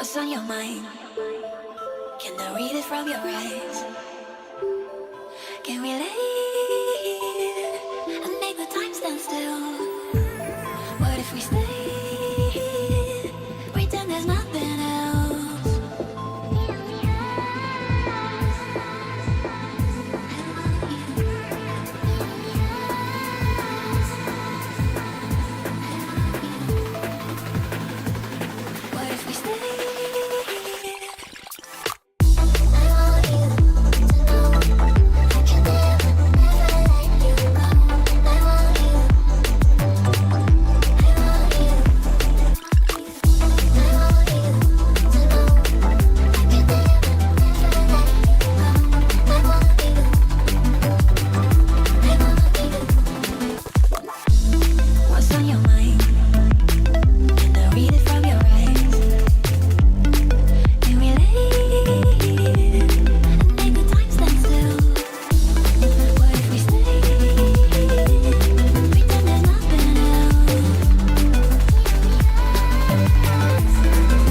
What's on your mind? Can I read it from your eyes? Can we lay and make the time stand still? What if we stay, pretend there's nothing else? What if we stay? What's on your mind? Can I read it from your eyes? Can we lay and make the time stand still? What if we stay, pretend there's nothing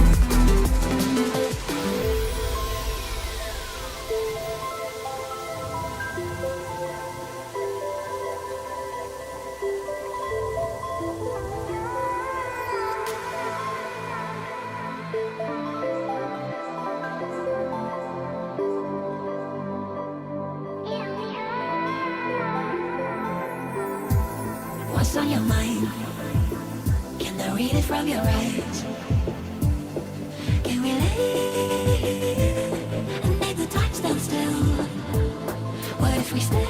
What's on your mind? Can I read it from your eyes? Can we lay and make the time stand still? What if we stay,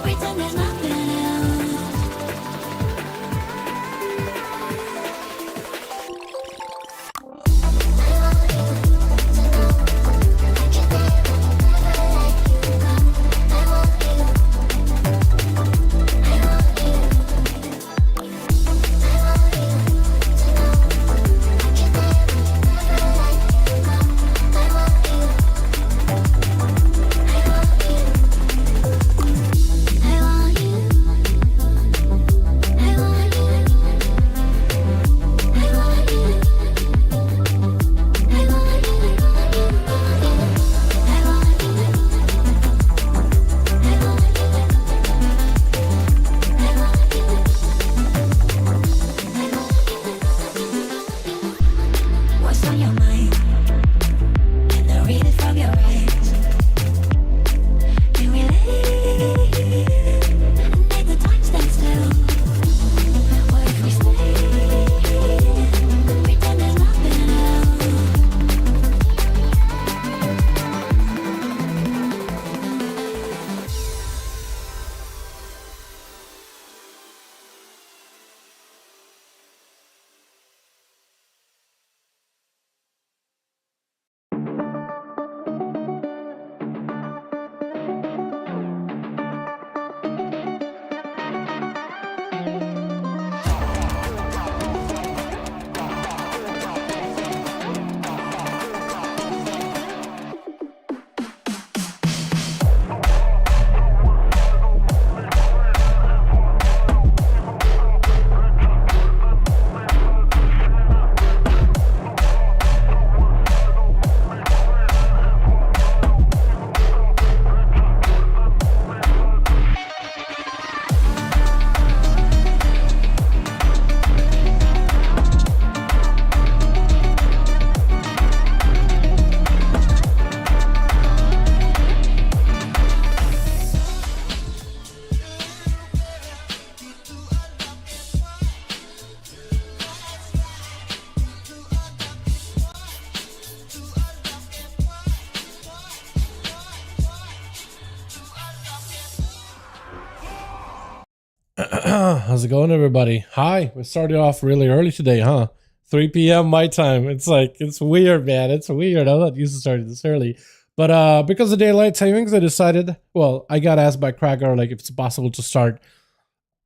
pretend there's nothing else? What's on your mind? Can I read it from your eyes? Can we lay and make the time stand still? What if we stay, pretend there's nothing else? How's it going, everybody? Hi, we started off really early today, huh? 3 p.m. my time. It's weird, man. It's weird. I'm not used to starting this early. But because of daylight savings, I decided, well, I got asked by Cracker, like, if it's possible to start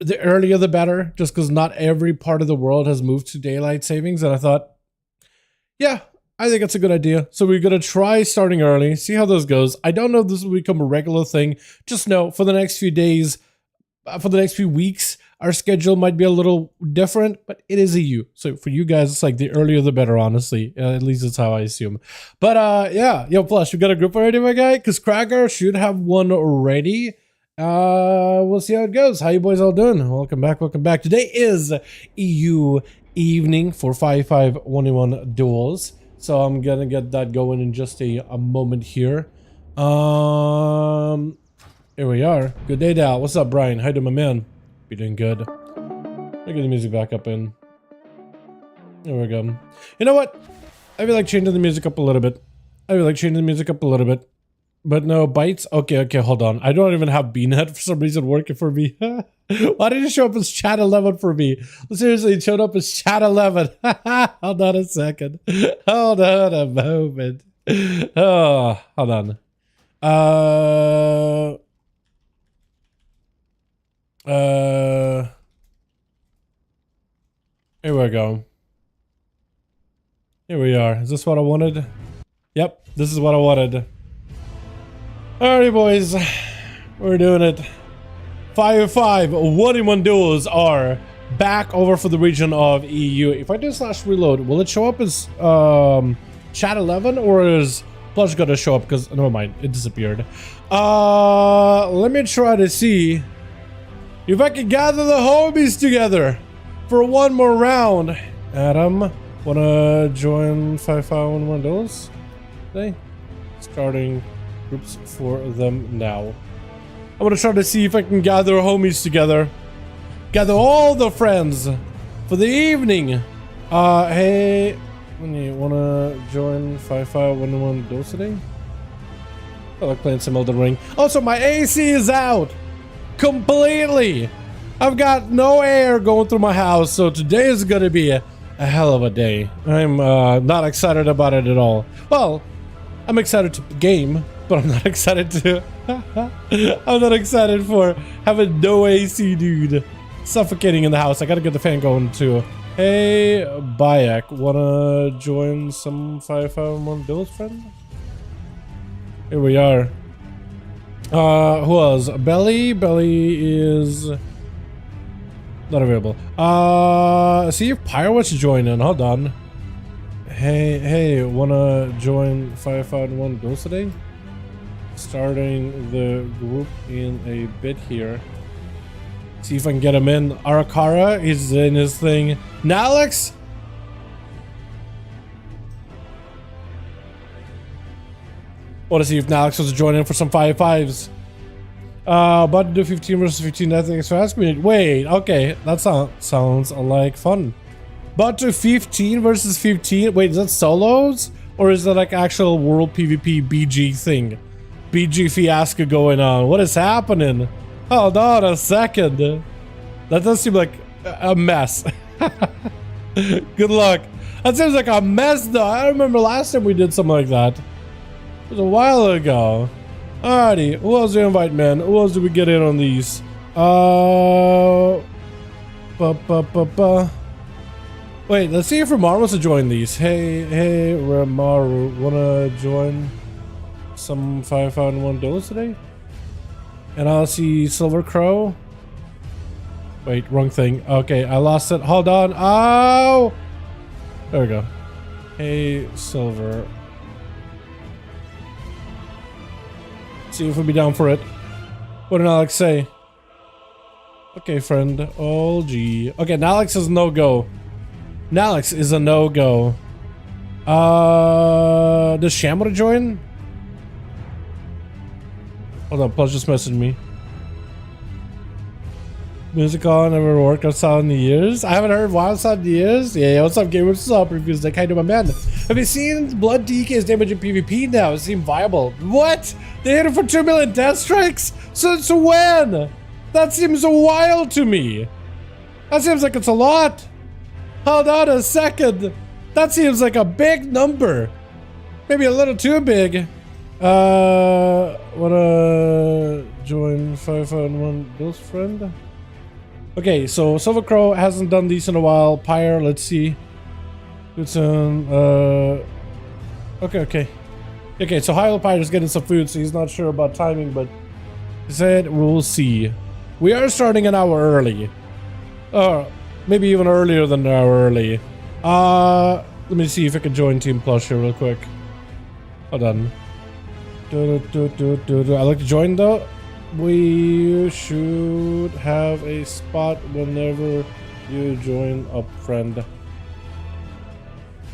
the earlier the better, just because not every part of the world has moved to daylight savings. And I thought, yeah, I think it's a good idea. So we're going to try starting early, see how this goes. I don't know if this will become a regular thing. Just know for the next few days, for the next few weeks, Our schedule might be a little different, but it is EU. So for you guys, it's like the earlier the better, honestly. At least that's how I assume. But yeah, yo, Plush, you got a group already, my guy? Because Cracker should have one already. We'll see how it goes. How you boys all doing? Welcome back, welcome back. Today is EU evening for 5V5 1v1 Duels. So I'm gonna get that going in just a moment here. Here we are. Good day, Dal. What's up, Brian? How you doing, my man? Be doing good. Let me get the music back up in. There we go. You know what? I feel like changing the music up a little bit. But no, bytes? Okay, hold on. I don't even have BNet for some reason working for me. Why did it show up as chat 11 for me? Seriously, it showed up as chat 11. Hold on a second. Hold on a moment. Oh, hold on. Here we go. Here we are. Is this what I wanted? Yep, this is what I wanted. Alrighty, boys. We're doing it. 5v5 1v1 duels are back over for the region of EU. If I do /reload, will it show up as chat 11 or is Plush gonna show up? Because never mind, it disappeared. Let me try to see if I can gather the homies together for one more round. Adam, wanna join 5v5 1v1 duels today? Starting groups for them now. I'm gonna try to see if I can gather homies together. Gather all the friends for the evening. Hey, you wanna join 5v5 1v1 duels today? I like playing some Elden Ring. Also, my AC is out completely. I've got no air going through my house, so today is gonna be a hell of a day. I'm not excited about it at all. Well, I'm excited to game, but I'm not excited to I'm not excited for having no AC, dude. Suffocating in the house. I gotta get the fan going too. Hey, Bayek, wanna join some 5v5 1v1 duels, friend? Here we are. Who else? Belly is not available. See if Pyro wants to join in. Hold on. Hey, wanna join 5v5 1v1 duels today? Starting the group in a bit here. See if I can get him in. Arakara, he's in his thing. Nalex? Want to see if Nalex wants to join in for some 5v5s. About to do 15 versus 15, I think it's fast. Wait, okay, that sounds like fun. But to 15 versus 15, wait, is that solos? Or is that like actual world PvP BG thing? BG fiasco going on. What is happening? Hold on a second. That does seem like a mess. Good luck. That seems like a mess though. I remember last time we did something like that. It was a while ago. Alrighty, who else do we invite, man? Who else do we get in on these? Wait, let's see if Ramaru wants to join these. Hey, Ramaru, wanna join some 5v5 1v1 duels today? And I'll see Silver Crow. Wait, wrong thing. Okay, I lost it. Hold on. Oh! There we go. Hey, Silver. See if we'll be down for it. What did Alex say? Okay, friend. Oh, gee. Okay, Nalex is no-go. Nalex is a no-go. Does Sham want to join? Hold on, Plus just messaged me. Music on, never worked outside in the years. I haven't heard WoW outside in the years. Yeah, what's up, gamer? What's up? Reviews like, hi to my man. Have you seen Blood DK's damage in PvP now? It seems viable. What? They hit it for 2 million death strikes? Since when? That seems wild to me. That seems like it's a lot. Hold on a second. That seems like a big number. Maybe a little too big. Wanna join 5v5 1v1 duels, friend? Okay, so Silver Crow hasn't done these in a while. Pyre, let's see. It's okay. Okay, so Hyle Pyre is getting some food, so he's not sure about timing, but he said we'll see. We are starting an hour early. Maybe even earlier than an hour early. Let me see if I can join Team Plush here real quick. Hold on. I like to join though. We should have a spot whenever you join up, friend.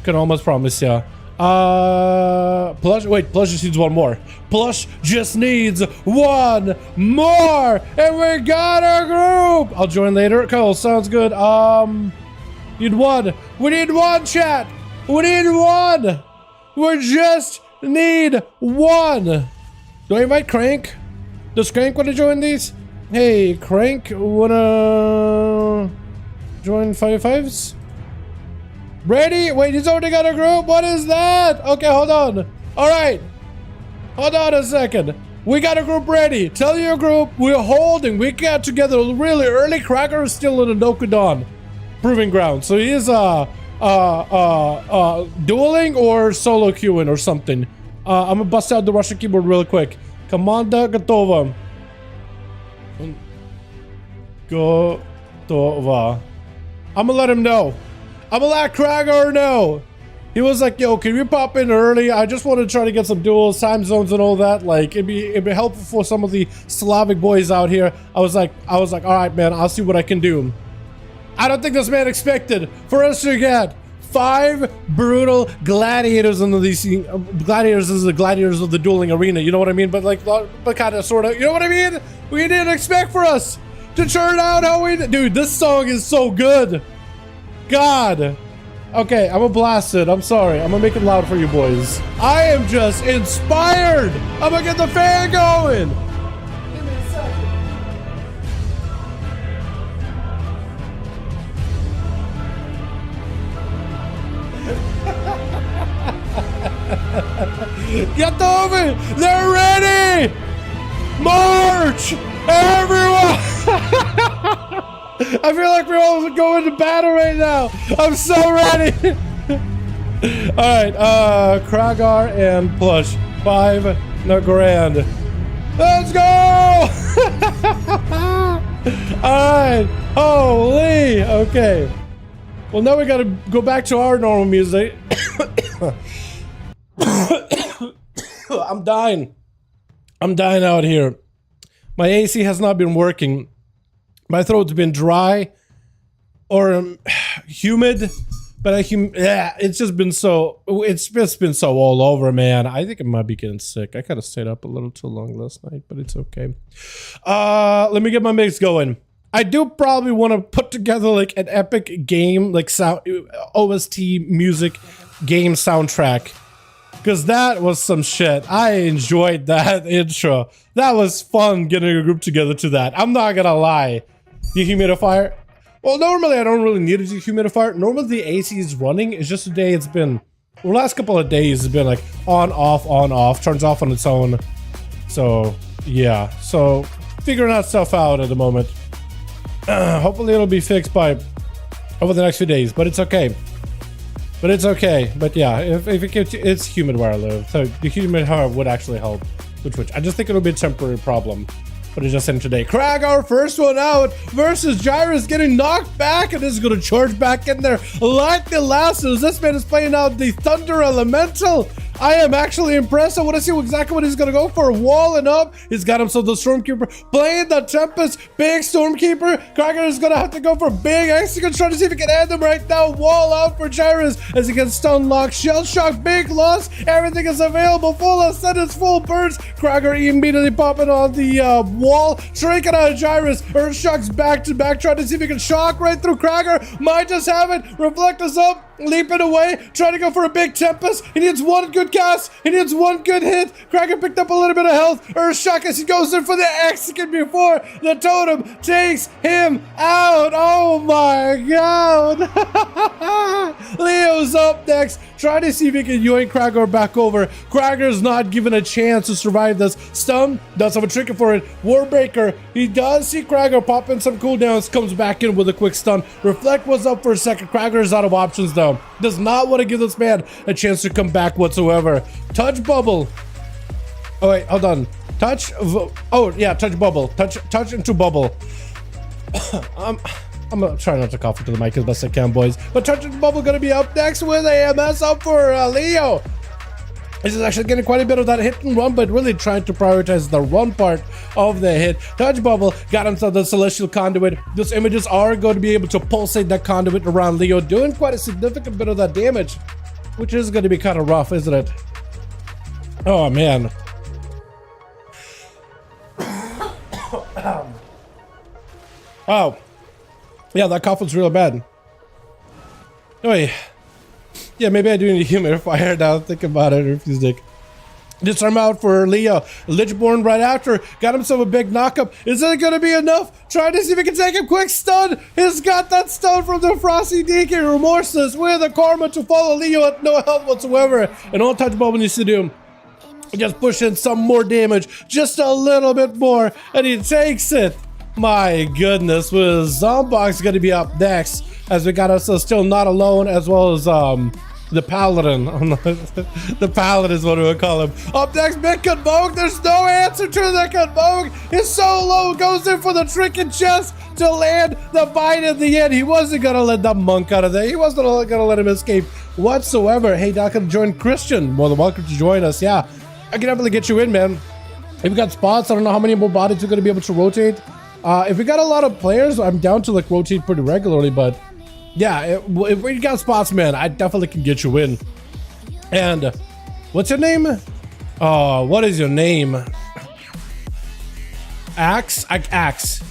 Can almost promise ya. Plush, wait, Plush just needs one more. Plush just needs one more, and we got our group. I'll join later. Cool, sounds good. Need one. We need one, chat. We need one. We just need one. Do I invite Crank? Does Crank want to join these? Hey, Crank, wanna join 5v5s? Ready? Wait, he's already got a group? What is that? Okay, hold on. All right. Hold on a second. We got a group ready. Tell your group we're holding. We got together really early. Cracker is still in the Dokudon proving ground. So he is dueling or solo queuing or something. I'm gonna bust out the Russian keyboard real quick. Команда готова. Готова. I'm gonna let him know. I'm gonna let Kragar know. He was like, yo, can we pop in early? I just want to try to get some duels, time zones and all that. Like, it'd be helpful for some of the Slavic boys out here. I was like, all right, man, I'll see what I can do. I don't think this man expected for us to get 5 brutal gladiators in these gladiators is the gladiators of the dueling arena. You know what I mean? But like, but kind of, sort of, you know what I mean? We didn't expect for us to turn out how we did. Dude, this song is so good. God. Okay, I'm gonna blast it. I'm sorry. I'm gonna make it loud for you boys. I am just inspired. I'm gonna get the fan going. Give me a second. Get over. They're ready. March, everyone. I feel like we're all going to battle right now. I'm so ready. Alright, Kragar and Plush. 5 no grand. Let's go! Alright, holy. Okay. Well, now we gotta go back to our normal music. I'm dying. I'm dying out here. My AC has not been working. My throat's been dry or humid, but it's just been so all over, man. I think I might be getting sick. I kind of stayed up a little too long last night, but it's okay. Let me get my mix going. I do probably want to put together like an epic game, like sound OST music game soundtrack. Because that was some shit. I enjoyed that intro. That was fun getting a group together to that. I'm not gonna lie. Dehumidifier. Well, normally I don't really need a dehumidifier. Normally the AC is running. It's just today it's been, the last couple of days it's been like on, off, turns off on its own. So, yeah. So, figuring that stuff out at the moment. Hopefully it'll be fixed by over the next few days, but it's okay. But it's okay. But yeah, if it's humid where I live, so the humidifier would actually help. Which I just think it'll be a temporary problem. But it's just in today. Kragar, first one out versus Gyrus getting knocked back, and this is gonna charge back in there like the Lassos. This man is playing out the Thunder Elemental. I am actually impressed. I want to see exactly what he's gonna go for. Walling up. He's got himself the Stormkeeper. Playing the Tempest. Big Stormkeeper. Kragar is gonna have to go for big Execute. Trying to see if he can end him right now. Wall out for Gyrus as he gets stun locked. Shell shock. Big loss. Everything is available. Full ascendance. Full burns. Kragar immediately popping on the wall. Shrinking out of Gyrus. Earth shocks back to back. Trying to see if he can shock right through Kragar. Might just have it. Reflect us up. Leaping away. Trying to go for a big Tempest. He needs one good cast. He needs one good hit. Kraken picked up a little bit of health. Earthshock as he goes in for the execute before the totem takes him out. Oh my god. Leo's up next. Trying to see if he can yoink Kragar back over. Kragar's not given a chance to survive this. Stun does have a trick for it. Warbreaker. He does see Kragar pop in some cooldowns. Comes back in with a quick stun. Reflect was up for a second. Kragar is out of options though. Does not want to give this man a chance to come back whatsoever. Touch bubble. Oh wait, hold on. Touch. Oh yeah, touch bubble. Touch into bubble. I'm gonna try not to cough into the mic as best I can, boys. But Touching the Bubble gonna be up next with AMS up for Leo. This is actually getting quite a bit of that hit and run, but really trying to prioritize the run part of the hit. Touch Bubble got himself the Celestial Conduit. Those images are going to be able to pulsate that conduit around Leo, doing quite a significant bit of that damage, which is going to be kind of rough, isn't it? Oh, man. Oh. Yeah, that cough was real bad. Anyway. Yeah, maybe I do need a humidifier now. Think about it, refuse dick. Disarm out for Leo. Lichborn right after. Got himself a big knockup. Is it going to be enough? Trying to see if he can take him. Quick stun. He's got that stun from the Frosty DK. Remorseless with a karma to follow Leo at no health whatsoever. And all Touch Bubble needs to do, just push in some more damage. Just a little bit more. And he takes it. My goodness. With Zombox going to be up next. As we got us still not alone, as well as the Paladin. The Paladin is what we would call him. Up next, Big Convoke. There's no answer to the Convoke. He's so low, goes in for the trick and chest to land the bite at the end. He wasn't gonna let that monk out of there. He wasn't gonna let him escape whatsoever. Hey, not gonna join Christian. More than welcome to join us. Yeah, I can definitely get you in, man. If we got spots, I don't know how many more bodies we're gonna be able to rotate. If we got a lot of players, I'm down to like rotate pretty regularly, but yeah, if we got spots, man, I definitely can get you in. And what's your name? Oh, what is your name? Axe? Axe.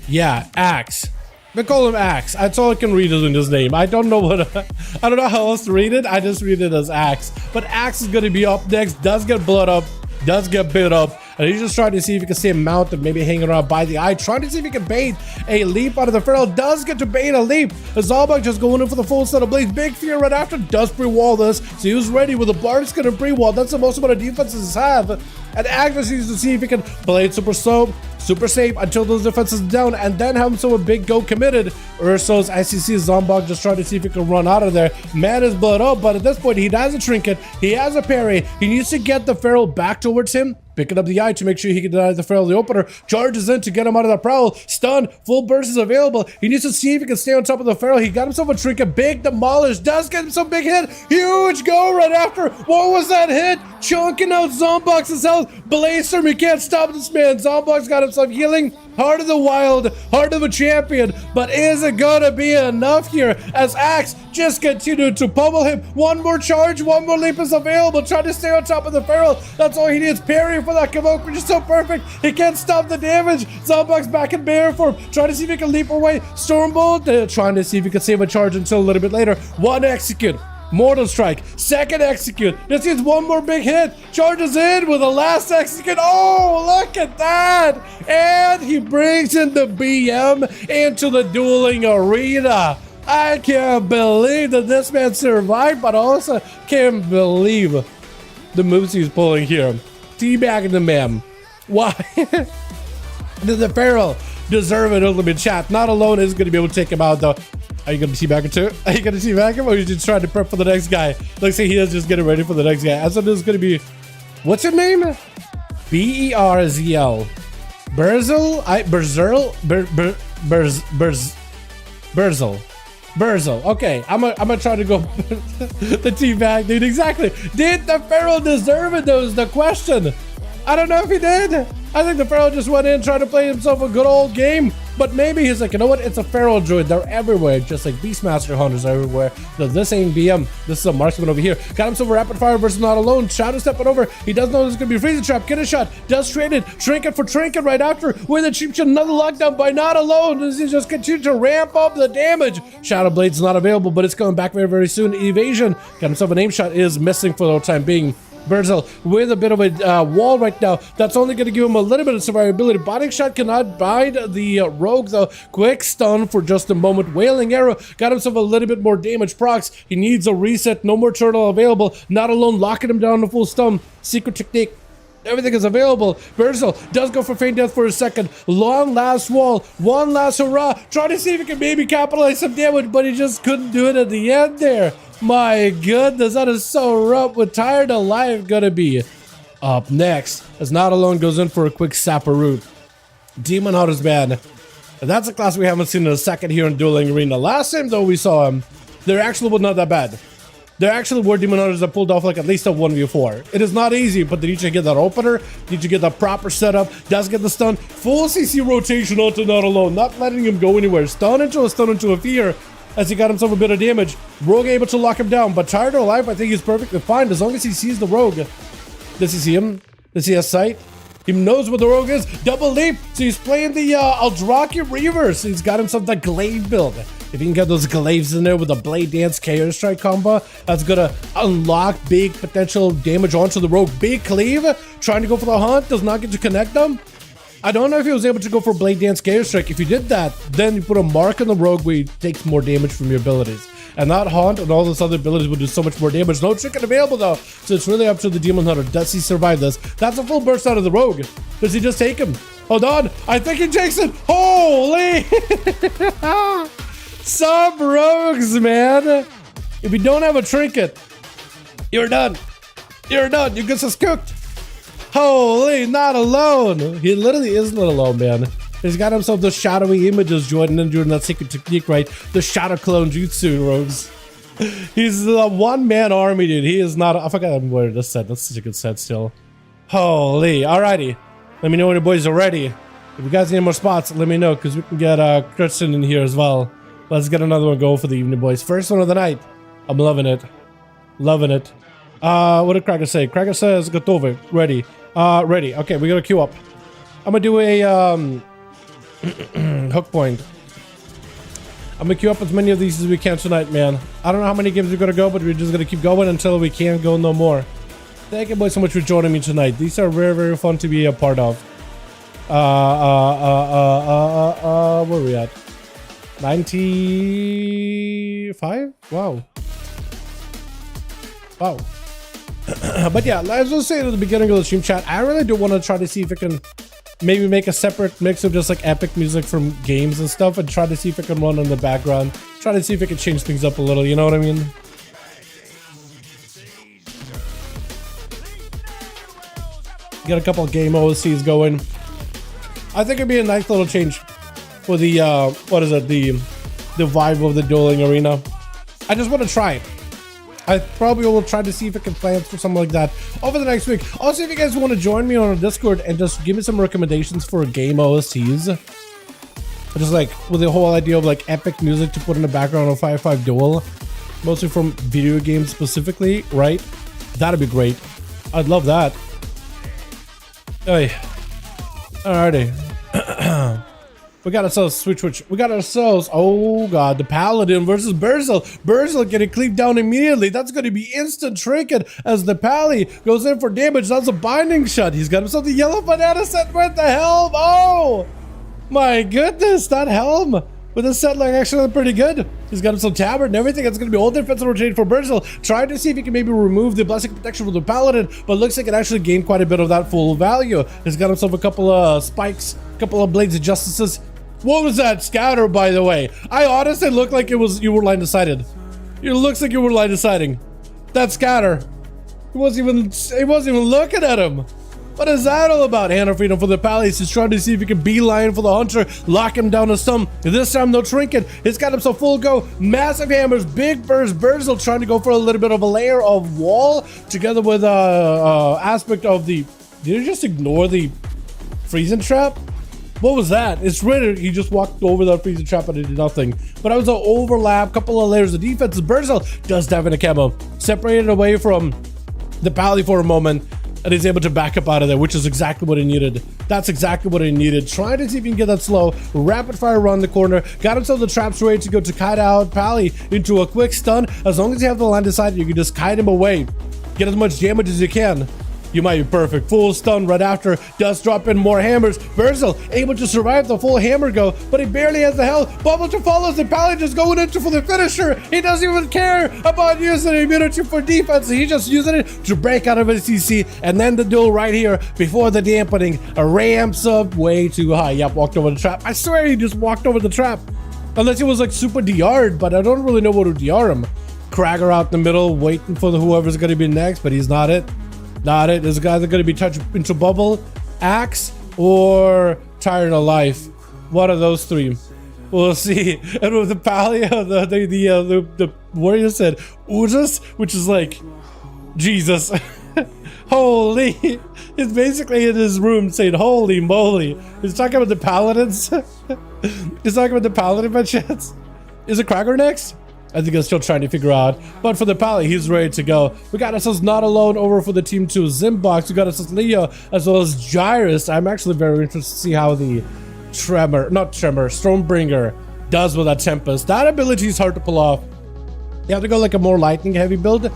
Yeah, Axe. We call him Axe. That's all I can read in his name. I don't know what I don't know how else to read it. I just read it as Axe. But Axe is gonna be up next. Does get blood up, does get bit up. And he's just trying to see if he can see him mount and maybe hanging around by the eye, trying to see if he can bait a leap out of the Feral. Does get to bait a leap. Zalbak just going in for the full set of blades. Big Fear right after does pre-wall this. So he was ready with the Bard's gonna pre-wall. That's the most amount of defenses have. And Agnes needs to see if he can blade super slow, super safe until those defenses down, and then have him so a big go committed. Urso's ICC Zombog just trying to see if he can run out of there. Man is blood up, but at this point he has a trinket, he has a parry. He needs to get the Feral back towards him, picking up the eye to make sure he can deny the Feral the opener. Charges in to get him out of the prowl. Stun, full burst is available. He needs to see if he can stay on top of the Feral. He got himself a trinket, big demolish, does get him some big hit. Huge go right after. What was that hit? Chunking out Zombox's health. Blazer, we can't stop this man. Zombox got himself healing. Heart of the Wild, heart of a champion. But is it gonna be enough here as Axe just continued to pummel him? One more charge, one more leap is available. Trying to stay on top of the Feral. That's all he needs. Parry for that Convoke, which is so perfect. He can't stop the damage. Zombox back in bear form. Trying to see if he can leap away. Stormbolt, trying to see if he can save a charge until a little bit later. One execute. Mortal Strike, second execute. This is one more big hit. Charges in with the last execute. Oh, look at that. And he brings in the BM into the dueling arena. I can't believe that this man survived, but I also can't believe the moves he's pulling here. Teabagging the man. Why? Did the Feral deserve it? Ultimate chat. Not alone is going to be able to take him out, though. Are you going to teabag him too? Are you going to teabag him, or are you just trying to prep for the next guy? Looks like he is just getting ready for the next guy. As it is going to be... What's your name? B-E-R-Z-L. Berzel? Berzel. Okay, I'm gonna try to go the teabag, dude. Exactly. Did the Feral deserve it, though, is the question. I don't know if he did. I think the Feral just went in trying to play himself a good old game. But maybe he's like, you know what? It's a Feral druid. They're everywhere, just like Beastmaster hunters are everywhere. So this ain't BM. This is a marksman over here. Got himself a rapid fire versus not alone. Shadow stepping over. He does know there's gonna be a freezing trap. Get a shot. Does trade it. Trinket for trinket right after. With a cheap shot. Another lockdown by not alone. This is just continue to ramp up the damage. Shadow Blade's not available, but it's coming back very, very soon. Evasion. Got himself an aim shot. Is missing for the time being. Berzel with a bit of a wall right now. That's only going to give him a little bit of survivability. Body shot cannot bind the rogue, though. Quick stun for just a moment. Wailing arrow got himself a little bit more damage procs. He needs a reset. No more turtle available. Not alone, locking him down to full stun. Secret technique. Everything is available. Berzel does go for feign death for a second. Long last wall. One last hurrah. Trying to see if he can maybe capitalize some damage, but he just couldn't do it at the end there. My goodness, that is so rough. With Tired Alive gonna be up next, as Not Alone goes in for a quick Sapper root. Demon Hunter's man. And that's a class we haven't seen in a second here in Dueling Arena. Last time, though, we saw him, there actually was not that bad. There actually were Demon Hunters that pulled off like at least a 1v4. It is not easy, but they need to get that opener, need to get that proper setup, does get the stun, full CC rotation onto Not Alone, not letting him go anywhere. Stun into a fear as he got himself a bit of damage. Rogue able to lock him down, but Tired or Alive, I think he's perfectly fine as long as he sees the Rogue. Does he see him? Does he have sight? He knows where the Rogue is. Double leap. So he's playing the Aldraki Reverse. He's got himself the glaive build. If you can get those glaives in there with a Blade Dance KO Strike combo, that's gonna unlock big potential damage onto the Rogue. Big cleave. Trying to go for the hunt. Does not get to connect them. I don't know if he was able to go for Blade Dance KO Strike. If you did that, then you put a mark on the Rogue where he takes more damage from your abilities. And that Haunt and all those other abilities would do so much more damage. No Chicken available though, so it's really up to the Demon Hunter. Does he survive this? That's a full burst out of the Rogue. Does he just take him? Hold on, I think he takes it. Holy! Some Rogues, man. If you don't have a trinket, you're done. You're done. You get just cooked. Holy, Not Alone. He literally is not alone, man. He's got himself those shadowy images joining in during that secret technique, right? The shadow clone jutsu, Rogues. He's a one-man army, dude. He is not. I forgot where this set. That's such a good set still. Holy. Alrighty. Let me know when the boys are ready. If you guys need more spots, let me know because we can get Christian in here as well. Let's get another one going for the evening, boys. First one of the night. I'm loving it. Loving it. What did Cracker say? Cracker says, Gotover. Ready. Ready. Okay, we gotta queue up. I'm gonna do a hook point. I'm gonna queue up as many of these as we can tonight, man. I don't know how many games we're gonna go, but we're just gonna keep going until we can't go no more. Thank you boys so much for joining me tonight. These are very, very fun to be a part of. Where are we at? 95? Wow. Wow. But yeah, as I was saying at the beginning of the stream chat, I really do want to try to see if I can maybe make a separate mix of just like epic music from games and stuff and try to see if I can run in the background. Try to see if I can change things up a little, you know what I mean? Get a couple of game OSCs going. I think it'd be a nice little change for the, what is it, the vibe of the dueling arena. I just want to try it. I probably will try to see if I can plan for something like that over the next week. Also, if you guys want to join me on Discord and just give me some recommendations for game OSTs, just like with the whole idea of like epic music to put in the background of 5v5 Duel, mostly from video games specifically, right? That'd be great. I'd love that. Hey, alrighty. We got ourselves switch. We got ourselves, oh god, the Paladin versus Berzel. Berzel getting cleaved down immediately. That's going to be instant trinket as the Pally goes in for damage. That's a binding shot. He's got himself the yellow banana set with the helm. Oh my goodness, that helm with the set like actually pretty good. He's got himself tabard and everything. It's going to be all defensive rotation for Berzel. Trying to see if he can maybe remove the blessing protection from the Paladin, but looks like it actually gained quite a bit of that full value. He's got himself a couple of spikes, a couple of blades of justices. What was that scatter, by the way? I honestly looked like it was you were line decided. It looks like you were line deciding. That scatter. He wasn't even looking at him. What is that all about? Hand of freedom for the Palace. He's trying to see if he can beeline for the Hunter, lock him down to some. This time, no trinket. He's got himself full go. Massive hammers, big burst. Berzel trying to go for a little bit of a layer of wall together with aspect of the. Did he just ignore the freezing trap? What was that? It's Ritter. He just walked over that freezing trap and it did nothing. But it was an overlap, couple of layers of defense. Berzel does dive in a camo, separated away from the Pally for a moment, and he's able to back up out of there, which is exactly what he needed. That's exactly what he needed. Trying to see if he can get that slow. Rapid fire around the corner. Got himself the traps ready to go to kite out Pally into a quick stun. As long as you have the line decided, you can just kite him away. Get as much damage as you can. You might be perfect. Full stun right after. Does drop in more hammers. Berzel able to survive the full hammer go, but he barely has the health. Bubble to follows the Pally just going into for the finisher. He doesn't even care about using immunity for defense. He's just using it to break out of his CC. And then the duel right here before the dampening ramps up way too high. Yep, walked over the trap. I swear he just walked over the trap. Unless he was like super DR'd, but I don't really know what to DR him. Cragger out in the middle, waiting for whoever's going to be next, but he's not it. Not it. There's guys that are going to be touched into bubble, axe, or tired of life. One of those three. We'll see. And with the Pally, the warrior said Uzus, which is like Jesus. Holy. He's basically in his room saying, holy moly. He's talking about the paladins. He's talking about the paladin by chance. Is it Cracker next? I think I'm still trying to figure out. But for the Pally, he's ready to go. We got ourselves Not Alone over for the team 2. Zimbox, we got ourselves Leo, as well as Gyrus. I'm actually very interested to see how the Stormbringer does with that Tempest. That ability is hard to pull off. You have to go like a more lightning heavy build,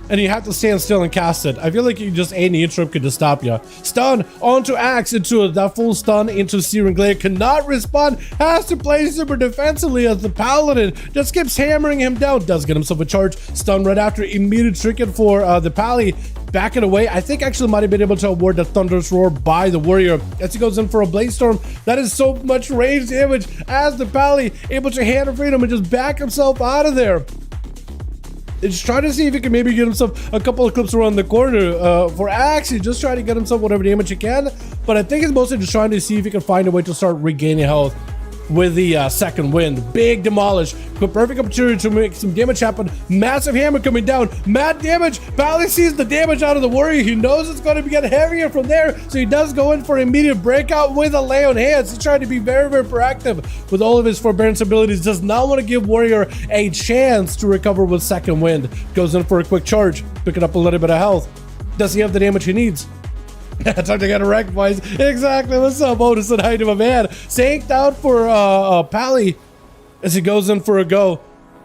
and you have to stand still and cast it. I feel like you just any interrupt could just stop you. Stun onto Axe into that full stun into Searing Glare. Cannot respond. Has to play super defensively as the Paladin just keeps hammering him down. Does get himself a charge. Stun right after. Immediate trinket for the Pally. Backing away. I think actually might have been able to award the Thunderous Roar by the Warrior as he goes in for a Blaze Storm. That is so much range damage as the Pally able to hand freedom and just back himself out of there. Just trying to see if he can maybe get himself a couple of clips around the corner for Axe. He's just trying to get himself whatever damage he can. But I think he's mostly just trying to see if he can find a way to start regaining health with the second wind. Big demolish. Perfect opportunity to make some damage happen. Massive hammer coming down. Mad damage. Pally sees the damage out of the Warrior. He knows it's going to get heavier from there. So he does go in for immediate breakout with a lay on hands. He's trying to be very, very proactive with all of his forbearance abilities. Does not want to give Warrior a chance to recover with second wind. Goes in for a quick charge. Picking up a little bit of health. Does he have the damage he needs? Time to get a wreck, boys. Exactly. What's up, Otis and height of a man? Sanked out for Pally as he goes in for a go.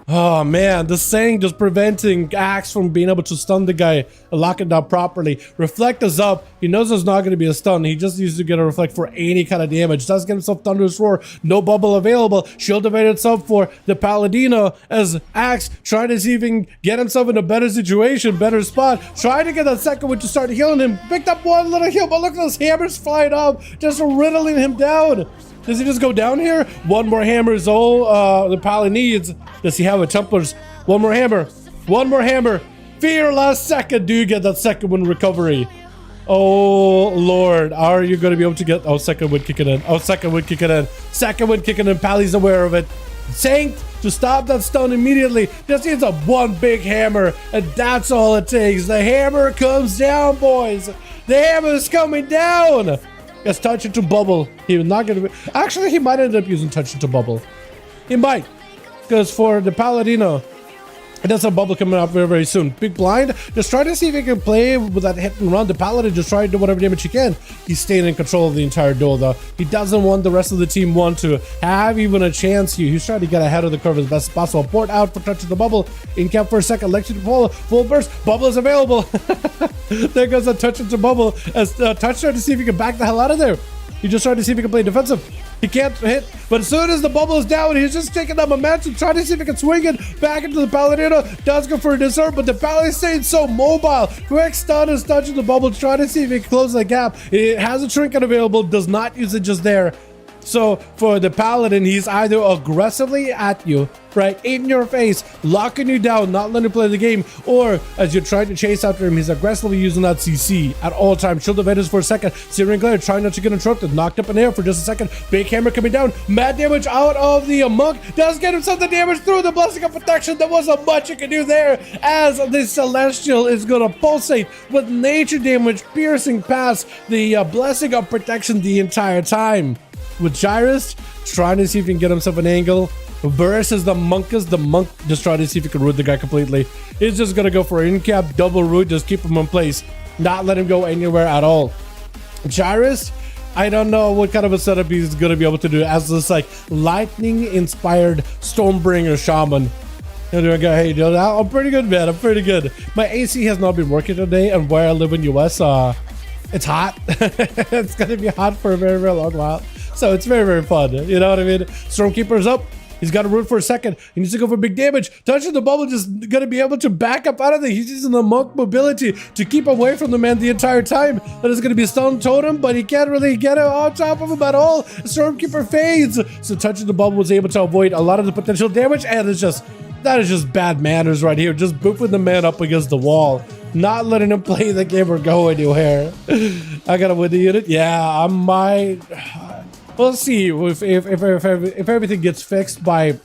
Oh man, the Sang just preventing Axe from being able to stun the guy and lock it down properly. Reflect is up. He knows there's not going to be a stun. He just needs to get a reflect for any kind of damage. Does get himself Thunderous Roar. No bubble available. Shield evade itself for the Paladino as Axe trying to see if he can get himself in a better situation, better spot. Trying to get that second one to start healing him. Picked up one little heal, but look at those hammers flying up, just riddling him down. Does he just go down here? One more hammer is all the Pally needs. Does he have a Templars? One more hammer. One more hammer. Fear last second. Do you get that second one recovery? Oh, Lord. Are you going to be able to get... Oh, second wind kicking in. Oh, second wind kicking in. Second wind kicking in. Pally's aware of it. Sanked to stop that stun immediately. Just needs a one big hammer. And that's all it takes. The hammer comes down, boys. The hammer is coming down. Yes, touch into bubble. He was not going to be... Actually, he might end up using touch into bubble. He might. Because for the Paladino, there's a bubble coming up very, very soon. Big blind. Just try to see if he can play with that hit and run. The Paladin just try to do whatever damage he can. He's staying in control of the entire duel, though. He doesn't want the rest of the team to have even a chance here. He's trying to get ahead of the curve as best as possible. Port out for touch of the bubble. In camp for a second. Lecture to pull. Full burst. Bubble is available. There goes a touch into bubble. As touch trying to see if he can back the hell out of there. He just tried to see if he can play defensive. He can't hit, but as soon as the bubble is down, he's just taking that momentum, trying to see if he can swing it back into the Paladino. Does go for a disarm, but the Paladin staying so mobile. Quick stun is touching the bubble, trying to see if he can close the gap. It has a trinket available, does not use it just there. So for the Paladin, he's either aggressively at you, right, in your face, locking you down, not letting you play the game, or as you're trying to chase after him, he's aggressively using that CC at all times. Shield of Edis for a second. Searing Glare trying not to get interrupted. Knocked up in air for just a second. Big hammer coming down. Mad damage out of the monk. Does get himself the damage through the blessing of protection. There wasn't much you can do there as the Celestial is going to pulsate with nature damage piercing past the blessing of protection the entire time. With Gyrus trying to see if he can get himself an angle versus the Monkus. The monk just trying to see if he can root the guy completely. He's just gonna go for an in-cap double root, just keep him in place, not let him go anywhere at all. Gyrus, I don't know what kind of a setup he's gonna be able to do as this like lightning inspired Stormbringer Shaman. Hey, I'm pretty good, man. I'm pretty good. My AC has not been working today, and where I live in US, it's hot. It's gonna be hot for a very, very long while. So it's very, very fun. You know what I mean? Stormkeeper's up. He's got to root for a second. He needs to go for big damage. Touching the bubble, just going to be able to back up out of there. He's using the monk mobility to keep away from the man the entire time. That is going to be a stone totem, but he can't really get it on top of him at all. Stormkeeper fades. So touching the bubble was able to avoid a lot of the potential damage. And it's just, that is just bad manners right here. Just booping the man up against the wall. Not letting him play the game or go anywhere. I got to win the unit. Yeah, I might... We'll see if everything gets fixed by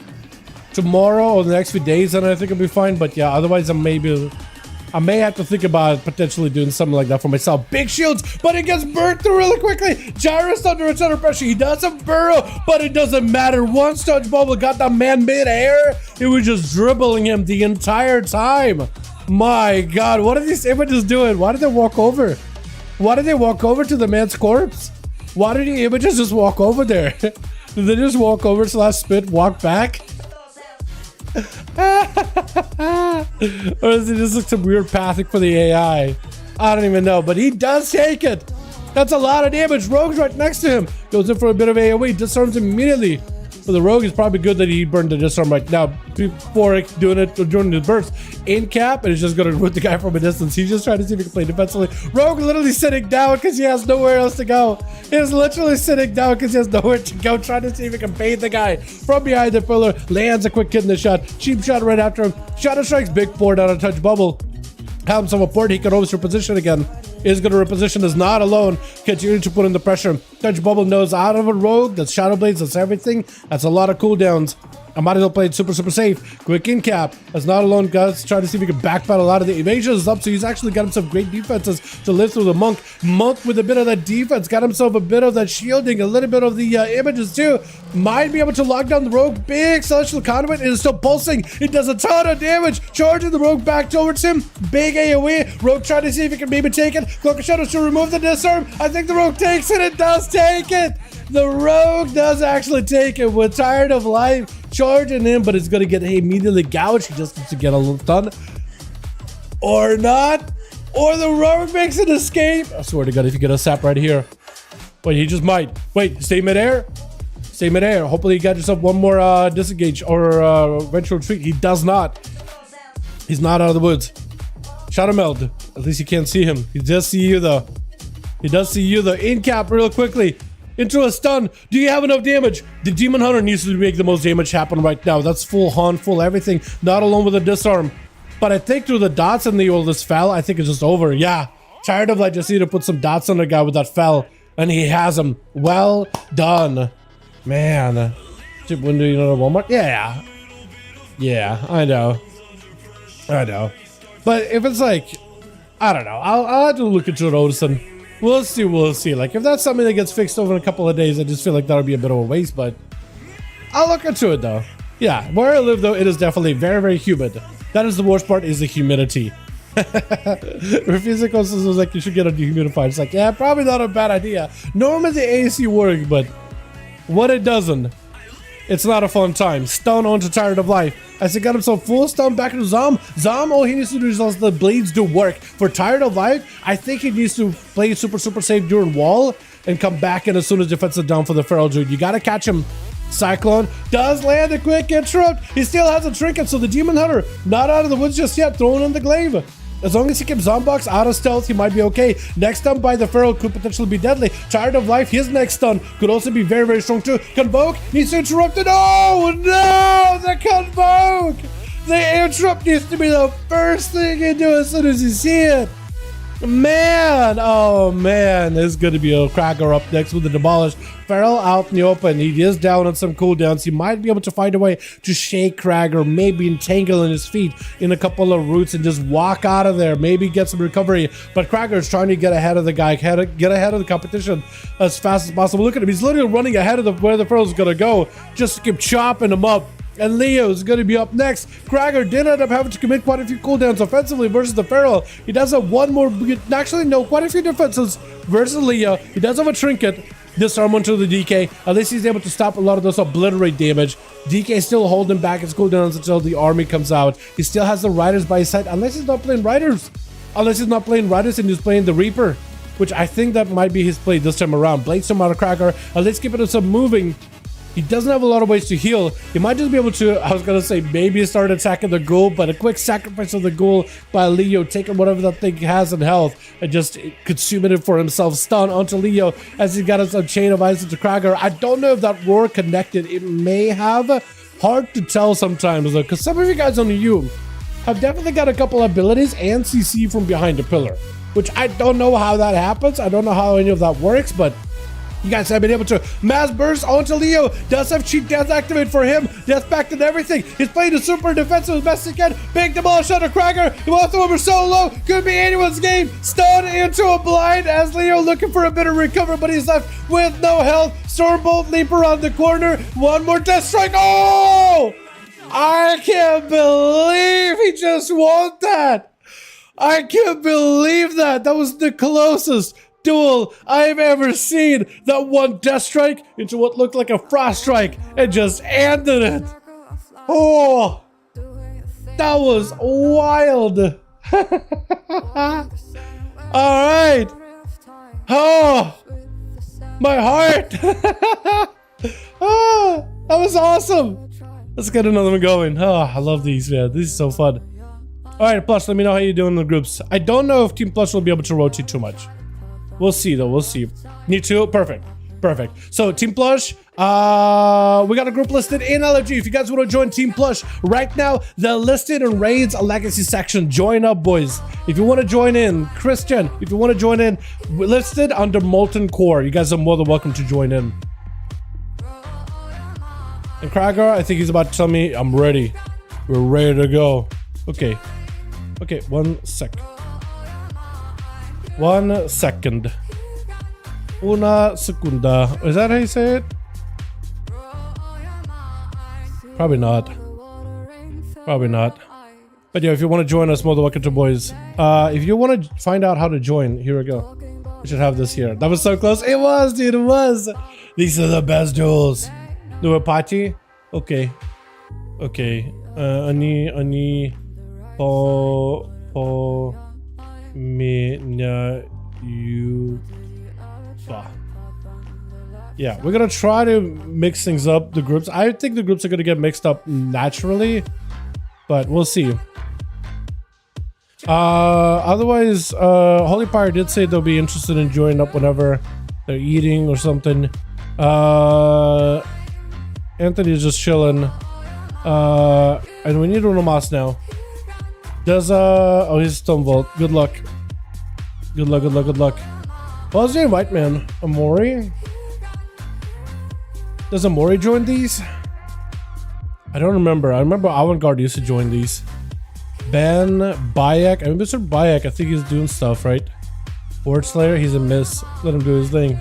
tomorrow or the next few days, then I think it'll be fine. But yeah, otherwise I may have to think about potentially doing something like that for myself. Big shields, but it gets burnt through really quickly. Gyrus under pressure. He doesn't burrow, but it doesn't matter. Once Touch Bubble got that man mid-air, it was just dribbling him the entire time. My God, what are these images doing? Why did they walk over? Why did they walk over to the man's corpse? Why did the images just walk over there? Did they just walk over / spit, walk back? Or does it just look some weird pathing for the AI? I don't even know, but he does take it. That's a lot of damage. Rogue's right next to him. Goes in for a bit of AoE, disarms immediately. For the Rogue, it's probably good that he burned the disarm right now before doing it during the burst. In cap, and it's just gonna root the guy from a distance. He's just trying to see if he can play defensively. Rogue literally sitting down because he has nowhere else to go. He's literally sitting down because he has nowhere to go, trying to see if he can bait the guy from behind the pillar. Lands a quick hit in the shot. Cheap shot right after him. Shadow strikes, big port out of Touch Bubble. Have himself a port, he can always reposition again. Is going to reposition, is not alone. Continue to put in the pressure. Touch Bubble knows out of a Rogue. That's Shadow Blades, that's everything. That's a lot of cooldowns. I might as well play it super safe. Quick in cap. That's not alone, guys. Try to see if he can backpedal a lot of the evasions up. So he's actually got himself great defenses to live through the Monk. Monk with a bit of that defense. Got himself a bit of that shielding. A little bit of the images too. Might be able to lock down the Rogue. Big Celestial Conduit. It is still pulsing. It does a ton of damage. Charging the Rogue back towards him. Big AoE. Rogue trying to see if he can maybe take it. Cloak of Shadows to remove the disarm. I think the Rogue takes it. It does take it. The Rogue does actually take it. We're tired of life. Charging him, but it's gonna get immediately gouged. He just needs to get a little stun. Or not. Or the Rogue makes an escape. I swear to God, if you get a sap right here. Wait, he just might. Wait, stay midair. Stay midair. Hopefully you got yourself one more disengage or venture retreat. He does not. He's not out of the woods. Shadow Meld. At least you can't see him. He does see you though. He does see you though. In cap real quickly. Into a stun. Do you have enough damage? The Demon Hunter needs to make the most damage happen right now. That's full Han, full everything. Not alone with a disarm. But I think through the dots and the oldest fell, I think it's just over. Yeah. Tired of like just need to put some dots on the guy with that fell. And he has him. Well done. Man. Chip window, you know, Walmart? Yeah. Yeah, I know. I know. But if it's like, I don't know. I'll have to look into it, Odison. We'll see. Like, if that's something that gets fixed over in a couple of days, I just feel like that would be a bit of a waste, but I'll look into it, though. Yeah, where I live, though, it is definitely very humid. That is the worst part, is the humidity. Physical says like, you should get a dehumidifier. It's like, yeah, probably not a bad idea. Normally the AC works, but when it doesn't, it's not a fun time. Stun onto Tired of Life. As he got himself full stun back into Zom. Zom, all he needs to do is let the blades do work. For Tired of Life, I think he needs to play super safe during wall and come back in as soon as defense is down for the Feral Druid. You gotta catch him. Cyclone does land a quick interrupt. He still has a trinket, so the Demon Hunter not out of the woods just yet, throwing in the glaive. As long as he keeps Zombox out of stealth, he might be okay. Next stun by the Feral could potentially be deadly. Tired of Life, his next stun could also be very strong too. Convoke needs to interrupt it. Oh no, the Convoke! The interrupt needs to be the first thing you do as soon as you see it. Man, oh man, there's going to be a Cracker up next with the Demolish. Feral out in the open. He is down on some cooldowns. He might be able to find a way to shake Cracker, maybe entangle in his feet in a couple of roots and just walk out of there. Maybe get some recovery. But Cracker is trying to get ahead of the guy, get ahead of the competition as fast as possible. Look at him. He's literally running ahead of where the Feral is going to go. Just to keep chopping him up. And Leo's going to be up next. Cracker did end up having to commit quite a few cooldowns offensively versus the Feral. He does have one more, actually no, quite a few defenses versus Leo. He does have a trinket. Disarm onto the DK. At least he's able to stop a lot of those obliterate damage. DK still holding back his cooldowns until the army comes out. He still has the Riders by his side, unless he's not playing Riders. Unless he's not playing Riders and he's playing the Reaper, which I think that might be his play this time around. Blade some out of Cracker. At least keep it moving. He doesn't have a lot of ways to heal. He might just be able to, I was going to say, maybe start attacking the ghoul, but a quick sacrifice of the ghoul by Leo, taking whatever that thing has in health and just consuming it for himself. Stun onto Leo as he got a chain of ice into Cracker. I don't know if that roar connected. It may have. Hard to tell sometimes, though, because some of you guys on the U have definitely got a couple abilities and CC from behind the pillar, which I don't know how that happens. I don't know how any of that works, but You guys have been able to mass burst onto Leo. Does have cheap death activate for him. Death pact and everything. He's playing the super defensive as best he can. Big demolish on a cracker. He wants over so low. Could be anyone's game. Stun into a blind as Leo looking for a bit of recover, but he's left with no health. Stormbolt leap around the corner. One more death strike. Oh! I can't believe he just won that. I can't believe that. That was the closest duel I've ever seen. That one death strike into what looked like a frost strike and just ended it. Oh, that was wild. All right. Oh, my heart. Oh, that was awesome. Let's get another one going. Oh, I love these, man. This is so fun. All right, Plush, let me know how you do in the groups. I don't know if Team Plush will be able to rotate too much. We'll see, though. We'll see. Need to? Perfect. Perfect. So, Team Plush, we got a group listed in LFG. If you guys want to join Team Plush right now, they're listed in Raids Legacy section. Join up, boys. If you want to join in, Christian, if you want to join in, we're listed under Molten Core. You guys are more than welcome to join in. And Krager, I think he's about to tell me I'm ready. We're ready to go. Okay. Okay, 1 sec. 1 second. Una secunda. Is that how you say it? Probably not. Probably not. But yeah, if you want to join us, more than welcome to, boys. If you want to find out how to join, here we go. We should have this here. That was so close. It was, dude. It was. These are the best duels. Do a party? Okay. Okay. Ani po me na you. Yeah, we're gonna try to mix things up, the groups. I think the groups are gonna get mixed up naturally, but we'll see. Otherwise, Holy Pyre did say they'll be interested in joining up whenever they're eating or something. Anthony is just chilling. And we need Unomas now. Does oh, he's Stonevolt. Good luck. Good luck, good luck, good luck. What was your invite, man? Amori? Does Amori join these? I don't remember. I remember Avantgarde used to join these. Ben Bayek. I mean, Mr. Bayek, I think he's doing stuff, right? Horde Slayer, he's a miss. Let him do his thing.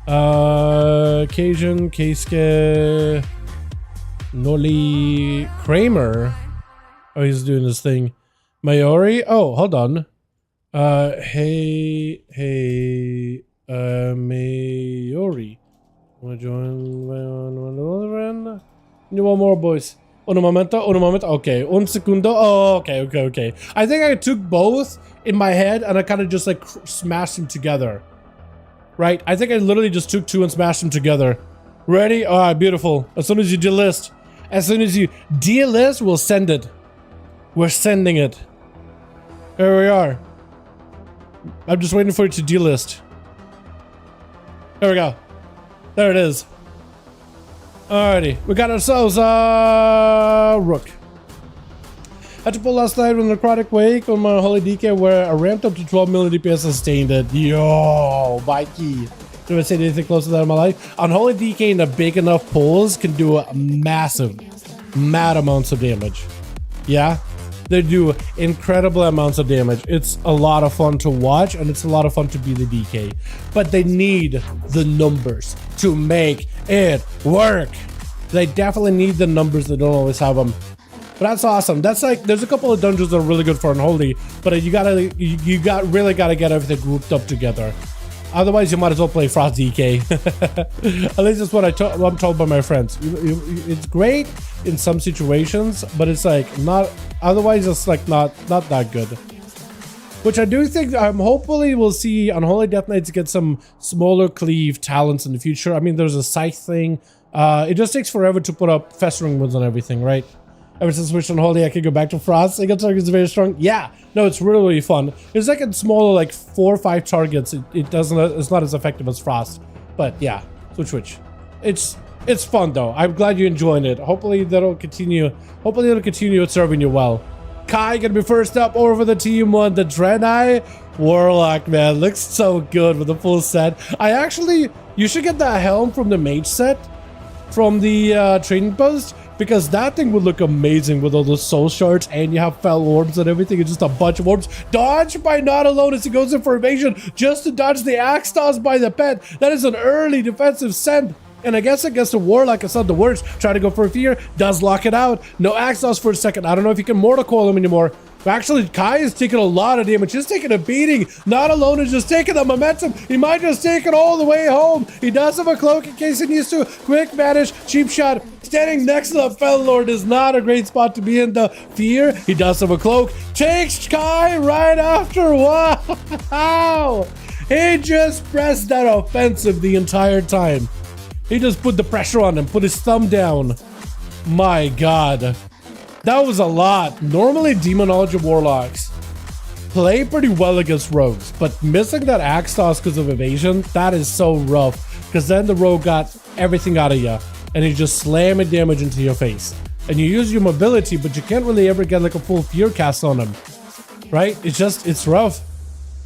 Cajun, Keisuke, Noli, Kramer. Oh, he's doing this thing. Mayori. Oh, hold on. Hey, Mayori. Wanna join one more, boys. Un momento. Okay, un segundo. Oh, okay. I think I took both in my head and I kind of just like smashed them together. Right? I think I literally just took two and smashed them together. Ready? All right, beautiful. As soon as you delist. As soon as you delist, we'll send it. We're sending it. Here we are. I'm just waiting for it to delist. There we go. There it is. Alrighty, we got ourselves Rook. Had to pull last night on the Necrotic Wake on my Holy DK where I ramped up to 12 million DPS and sustained it. Yo, Mikey. Never seen anything close to that in my life. On Holy DK, the big enough pulls can do mad amounts of damage. Yeah? They do incredible amounts of damage. It's a lot of fun to watch and it's a lot of fun to be the DK. But they need the numbers to make it work. They definitely need the numbers. They don't always have them. But that's awesome. That's like, there's a couple of dungeons that are really good for Unholy, but you really gotta get everything grouped up together. Otherwise, you might as well play Frost DK. At least that's what I'm told by my friends. It's great in some situations, but it's like not. Otherwise, it's like not that good. Which I do think. Hopefully, we'll see Unholy Death Knights get some smaller cleave talents in the future. I mean, there's a scythe thing. It just takes forever to put up festering woods on everything, right? Ever since switched on Holy, I can go back to Frost. Single target is very strong. Yeah, no, it's really fun. It's like in smaller, like 4 or 5 targets. It's not as effective as Frost. But yeah, switch. It's fun though. I'm glad you're enjoying it. Hopefully that'll continue. Hopefully it'll continue serving you well. Kai gonna be first up over the team on the Draenei. Warlock, man, looks so good with the full set. You should get that helm from the mage set from the trading post, because that thing would look amazing with all those soul shards, and you have fell orbs and everything. It's just a bunch of orbs. Dodge by Not Alone as he goes in for evasion just to dodge the axe toss by the pet. That is an early defensive send. And I guess against the Warlock, it's not the worst. Try to go for a fear, does lock it out. No axe toss for a second. I don't know if you can mortal coil him anymore. But actually, Kai is taking a lot of damage. He's taking a beating. Not Alone is just taking the momentum. He might just take it all the way home. He does have a cloak in case he needs to. Quick vanish, cheap shot. Standing next to the Fell Lord is not a great spot to be in. The fear, he does have a cloak. Takes Kai right after. Wow! He just pressed that offensive the entire time. He just put the pressure on him, put his thumb down. My God. That was a lot. Normally, Demonology Warlocks play pretty well against rogues, but missing that axe toss because of evasion, that is so rough. Because then the rogue got everything out of you, and he just slamming damage into your face. And you use your mobility, but you can't really ever get like a full fear cast on him, right? It's rough.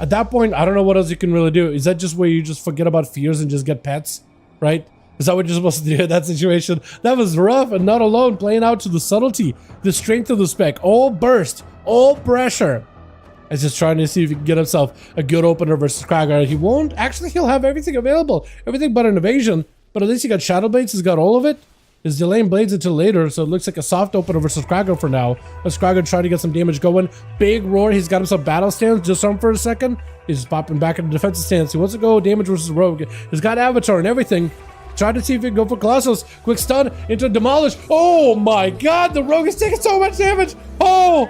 At that point, I don't know what else you can really do. Is that just where you just forget about fears and just get pets, right? Is that what you're supposed to do in that situation? That was rough, and Not Alone playing out to the subtlety, the strength of the spec, all burst, all pressure. He's just trying to see if he can get himself a good opener versus Kragar. He won't. Actually, he'll have everything available. Everything but an evasion. But at least he got Shadow Blades. He's got all of it. He's delaying Blades until later, so it looks like a soft opener versus Kragar for now. As Kragar trying to get some damage going. Big roar. He's got himself battle stance. Just on for a second. He's popping back into defensive stance. He wants to go damage versus Rogue. He's got Avatar and everything. Try to see if he can go for Colossus. Quick stun into Demolish. Oh my God, the Rogue is taking so much damage. Oh,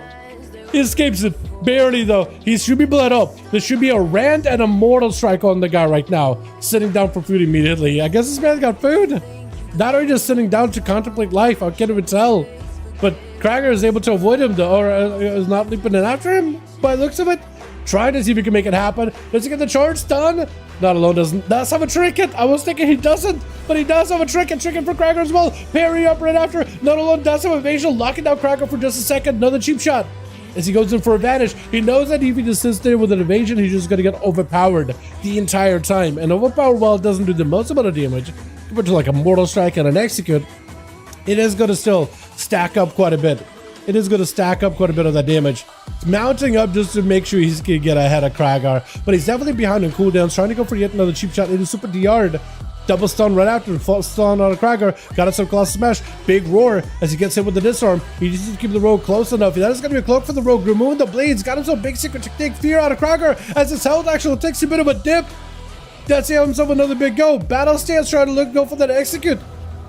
he escapes it. Barely though. He should be bled up. There should be a Rand and a Mortal Strike on the guy right now. Sitting down for food immediately. I guess this man's got food. Not only just sitting down to contemplate life. I can't even tell. But Kragar is able to avoid him though, or is not leaping in after him by the looks of it. Trying to see if he can make it happen. Does he get the charge done? Not Alone does have a trinket. I was thinking he doesn't, but he does have a trinket. Trinket for Kragar as well. Parry up right after. Not Alone does have evasion. Locking down Kragar for just a second. Another cheap shot. As he goes in for a vanish, he knows that if he just sits there with an evasion, he's just going to get overpowered the entire time. And overpowered, while it doesn't do the most amount of damage, compared to like a Mortal Strike and an Execute, it is going to still stack up quite a bit. It is going to stack up quite a bit of that damage. It's mounting up just to make sure he's going to get ahead of Kragar. But he's definitely behind on cooldowns, trying to go for yet another cheap shot. It is super DR'd. Double stun right after, full stun on a Kragar. Got himself Colossus Smash. Big roar as he gets hit with the disarm. He just needs to keep the rogue close enough. That is going to be a cloak for the rogue. Removing the blades. Got himself big secret to take fear out of Kragar as his health actually takes a bit of a dip. That's himself another big go. Battle stance trying to go for that execute.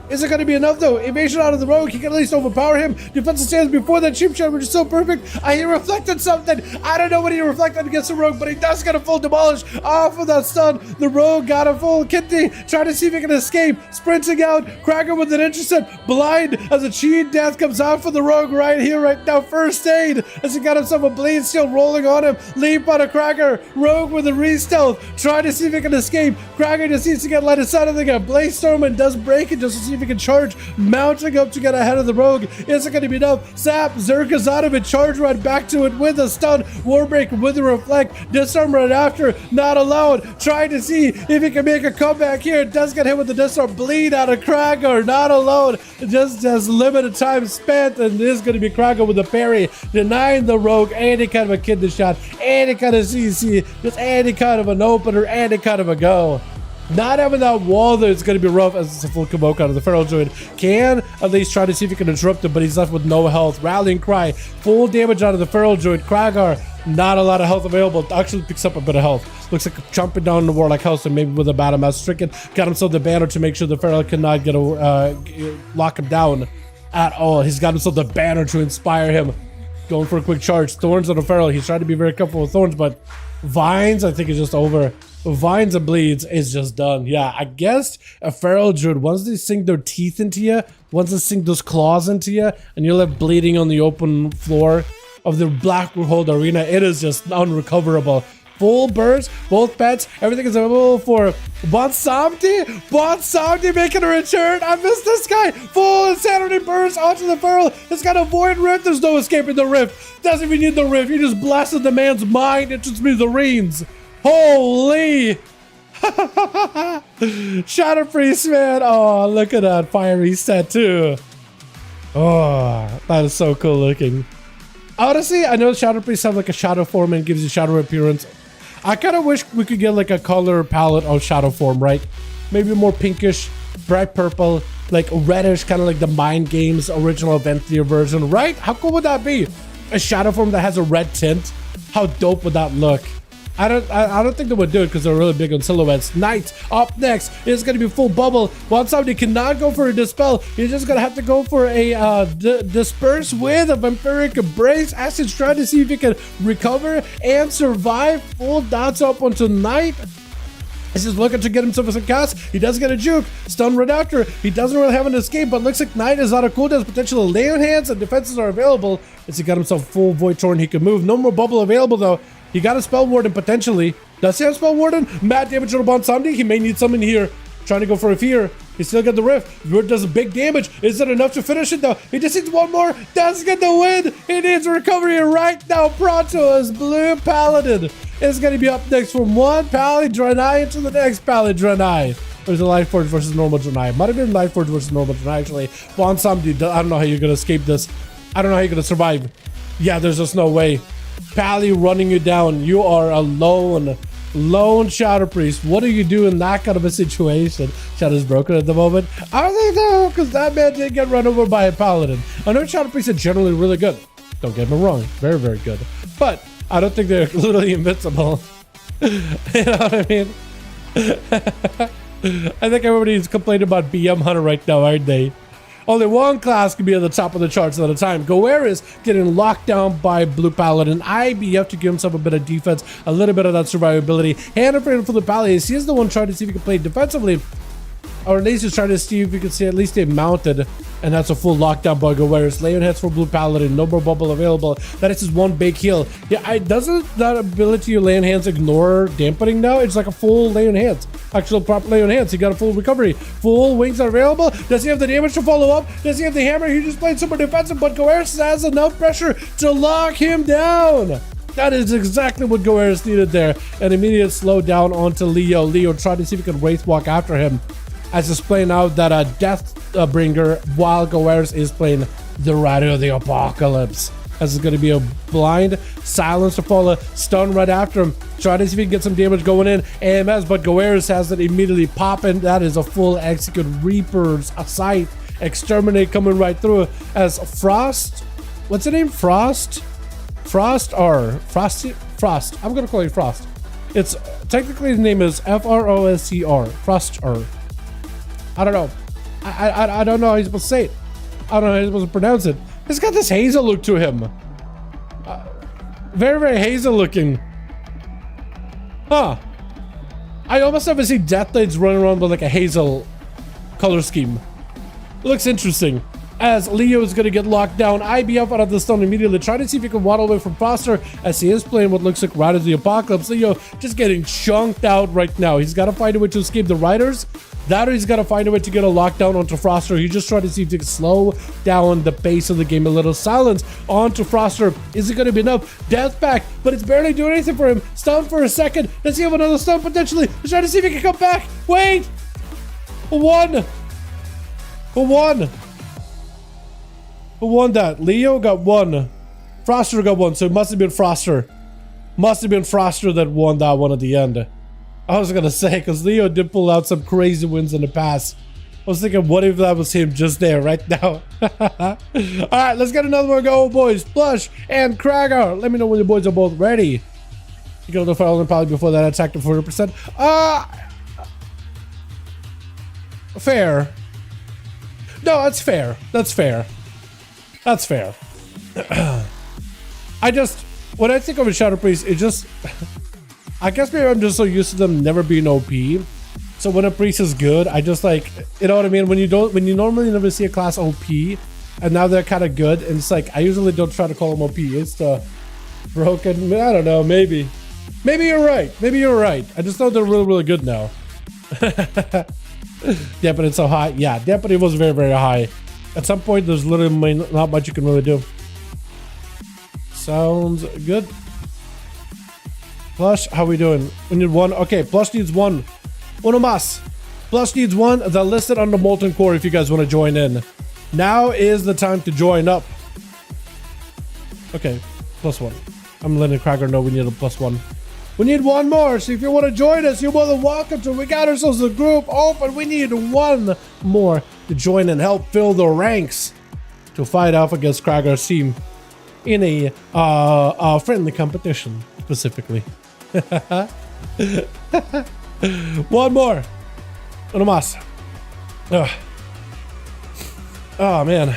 Is it going to be enough though? Evasion out of the rogue. He can at least overpower him. Defensive stance before that cheap shot, which is so perfect. He reflected something. I don't know what he reflected against the rogue, but he does get a full demolish off of that stun. The rogue got a full kidney. Trying to see if he can escape. Sprinting out. Kragar with an intercept. Blind as a cheat death comes out for the rogue right here, right now. First aid as he got himself a blade steel rolling on him. Leap on a Kragar. Rogue with a re-stealth. Trying to see if he can escape. Kragar just needs to get light aside of the guy. Blaze Storm and does break it just to see if he can charge, mounting up to get ahead of the rogue. Is it going to be enough? Zap, Zerka's out of it, charge right back to it with a stun, Warbreak with a reflect, disarm right after, not allowed, trying to see if he can make a comeback here. Does get hit with the disarm, bleed out of Kragar, not alone, just has limited time spent, and this is going to be Kragar with a parry, denying the rogue any kind of a kidney shot, any kind of CC, just any kind of an opener, any kind of a go. Not having that wall there is going to be rough as it's a full Kamoka out of the Feral Druid. Can at least try to see if he can interrupt him, but he's left with no health. Rallying Cry, full damage out of the Feral Druid. Kragar, not a lot of health available. Actually picks up a bit of health. Looks like jumping down the Warlock house and maybe with a Battle Mass Stricken. Got himself the banner to make sure the Feral cannot get lock him down at all. He's got himself the banner to inspire him. Going for a quick charge. Thorns on the Feral. He's trying to be very careful with Thorns, but Vines, I think, is just over. Vines and Bleeds is just done. Yeah, I guess a Feral Druid, once they sink their teeth into you, once they sink those claws into you, and you're left bleeding on the open floor of the Black Hold Arena, it is just unrecoverable. full burst, both pets, everything is available for Bonsamdi making a return. I missed this guy. Full insanity burst onto the barrel. It's got a void rift. There's no escaping the rift. Doesn't even need the rift. You just blasted the man's mind into smithereens. Holy. Shadow Priest, man. Oh, look at that fiery set too. Oh, that is so cool looking. Honestly, I know Shadow Priest have like a shadow form and gives you shadow appearance. I kind of wish we could get like a color palette of shadow form, right? Maybe more pinkish, bright purple, like reddish, kind of like the Mind Games original Venthia version, right? How cool would that be? A shadow form that has a red tint. How dope would that look? I don't think they would do it because they're really big on silhouettes. Knight up next is going to be full bubble. While somebody cannot go for a dispel, you're just going to have to go for a disperse with a vampiric embrace. Acid's trying to see if he can recover and survive. Full dots up onto Knight. He's just looking to get himself some cast. He does get a juke. Stun right after. He doesn't really have an escape, but looks like Knight is out of cooldown. Potential lay on hands and defenses are available. As he got himself full Void Torn, he can move. No more bubble available though. He got a Spell Warden potentially. Does he have Spell Warden? Mad damage on Bonsamdi. He may need something here. Trying to go for a fear. He still got the Rift. Rift does a big damage. Is it enough to finish it though? He just needs one more. Does get the win. He needs recovery right now. Pronto as Blue Paladin is going to be up next from one Pally Draenei into the next Pally Draenei. There's a Lightforge versus normal Draenei. Might have been Lightforge versus normal Draenei actually. Bonsamdi, I don't know how you're going to escape this. I don't know how you're going to survive. Yeah, there's just no way. Pally running you down. You are a lone Shadow Priest. What do you do in that kind of a situation? Shadow's broken at the moment. I don't think so, because that man did get run over by a Paladin. I know Shadow Priests are generally really good. Don't get me wrong. Very, very good. But I don't think they're literally invincible. You know what I mean? I think everybody's complaining about BM Hunter right now, aren't they? Only one class can be at the top of the charts at a time. Goer is getting locked down by Blue Paladin. IBF to give himself a bit of defense, a little bit of that survivability. Hannah for the Palace. He's the one trying to see if he can play defensively. Or at least he's trying to see if you can see at least they mounted. And that's a full lockdown by Goer. Leon heads for Blue Paladin. No more bubble available. That is his one big heal. Yeah, doesn't that ability to lay on hands ignore dampening now? It's like a full lay on hands. Actual proper lay on hands. He got a full recovery. Full wings are available. Does he have the damage to follow up? Does he have the hammer? He just played super defensive, but Goer has enough pressure to lock him down. That is exactly what Goer needed there. An immediate slow down onto Leo. Leo tried to see if he could wraith walk after him. As he's playing out that Deathbringer while Goer is playing the Rider of the Apocalypse. As it's going to be a blind silence to follow, stun right after him. Try to see if he can get some damage going in. AMS, but Goer has it immediately popping. That is a full execute. Reaper's sight. Exterminate coming right through as Frost. What's the name? Frost? Frost or Frosty? Frost. I'm going to call you Frost. It's technically the name is Frostr. Frostr. I don't know. I don't know how he's supposed to say it. I don't know how he's supposed to pronounce it. He's got this hazel look to him. Very, very hazel looking. Huh. I almost never see Deathblades running around with like a hazel color scheme. It looks interesting. As Leo is going to get locked down, IBF out of the stone immediately. Try to see if he can waddle away from Foster as he is playing what looks like Riders of the Apocalypse. Leo just getting chunked out right now. He's got to find a way to escape the Riders. That or he's got to find a way to get a lockdown onto Froster. He just tried to see if he can slow down the pace of the game a little. Silence onto Froster. Is it going to be enough? Death back, but it's barely doing anything for him. Stun for a second. Does he have another stun potentially? He's trying to see if he can come back. Wait! Who won? Who won? Who won that? Leo got one. Froster got one, so it must have been Froster. Must have been Froster that won that one at the end. I was gonna say, because Leo did pull out some crazy wins in the past. I was thinking, what if that was him just there right now? Alright, let's get another one go, boys. Blush and Kragar. Let me know when the boys are both ready. You go to the fire and probably before that attack to 40%. Fair. No, that's fair. That's fair. That's fair. When I think of a Shadow Priest, it just... I guess maybe I'm just so used to them never being OP. So when a priest is good, I just like, you know what I mean? When you normally never see a class OP, and now they're kind of good, and it's like, I usually don't try to call them OP. It's the broken, I don't know, maybe. Maybe you're right. Maybe you're right. I just know they're really, really good now. Deputy so high. Yeah, Deputy was very, very high. At some point, there's literally not much you can really do. Sounds good. Plush, how we doing? We need one. Okay, Plush needs one. Uno más. Plush needs one. They're listed on the Molten Core if you guys want to join in. Now is the time to join up. Okay, +1. I'm letting Cracker know we need a +1. We need one more, so if you want to join us, you're more than welcome to. We got ourselves a group open. We need one more to join and help fill the ranks to fight off against Cracker's team in a friendly competition, specifically. One more. Uno más. Oh, man.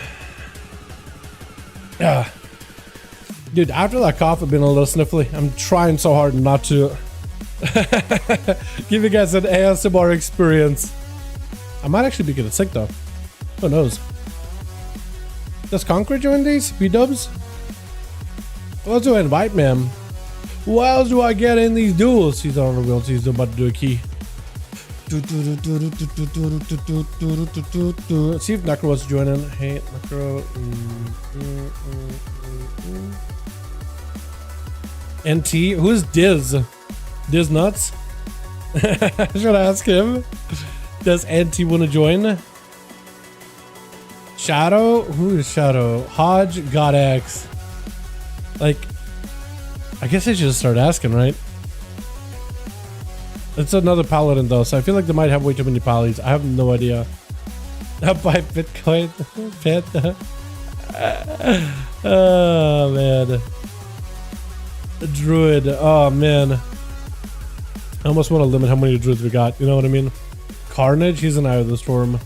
Dude, after that cough, I've been a little sniffly. I'm trying so hard not to give you guys an ASMR experience. I might actually be getting sick, though. Who knows? Does Conquer join these? B-dubs? Let's do invite, ma'am. Who else do I get in these duels? He's on the wheel. He's about to do a key. See if Necro wants to join in. Hey, Necro. NT? Who's Diz? Diz Nuts? Should I ask him? Does NT want to join? Shadow? Who is Shadow? Hodge, God X. Like, I guess I should just start asking, right? It's another paladin though, so I feel like they might have way too many pallies. I have no idea. Buy Bitcoin. Panda. Oh man. Druid. Oh man. I almost want to limit how many druids we got. You know what I mean? Carnage. He's an Eye of the Storm.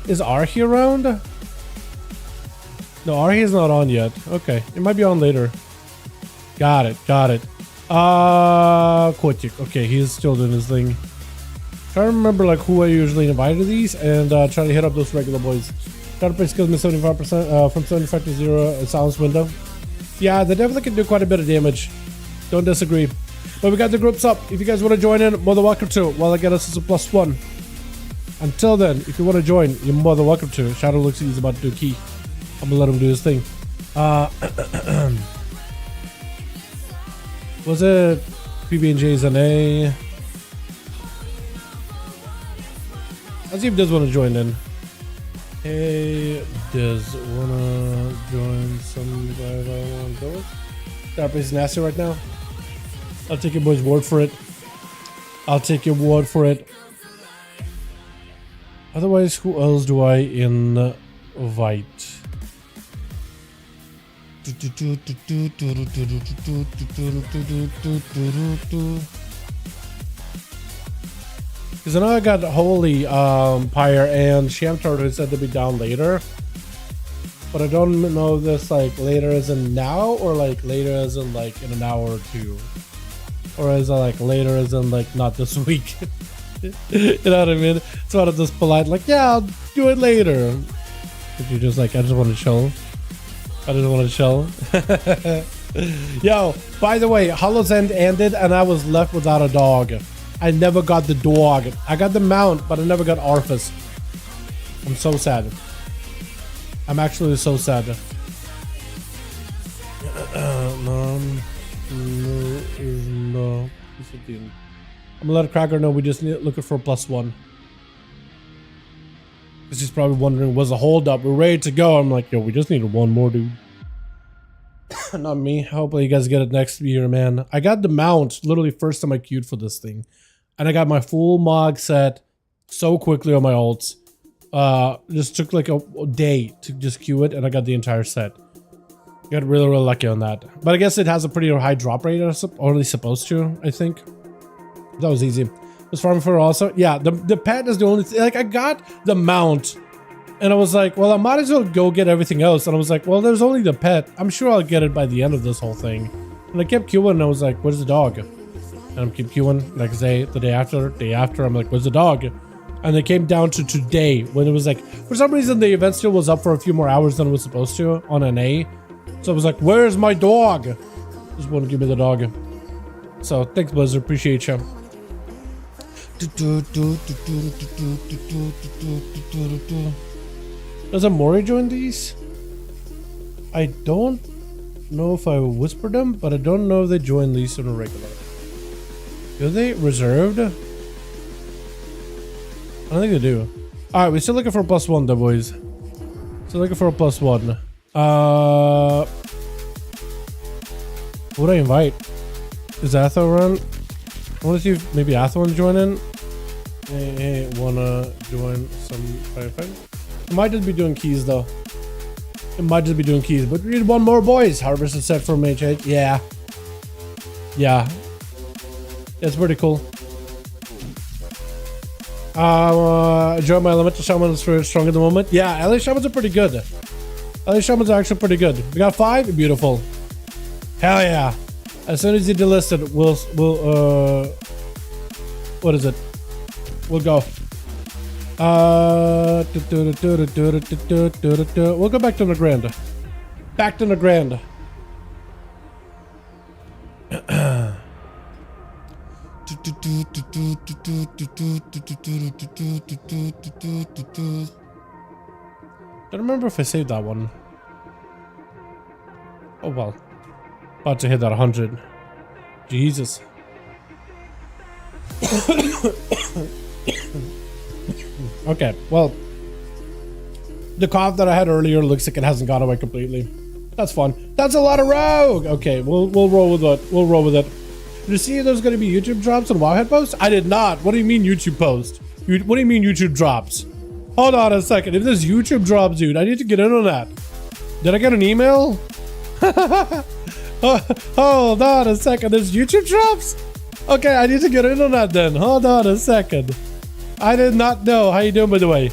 Is Arhi around? No, Arhi is not on yet. Okay, it might be on later. Got it, got it. Kotik. Okay, he's still doing his thing. Try to remember like who I usually invite to these and try to hit up those regular boys. Counterplay skills miss 75% from 75 to 0 silence window. Yeah, they definitely can do quite a bit of damage. Don't disagree. But we got the groups up. If you guys want to join in, more than welcome to. While I get us as a +1. Until then, if you want to join, you're more than welcome to. Shadow looks like he's about to do a key. I'm gonna let him do his thing. Was it PB&J's NA? Let's see if Diz wanna join in. Hey, Diz, wanna join some 5v5 Duels? Starface nasty right now. I'll take your boy's word for it. I'll take your word for it. Otherwise, who else do I invite? Because I know I got Holy Pyre and Shamtar who said they'll be down later. But I don't know if this like later as in now or like later as in like in an hour or two. Or is it like later as in like not this week? You know what I mean? It's one of those polite like, yeah, I'll do it later. But you're just like, I just want to chill. I just want to chill. Yo, by the way, Hollow's End ended and I was left without a dog. I never got the dog. I got the mount, but I never got Arthas. I'm so sad. I'm actually so sad. No. I'm gonna let Cracker know we just need looking for a +1. Because he's probably wondering, was a hold up? We're ready to go. I'm like, yo, we just need one more, dude. Not me. Hopefully you guys get it next year, man. I got the mount literally first time I queued for this thing. And I got my full Mog set so quickly on my ults. Just took like a day to just queue it and I got the entire set. Got really, really lucky on that. But I guess it has a pretty high drop rate, or at least supposed to, I think. That was easy. Was farming for also. Yeah, the pet is the only thing. Like, I got the mount. And I was like, well, I might as well go get everything else. And I was like, well, there's only the pet. I'm sure I'll get it by the end of this whole thing. And I kept queuing and I was like, where's the dog? And I keep queuing. Next day, the day after, I'm like, where's the dog? And it came down to today when it was like, for some reason, the event still was up for a few more hours than it was supposed to on NA. So I was like, where's my dog? Just want to give me the dog. So thanks, Blizzard. Appreciate you. Does Amori join these? I don't know if I whispered them, but I don't know if they join these on a regular. Do they? Reserved? I don't think they do. Alright, we're still looking for a +1 though, boys. Still looking for a +1. Who would I invite? Is Atho around? I want to see if maybe Atho wants to join in. Hey, wanna join some firefight? It might just be doing keys though. It might just be doing keys, but we need one more, boys. Harvest is set for HH. Yeah. Yeah. It's pretty cool. Enjoy my elemental shamans for strong at the moment. Yeah, LA shamans are pretty good. LA shamans are actually pretty good. We got 5. Beautiful. Hell yeah. As soon as you delist it, we'll what is it? We'll go. We'll go back to the grand. Back to the grand. Don't remember if I saved that one. Oh well. About to hit that 100. Jesus. Okay, well, the cough that I had earlier looks like it hasn't gone away completely. That's fun. That's a lot of rogue. Okay, we'll roll with it. We'll roll with it. Did you see there's going to be YouTube drops on Wowhead posts? I did not. What do you mean YouTube post? What do you mean YouTube drops? Hold on a second. If there's YouTube drops, dude, I need to get in on that. Did I get an email? Hold on a second. There's YouTube drops? Okay, I need to get in on that then. Hold on a second. I did not know. How you doing, by the way?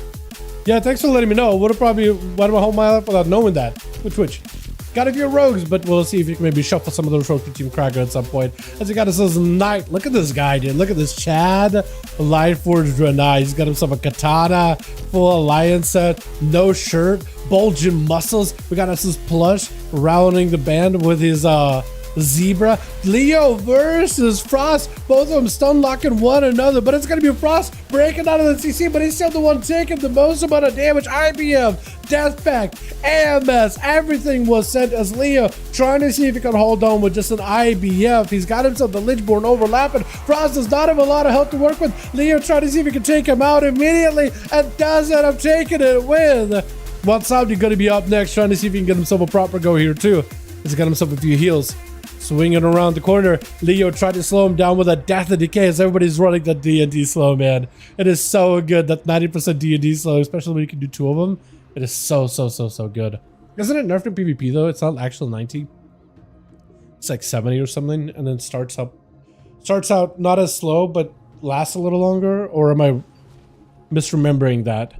Yeah, thanks for letting me know. Would have probably went my whole life without knowing that. With Twitch. Got a few rogues, but we'll see if you can maybe shuffle some of those rogues to Team Cracker at some point. As he got himself knight. Look at this guy, dude. Look at this Chad. Lightforged Renai. He's got himself a katana, full alliance set, no shirt, bulging muscles. We got us this plush rounding the band with his zebra. Leo versus Frost. Both of them stun locking one another, but it's gonna be Frost breaking out of the CC, but he's still the one taking the most amount of damage. IBM, Death Pact, AMS, everything was sent as Leo trying to see if he can hold on with just an IBF. He's got himself the Lichborn overlapping. Frost does not have a lot of health to work with. Leo trying to see if he can take him out immediately and does end up taking it with. What's up? You're gonna be up next, trying to see if he can get himself a proper go here too. He's got himself a few heals. Swinging around the corner, Leo tried to slow him down with a Death and Decay as everybody's running that D&D slow, man. It is so good, that 90% D&D slow, especially when you can do 2 of them. It is so good. Isn't it nerfed in PvP though? It's not actual 90. It's like 70 or something, and then starts out not as slow, but lasts a little longer, or am I misremembering that?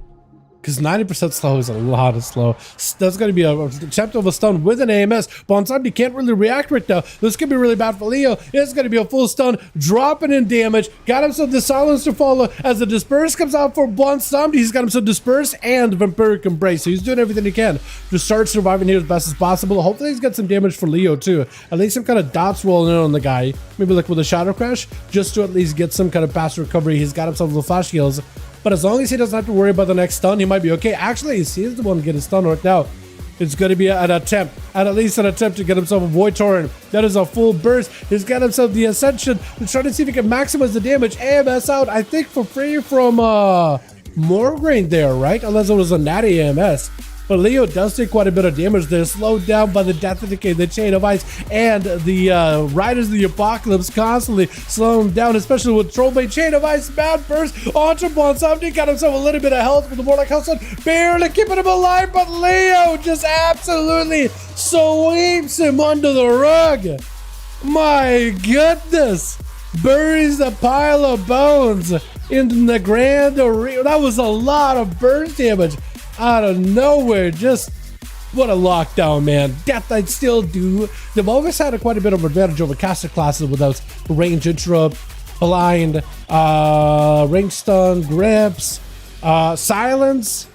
Because 90% slow is a lot of slow. That's going to be a attempt of a stun with an AMS. Bonsabdi can't really react right now. This could be really bad for Leo. It's going to be a full stun, dropping in damage. Got himself the silence to follow as the disperse comes out for Bonsabdi. He's got himself disperse and vampiric embrace. So he's doing everything he can to start surviving here as best as possible. Hopefully he's got some damage for Leo too. At least some kind of dots rolling in on the guy. Maybe like with a shadow crash, just to at least get some kind of fast recovery. He's got himself the flash heals. But as long as he doesn't have to worry about the next stun, he might be okay. Actually, he's the one getting stunned right now. It's going to be an attempt, at least an attempt to get himself a Void Torrent. That is a full burst. He's got himself the Ascension. He's trying to see if he can maximize the damage. AMS out, I think, for free from Morgraine there, right? Unless it was a natty AMS. But Leo does take quite a bit of damage there, slowed down by the Death and Decay, the Chain of Ice, and the Riders of the Apocalypse constantly slowing him down, especially with Trollblade, Chain of Ice, Mad Burst, onto Bonsabdi, got himself a little bit of health with the Warlock Health Stone, barely keeping him alive, but Leo just absolutely sweeps him under the rug. My goodness! Buries the pile of bones in the Grand Arena. That was a lot of burst damage. Out of nowhere, just what a lockdown, man. Death Knight still do. They've always had quite a bit of advantage over caster classes without range interrupt, blind, ring stun, grips, silence.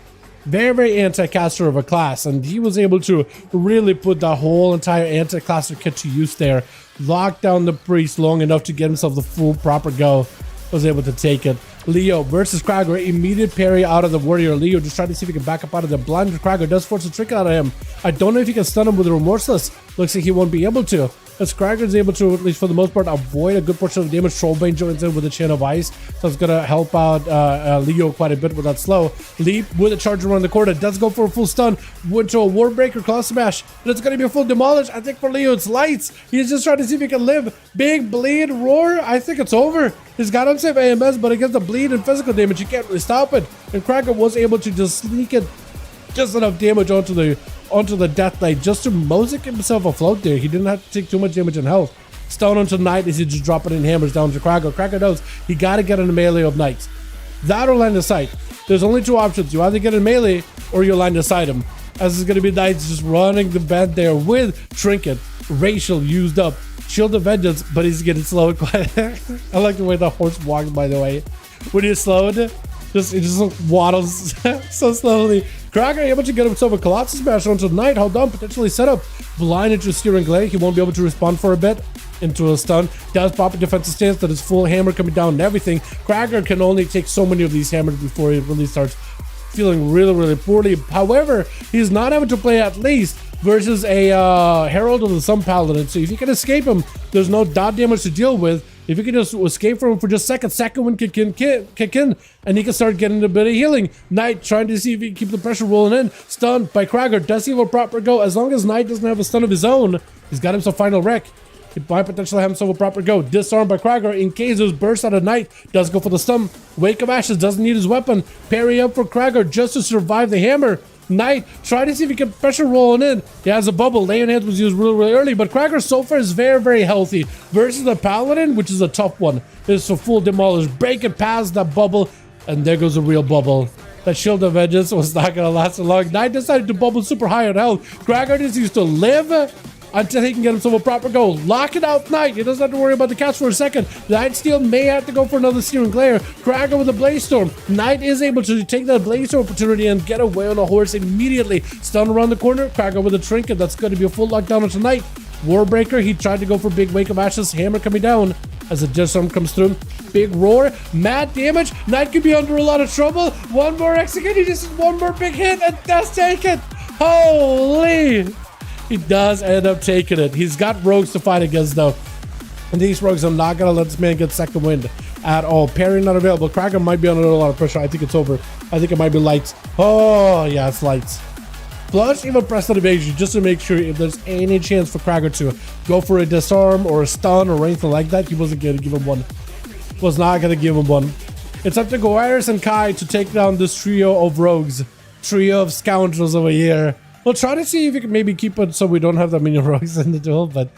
Very, very anti-caster of a class, and he was able to really put the whole entire anti-caster kit to use there. Lock down the priest long enough to get himself the full proper go. Was able to take it. Leo versus Krager, immediate parry out of the warrior. Leo just trying to see if he can back up out of the blind. Krager does force a trick out of him. I don't know if he can stun him with a remorseless. Looks like he won't be able to. As Krager is able to, at least for the most part, avoid a good portion of the damage. Trollbane joins in with a chain of ice, so it's gonna help out Leo quite a bit with that slow. Leap with a charge around the corner, does go for a full stun, went to a Warbreaker Claw Smash, but it's gonna be a full demolish. I think for Leo it's lights. He's just trying to see if he can live. Big bleed, roar, I think it's over. He's got himself AMS, but against the bleed and physical damage, you can't really stop it. And Krager was able to just sneak it just enough damage onto the Death Knight just to mosaic himself afloat there. He didn't have to take too much damage in health. Stone onto Knight as he just dropping in hammers down to Krager. Krager knows he got to get in the melee of Knights. That or line of sight. There's only two options. You either get in melee or you line aside him. As it's going to be Knights just running the bed there with Trinket. Racial used up. Shield of Vengeance, but he's getting slowed quite. I like the way the horse walks, by the way. When he's slowed, it just waddles so slowly. Krager able to get himself a Colossus Smash onto the Knight. Hold on, potentially set up. Blind into Steering Glade. He won't be able to respond for a bit. Into a stun. Does pop a defensive stance that is full hammer coming down and everything. Krager can only take so many of these hammers before he really starts feeling really, really poorly. However, he's not having to play at least versus a Herald of the Sun Paladin. So if you can escape him, there's no dot damage to deal with. If you can just escape from him for just a second wind kick in, and he can start getting a bit of healing. Knight trying to see if he can keep the pressure rolling in. Stunned by Krager. Does he have a proper go? As long as Knight doesn't have a stun of his own, he's got himself final wreck. He might potentially have himself a proper go. Disarmed by Krager in case there's burst out of Knight. Does go for the stun. Wake of Ashes doesn't need his weapon. Parry up for Krager just to survive the hammer. Knight try to see if he can pressure rolling in. He has a bubble. Lay on Hands was used really, really early, but Krager so far is very, very healthy. Versus the Paladin, which is a tough one. It's a full demolish. Break it past that bubble, and there goes a real bubble. That Shield of Vengeance was not going to last so long. Knight decided to bubble super high on health. Krager just used to live until he can get himself a proper goal. Lock it out, Knight. He doesn't have to worry about the cast for a second. Knight Steel may have to go for another Searing Glare. Krager with a Blaze Storm. Knight is able to take that Blaze Storm opportunity and get away on a horse immediately. Stun around the corner. Krager with a Trinket. That's going to be a full lockdown onto Knight. Warbreaker. He tried to go for big Wake of Ashes. Hammer coming down as the Disarm comes through. Big roar. Mad damage. Knight could be under a lot of trouble. One more execute. He just one more big hit and does take it. Holy. He does end up taking it. He's got rogues to fight against though. And these rogues, I'm not going to let this man get second wind at all. Parry not available. Krager might be under a lot of pressure. I think it's over. I think it might be lights. Oh, yeah, it's lights. Plus, even press that evasion just to make sure if there's any chance for Krager to go for a disarm or a stun or anything like that, he wasn't going to give him one. Was not going to give him one. It's up to Goaris and Kai to take down this trio of rogues. Trio of scoundrels over here. We'll try to see if we can maybe keep it so we don't have that many rogues in the duel, but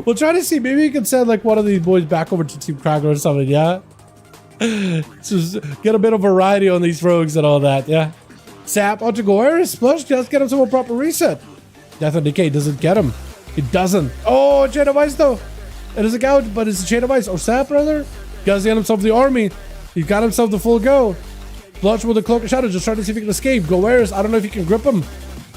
we'll try to see. Maybe we can send like one of these boys back over to Team Krager or something, yeah? Just get a bit of variety on these rogues and all that, yeah? Sap onto Goaris, Splash, just get him to a proper reset. Death and Decay doesn't get him. It doesn't. Oh, Chain of Ice though. It is a gouge, but it's a Chain of Ice. Or Sap rather. Does get himself the army. He's got himself the full go. Blush with a Cloak of Shadow, just trying to see if he can escape. Goaris, I don't know if he can grip him.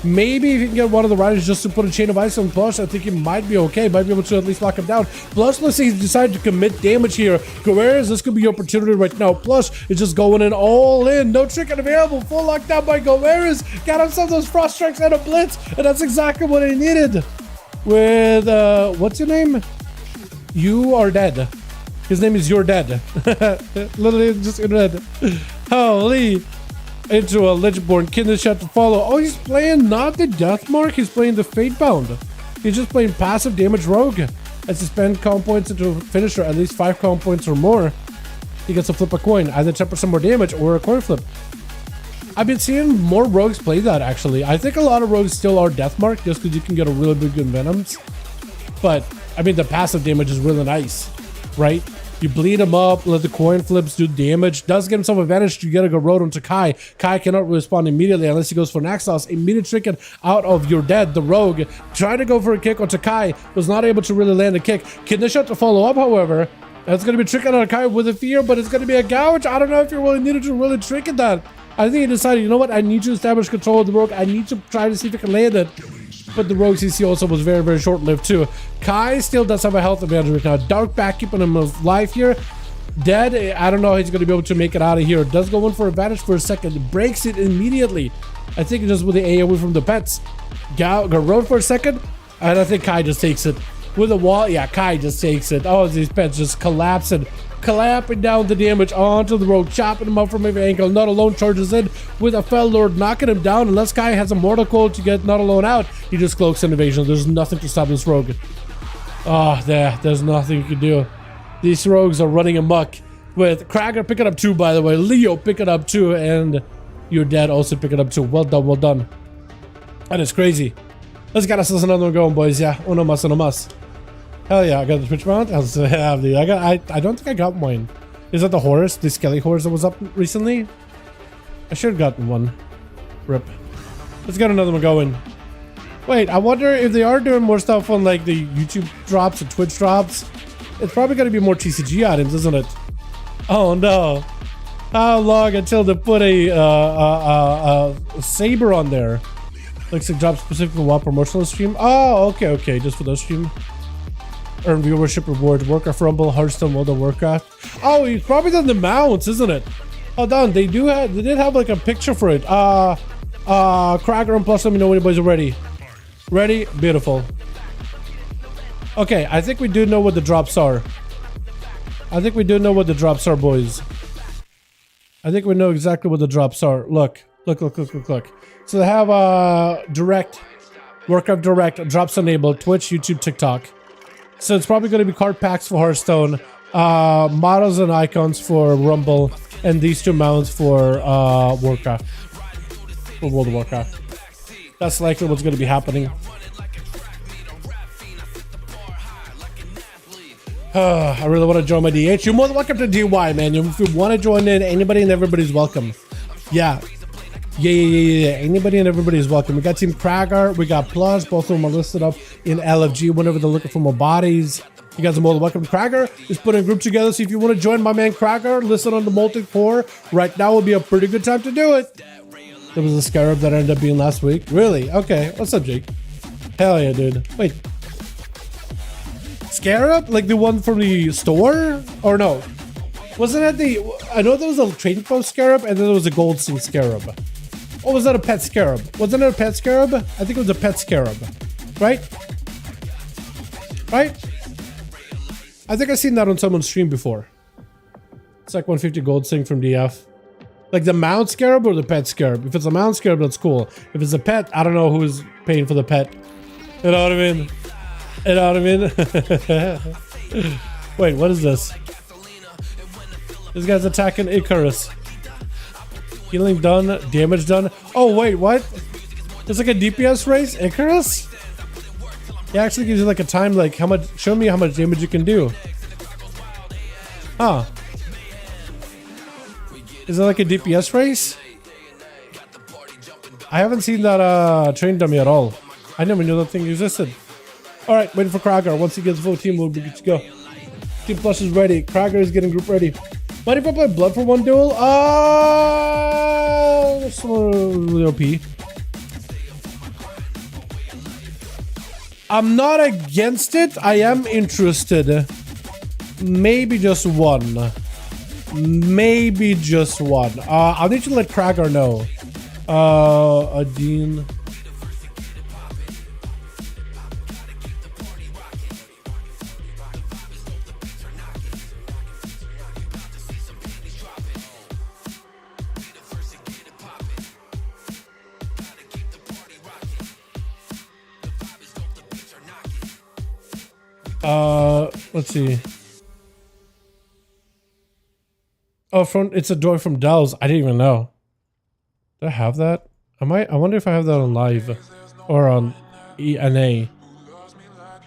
Maybe if you can get one of the riders just to put a Chain of Ice on Blush, I think he might be okay. Might be able to at least lock him down. Blush looks like he's decided to commit damage here. Goaris, this could be your opportunity right now. Blush is just going in all in. No trick available. Full lockdown by Goaris. Got himself those Frost Strikes and a Blitz, and that's exactly what he needed. With, what's your name? You are dead. His name is You're Dead. Literally just in red. Holy. Into a Legendborn Kindred Shot to follow. Oh, he's playing not the Deathmark. He's playing the Fatebound. He's just playing passive damage rogue. As he spends comp points into a finisher, at least 5 comp points or more, he gets to flip a coin. Either 10% more damage or a coin flip. I've been seeing more rogues play that actually. I think a lot of rogues still are Deathmark just because you can get a really big good Venoms. But, I mean, the passive damage is really nice, right? You bleed him up, let the coin flips do damage. Does get himself advantage to get a good road onto Kai. Kai cannot respond immediately unless he goes for an Axos. Immediate trinket out of your dead. The rogue trying to go for a kick onto Kai. Was not able to really land a kick. Kidney shot to follow up, however. That's going to be trinket on Kai with a fear, but it's going to be a gouge. I don't know if you really needed to really trinket that. I think he decided, you know what? I need to establish control of the rogue. I need to try to see if I can land it. But the rogue CC also was very, very short-lived too. Kai still does have a health advantage right now. Dark back keeping him alive here. Dead. I don't know how he's going to be able to make it out of here. Does go in for advantage for a second. Breaks it immediately. I think just with the AoE from the pets. Go road for a second. And I think Kai just takes it. With a wall. Yeah, Kai just takes it. Oh, these pets just collapsing. Clapping down the damage onto the rogue, chopping him up from every angle. Not Alone charges in with a Fell Lord, knocking him down. Unless Kai has a Mortal Coil to get Not Alone out, he just cloaks an evasion. There's nothing to stop this rogue. Oh, there's nothing you can do. These rogues are running amok. With Krager picking up 2, by the way. Leo picking up 2, and your dad also picking up 2. Well done, well done. That is crazy. Let's get us another one going, boys. Yeah, uno mas, uno mas. Hell yeah, I got the Twitch mount. I don't think I got mine. Is that the horse? The Skelly horse that was up recently? I should have gotten one. Rip. Let's get another one going. Wait, I wonder if they are doing more stuff on like the YouTube drops and Twitch drops. It's probably going to be more TCG items, isn't it? Oh no. How long until they put a saber on there? Looks like drop specific for WoW promotional stream. Oh, okay, just for those stream. Earn viewership rewards. Warcraft Rumble, Hearthstone, World of Warcraft. Oh, he's probably done the mounts, isn't it? Hold on, they did have like a picture for it. Krager and Plus, let me know when you boys are ready. Ready? Beautiful. Okay, I think we do know what the drops are. I think we do know what the drops are, boys. I think we know exactly what the drops are. Look. So they have Direct, Warcraft Direct, drops enabled, Twitch, YouTube, TikTok. So it's probably going to be card packs for Hearthstone, models and icons for Rumble, and these 2 mounts for Warcraft, for World of Warcraft. That's likely what's going to be happening. I really want to join my DH. You're more than welcome to DY, man. If you want to join in, anybody and everybody's welcome. Yeah. Anybody and everybody is welcome. We got Team Kragar, we got Plus, both of them are listed up in LFG whenever they're looking for more bodies. You guys are more than welcome. Kragar is putting a group together, so if you want to join my man Kragar, listen on the multi-core, right now would be a pretty good time to do it. There was a Scarab that ended up being last week. Really? Okay. What's up, Jake? Hell yeah, dude. Wait. Scarab? Like the one from the store? Or no? Wasn't that the... I know there was a trading post Scarab, and then there was a gold sea Scarab. Or was that a pet Scarab? Wasn't it a pet Scarab? I think it was a pet Scarab. Right? Right? I think I've seen that on someone's stream before. It's like 150 gold sing from DF. Like the mount Scarab or the pet Scarab? If it's a mount Scarab, that's cool. If it's a pet, I don't know who's paying for the pet. You know what I mean? You know what I mean? Wait, what is this? This guy's attacking Icarus. Healing done, damage done. Oh wait, what? It's like a DPS race, Icarus? It actually gives you like a time, like how much. Show me how much damage you can do. Huh? Is it like a DPS race? I haven't seen that train dummy at all. I never knew that thing existed. All right, waiting for Krager. Once he gets full team, we'll be good to go. Team Plus is ready. Krager is getting group ready. Mind if I play Blood for one duel? That's really OP. I'm not against it. I am interested. Maybe just one. Maybe just one. I'll need to let Krager know. Adine. Let's see. Oh, it's a door from Dells. I didn't even know. Do I have that? I wonder if I have that on live or on NA.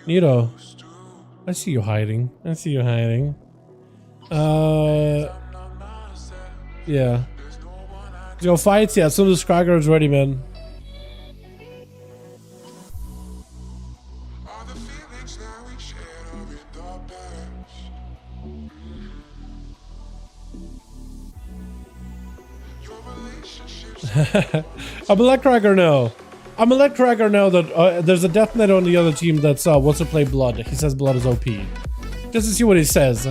Nito, I see you hiding. I see you hiding. Yeah. Let's go fights. Yeah, as soon as Krager is ready, man. I'm gonna let Krager know. I'm gonna let Krager know that there's a death net on the other team that's wants to play Blood. He says Blood is OP. Just to see what he says.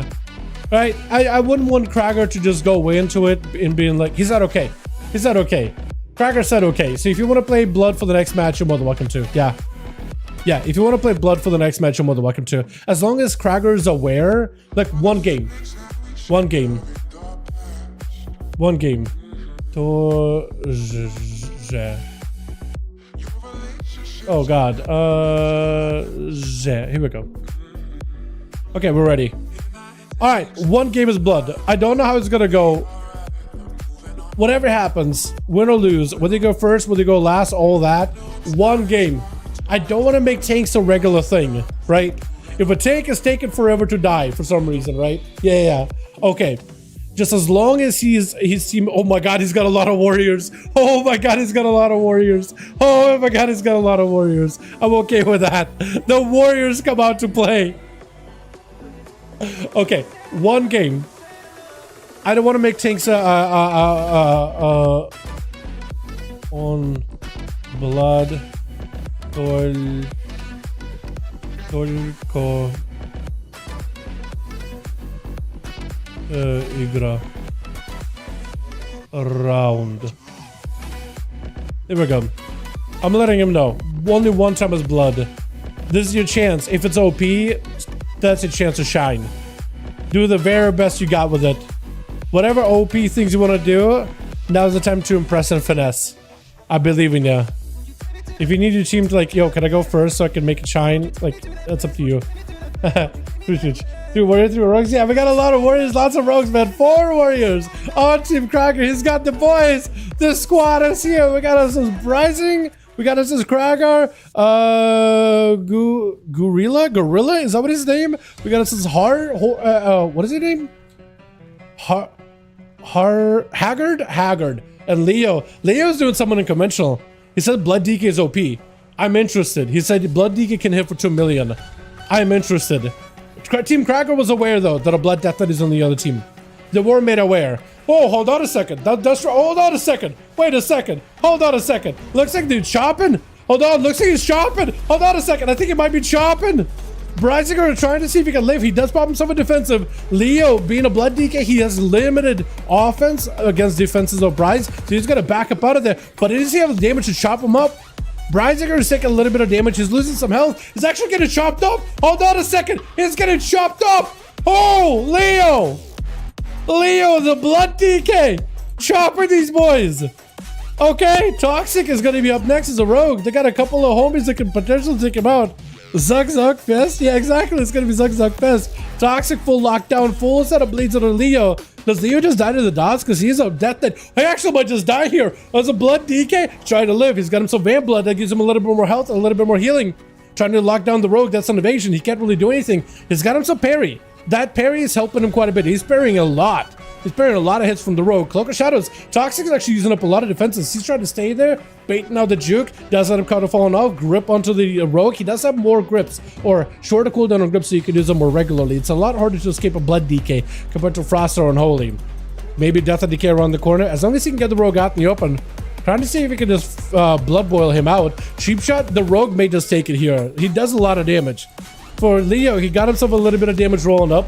Right? I wouldn't want Krager to just go way into it and being like, he said okay. He said okay. Krager said okay. So if you want to play Blood for the next match, you're more than welcome to. Yeah. Yeah, if you want to play Blood for the next match, you're more than welcome to. As long as Krager is aware, like one game. One game. One game. Oh god. Here we go. Okay, we're ready. Alright, one game is Blood. I don't know how it's gonna go. Whatever happens, win or lose, whether you go first, whether you go last, all that, one game. I don't want to make tanks a regular thing, right? If a tank is taking forever to die for some reason, right? Yeah. Okay. Just as long as he's team. Oh my god, he's got a lot of warriors. Oh my god, he's got a lot of warriors. Oh my god, he's got a lot of warriors. I'm okay with that. The warriors come out to play. Okay, one game. I don't want to make tanks on Blood. Igra round. There we go. I'm letting him know. Only one time is Blood. This is your chance. If it's OP, that's your chance to shine. Do the very best you got with it. Whatever OP things you want to do, now's the time to impress and finesse. I believe in you. If you need your team to like, yo, can I go first so I can make it shine? Like, that's up to you. Dude, warrior 3 rogues. Yeah, we got a lot of warriors, lots of rogues, man. 4 warriors on Team Krager. He's got the boys. The squad is here. We got us as Brising. We got us as Krager. Gorilla? Is that what his name? We got us as what is his name? Haggard. And Leo. Leo's doing something unconventional. He said Blood DK is OP. I'm interested. He said Blood DK can hit for 2 million. I'm interested. Team Krager was aware though that a Blood Death Knight is on the other team. They were made aware. Oh, hold on a second. Hold on a second. Wait a second. Hold on a second. Looks like they're chopping. Hold on. Looks like he's chopping. Hold on a second. I think he might be chopping. Brisinger trying to see if he can live. He does pop himself in defensive. Leo, being a Blood DK, he has limited offense against defenses of Bryce, so he's going to back up out of there. But does he have the damage to chop him up? Brisinger is taking a little bit of damage. He's losing some health. He's actually getting chopped up. Hold on a second. He's getting chopped up. Oh, Leo. Leo, the Blood DK. Chopping these boys. Okay, Toxic is going to be up next as a rogue. They got a couple of homies that can potentially take him out. Zug Fest? Yeah, exactly. It's going to be Zug Fest. Toxic full lockdown, full set of bleeds on Leo. Does Leo just die to the dots? Because he's a death that I actually might just die here. As a Blood DK, trying to live. He's got him some Vamp Blood that gives him a little bit more health, a little bit more healing. Trying to lock down the rogue. That's an evasion. He can't really do anything. He's got him some parry. That parry is helping him quite a bit. He's parrying a lot. He's parrying a lot of hits from the rogue. Cloak of Shadows. Toxic is actually using up a lot of defenses. He's trying to stay there, baiting out the juke. Does let him counter falling off. Grip onto the rogue. He does have more grips, or shorter cooldown on grips, so you can use them more regularly. It's a lot harder to escape a Blood DK compared to Frost or Unholy. Maybe Death of Decay around the corner. As long as he can get the rogue out in the open. Trying to see if he can just blood boil him out. Cheap shot. The rogue may just take it here. He does a lot of damage. For Leo, he got himself a little bit of damage rolling up.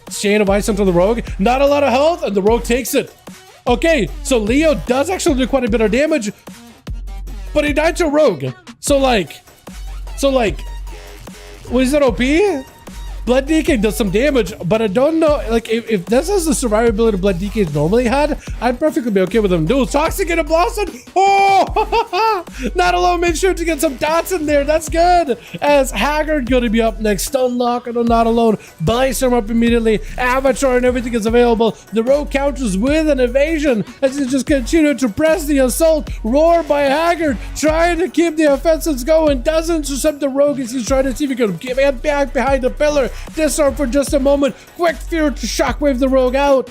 Chain of Ice onto the rogue. Not a lot of health, and the rogue takes it. Okay, so Leo does actually do quite a bit of damage, but he died to a rogue. So like, was it OP? Blood DK does some damage, but I don't know, like, if this is the survivability Blood DK's normally had, I'd perfectly be okay with him. Dude, Toxic and a Blossom! Oh! Not alone, made sure to get some dots in there, that's good! As Haggard gonna be up next, Stun Lock and Not Alone, Bice him up immediately, Avatar and everything is available. The rogue counters with an evasion, as he just continue to press the assault. Roar by Haggard, trying to keep the offensives going, doesn't intercept the rogue as he's trying to see if he can get back behind the pillar. Disarm for just a moment. Quick fear to shockwave the rogue out.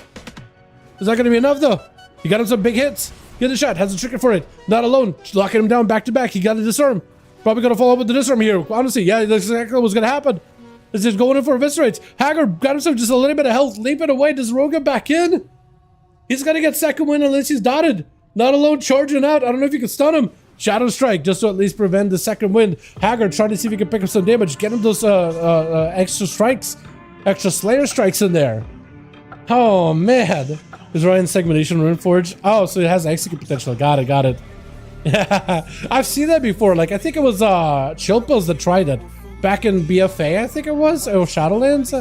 Is that going to be enough though? He got him some big hits. Get a shot. Has a trigger for it. Not alone. Locking him down back to back. He got a disarm. Probably going to follow up with the disarm here. Honestly, yeah, that's exactly what was going to happen. This is going in for eviscerates. Haggard got himself just a little bit of health. Leaping away. Does Rogue get back in? He's going to get second win unless he's dotted. Not alone charging out. I don't know if you can stun him. Shadow Strike just to at least prevent the second win. Haggard trying to see if he can pick up some damage. Get him those extra strikes. Extra Slayer strikes in there. Oh, man. Is Ryan segmentation rune forge? Oh, so it has execute potential. Got it. Yeah, I've seen that before. Like, I think it was Chilpos that tried it. Back in BFA, I think it was. Or Shadowlands.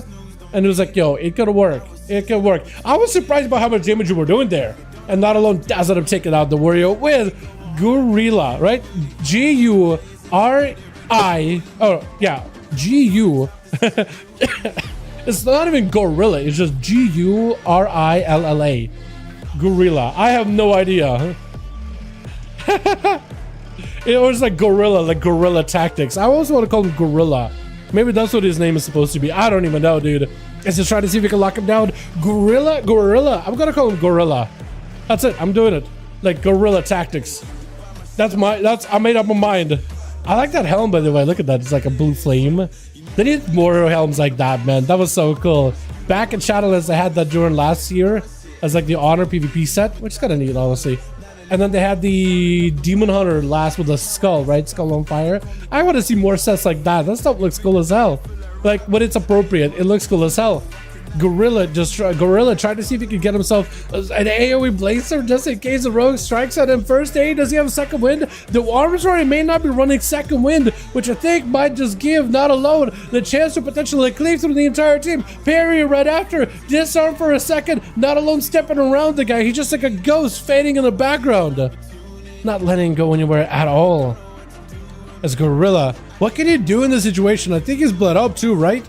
And it was like, yo, it could work. It could work. I was surprised by how much damage you were doing there. And not alone does it have taken out the warrior with Gorilla, right? G-U-R-I. Oh, yeah. G-U. It's not even Gorilla. It's just G-U-R-I-L-L-A. Gorilla. I have no idea. It was like Gorilla, like Guerrilla Tactics. I always want to call him Gorilla. Maybe that's what his name is supposed to be. I don't even know, dude. Let's just try to see if we can lock him down. Gorilla. I'm gonna call him Gorilla. That's it. I'm doing it. Like Guerrilla Tactics. I made up my mind. I like that helm, by the way. Look at that. It's like a blue flame. They need more helms like that, man. That was so cool. Back in Shadowlands, I had that during last year as like the Honor PvP set, which is kind of neat, honestly. And then they had the Demon Hunter last with the skull, right? Skull on fire. I want to see more sets like that. That stuff looks cool as hell. Like, when it's appropriate, it looks cool as hell. Gorilla tried to see if he could get himself an AoE blazer just in case the rogue strikes at him first aid. Does he have second wind? The Armory may not be running second wind, which I think might just give Not Alone the chance to potentially cleave through the entire team. Parry right after, disarm for a second. Not Alone stepping around the guy. He's just like a ghost fading in the background, not letting him go anywhere at all. As Gorilla, what can he do in this situation? I think he's bled up too, right?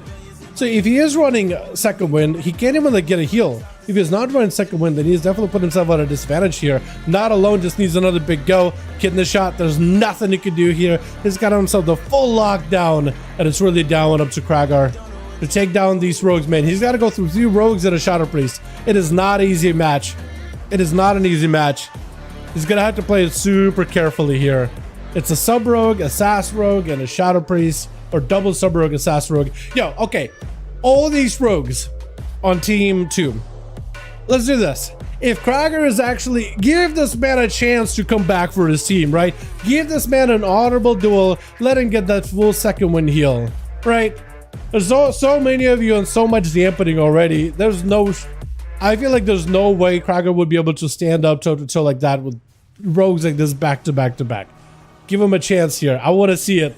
So if he is running second wind, he can't even like get a heal. If he's not running second wind, then he's definitely put himself at a disadvantage here. Not Alone just needs another big go. Getting the shot, there's nothing he can do here. He's got himself the full lockdown, and it's really down up to Kragar to take down these rogues, man. He's got to go through 3 rogues and a Shadow Priest. It is not an easy match. It is not an easy match. He's gonna have to play it super carefully here. It's a sub rogue, a sass rogue, and a Shadow Priest, or double sub rogue, a sass rogue. Yo, okay. All these rogues on team 2. Let's do this. If Kragar is actually, give this man a chance to come back for his team, right? Give this man an honorable duel. Let him get that full second win heal, right? There's so many of you and so much dampening already. I feel like there's no way Kragar would be able to stand up toe to toe like that with rogues like this back to back to back. Give him a chance here. I want to see it.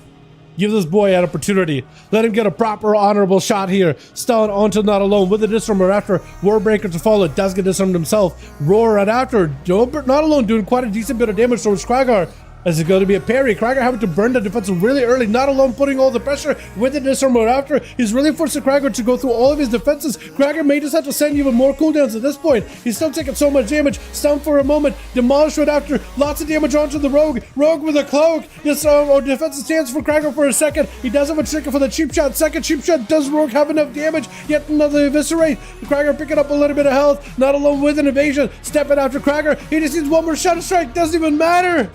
Give this boy an opportunity. Let him get a proper honorable shot here. Stun onto Not Alone with the disarmer after. Warbreaker to follow. Does get disarmed himself. Roar right after. Not Alone doing quite a decent bit of damage towards Kragar. As it's going to be a parry. Kragar having to burn the defense really early. Not Alone putting all the pressure with the disarmer after. He's really forcing Kragar to go through all of his defenses. Kragar may just have to send even more cooldowns at this point. He's still taking so much damage. Stun for a moment. Demolish right after. Lots of damage onto the rogue. Rogue with a cloak. Defensive stance for Kragar for a second. He does have a trigger for the cheap shot. Second cheap shot. Does Rogue have enough damage? Yet another eviscerate. Kragar picking up a little bit of health. Not Alone with an evasion. Stepping after Kragar. He just needs one more Shadow Strike. Doesn't even matter.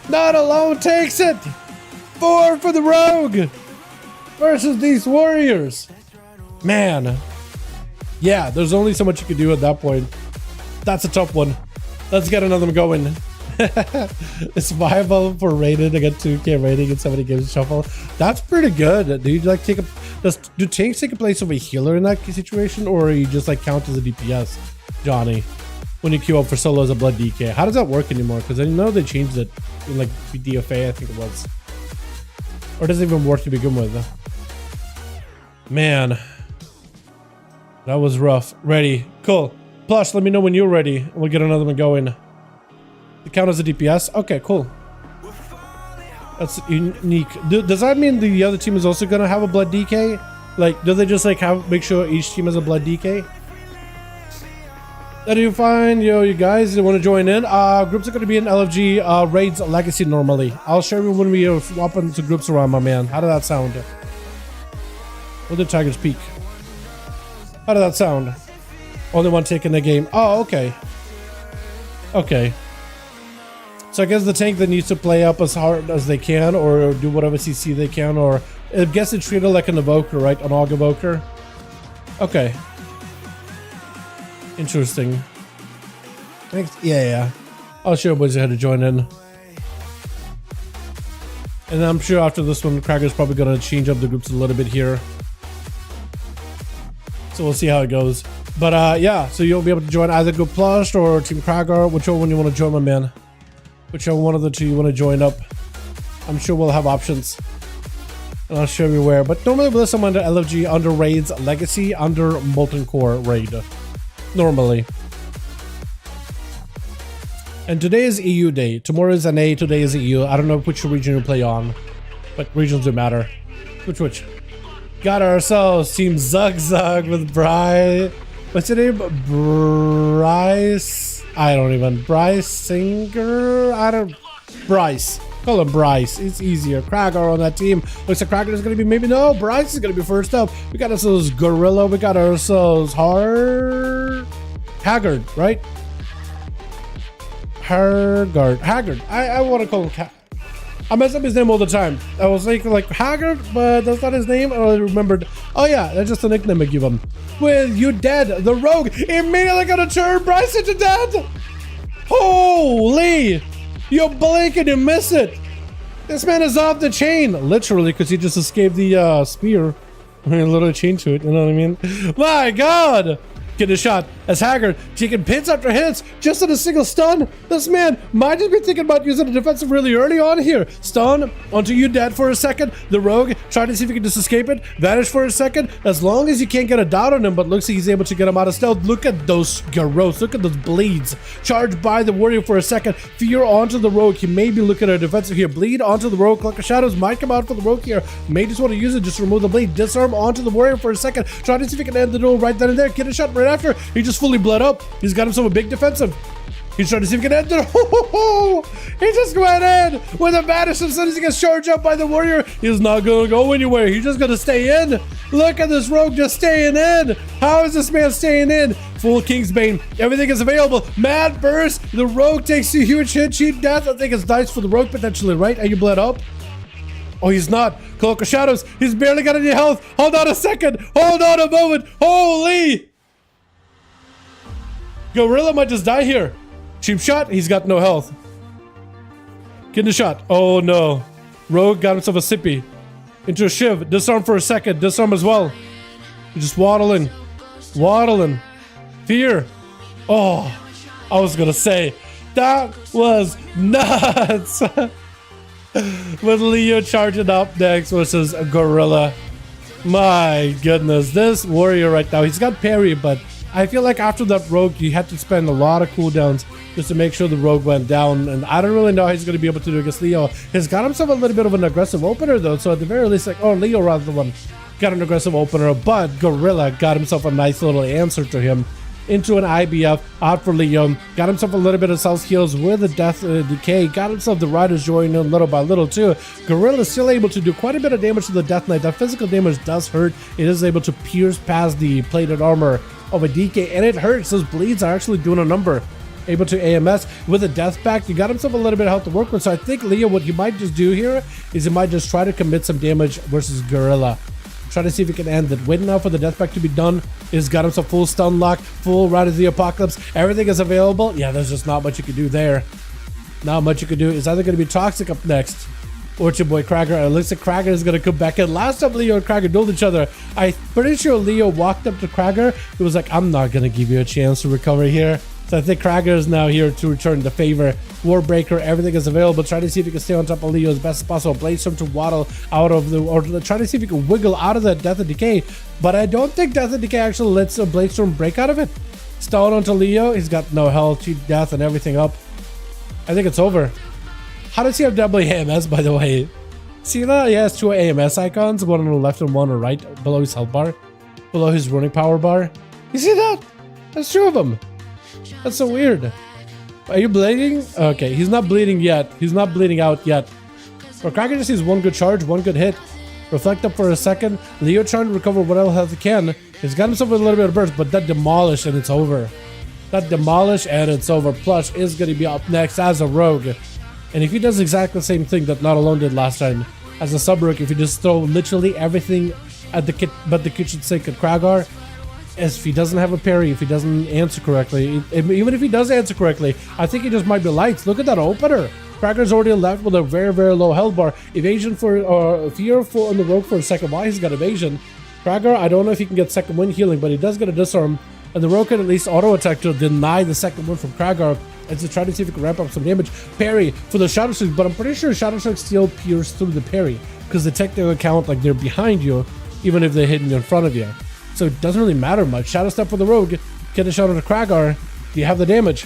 Not Alone takes it. 4 for the rogue versus these warriors. Man, yeah, there's only so much you can do at that point. That's a tough one. Let's get another one going. It's viable for rated. I got 2K rating and 70 games shuffle. That's pretty good. Do you like do tanks take a place of a healer in that situation, or you just like count as a DPS, Johnny? When you queue up for solo as a blood DK. How does that work anymore? Because I know they changed it in like DFA, I think it was. Or does it even work to begin with? Man. That was rough. Ready. Cool. Plus, let me know when you're ready. And we'll get another one going. The count as a DPS? Okay, cool. That's unique. Does that mean the other team is also going to have a blood DK? Like, do they just like make sure each team has a blood DK? That you find, you guys want to join in? Groups are going to be in LFG raids legacy normally. I'll share you when we swap into groups around, my man. How did that sound? What did Tiger's peak? How did that sound? Only one tick in the game. Oh, okay. Okay. So I guess the tank that needs to play up as hard as they can, or do whatever CC they can, or I guess it's treated like an evoker, right? An AUG evoker. Okay. Interesting. Thanks. Yeah. I'll show boys how to join in. And I'm sure after this one, Krager's probably gonna change up the groups a little bit here. So we'll see how it goes. But yeah, so you'll be able to join either Group Plus or Team Krager, whichever one you want to join, my man. Whichever one of the two you want to join up. I'm sure we'll have options. And I'll show you where. But normally we'll list them under LFG, under Raids, Legacy, under Molten Core Raid. Normally. And today is EU Day. Tomorrow is NA, today is EU. I don't know which region you play on. But regions do matter. Which? Got ourselves Team Zug with Bryce. What's your name? Bryce. Bryce Singer? Bryce. Call him Bryce. It's easier. Krager on that team. Looks like Krager is going to be maybe. No, Bryce is going to be first up. We got ourselves Gorilla. We got ourselves Haggard, right? Haggard. I want to call him I mess up his name all the time. I was like Haggard, but that's not his name. I remembered. Oh yeah, that's just a nickname I give him. With you dead, the rogue immediately gonna turn Bryce into dead. Holy! You blink and you miss it. This man is off the chain, literally, because he just escaped the spear. I mean, a little chain to it. You know what I mean? My God! Get a shot as Haggard taking pins after hits just in a single stun. This man might just be thinking about using the defensive really early on here. Stun onto you dead for a second. The rogue trying to see if he can just escape it. Vanish for a second. As long as you can't get a dot on him, but looks like he's able to get him out of stealth. Look at those garrotes. Look at those bleeds. Charged by the warrior for a second. Fear onto the rogue. He may be looking at a defensive here. Bleed onto the rogue. Cloak of Shadows might come out for the rogue here. May just want to use it just to remove the bleed. Disarm onto the warrior for a second. Trying to see if he can end the duel right then and there. Get a shot right after. He just fully bled up. He's got himself a big defensive. He's trying to see if he can end it. He just went in with a vanish as soon as he gets charged up by the warrior. He's not going to go anywhere. He's just going to stay in. Look at this rogue just staying in. How is this man staying in? Full Kingsbane. Everything is available. Mad Burst. The rogue takes a huge hit. Cheat death. I think it's nice for the rogue potentially, right? Are you bled up? Oh, he's not. Cloak of Shadows. He's barely got any health. Hold on a second. Hold on a moment. Holy. Gorilla might just die here. Cheap shot. He's got no health. Get the shot. Oh no. Rogue got himself a sippy. Into a shiv. Disarm for a second. Disarm as well. Just waddling. Waddling. Fear. Oh. I was gonna say. That was nuts. With Leo charging up next versus a Gorilla. My goodness. This warrior right now. He's got parry, but I feel like after that rogue, you had to spend a lot of cooldowns just to make sure the rogue went down. And I don't really know how he's going to be able to do against Leo. He's got himself a little bit of an aggressive opener, though. So at the very least, like, oh, Leo rather than one got an aggressive opener. But Gorilla got himself a nice little answer to him. Into an IBF, out for Leo. Got himself a little bit of self heals with a death decay. Got himself the Rider's Joy in little by little too. Gorilla is still able to do quite a bit of damage to the Death Knight. That physical damage does hurt. It is able to pierce past the plated armor of a DK, and it hurts. Those bleeds are actually doing a number. Able to AMS with a death pact. You got himself a little bit of health to work with. So I think Leo, what he might just do here is he might just try to commit some damage versus Gorilla. Try to see if he can end it. Waiting now for the death pact to be done. He's got himself full stun lock, full Ride of the Apocalypse. Everything is available. Yeah, there's just not much you can do there. Not much you can do. It's either going to be Toxic up next, or your boy Krager. It looks like Krager is going to come back in. Last time Leo and Krager dueled each other, I'm pretty sure Leo walked up to Krager. It was like, I'm not going to give you a chance to recover here. So I think Krager is now here to return the favor. Warbreaker, everything is available. Try to see if he can stay on top of Leo as best as possible. Bladestorm to waddle out of the, or try to see if he can wiggle out of the Death and Decay. But I don't think Death and Decay actually lets a Bladestorm break out of it. Stalled onto Leo. He's got no health, cheat death, and everything up. I think it's over. How does he have double AMS, by the way? See that? He has two AMS icons, one on the left and one on the right, below his health bar, below his running power bar. You see that? There's two of them. That's so weird. Are you bleeding? Okay, he's not bleeding yet. He's not bleeding out yet. But Kraken just sees one good charge, one good hit. Reflect up for a second. Leo trying to recover what else he can. He's got himself with a little bit of burst, but that demolish and it's over. That demolish and it's over. Plush is going to be up next as a rogue. And if he does exactly the same thing that Not Alone did last time, as a sub-rogue, if you just throw literally everything at the the kitchen sink at Kragar, as if he doesn't have a parry, if he doesn't answer correctly, even if he does answer correctly, I think he just might be lights. Look at that opener. Kragar's already left with a very, very low health bar. Evasion for, fear for on the rogue for a second. Why he's got evasion? Kragar, I don't know if he can get second wind healing, but he does get a disarm. And the rogue can at least auto attack to deny the second one from Kragar and to try to see if he can ramp up some damage. Parry for the Shadow Strike, but I'm pretty sure Shadow Strike still pierces through the parry because the technical count like they're behind you, even if they're hidden in front of you. So it doesn't really matter much. Shadow Step for the rogue. Get a shot on the Kragar. Do you have the damage?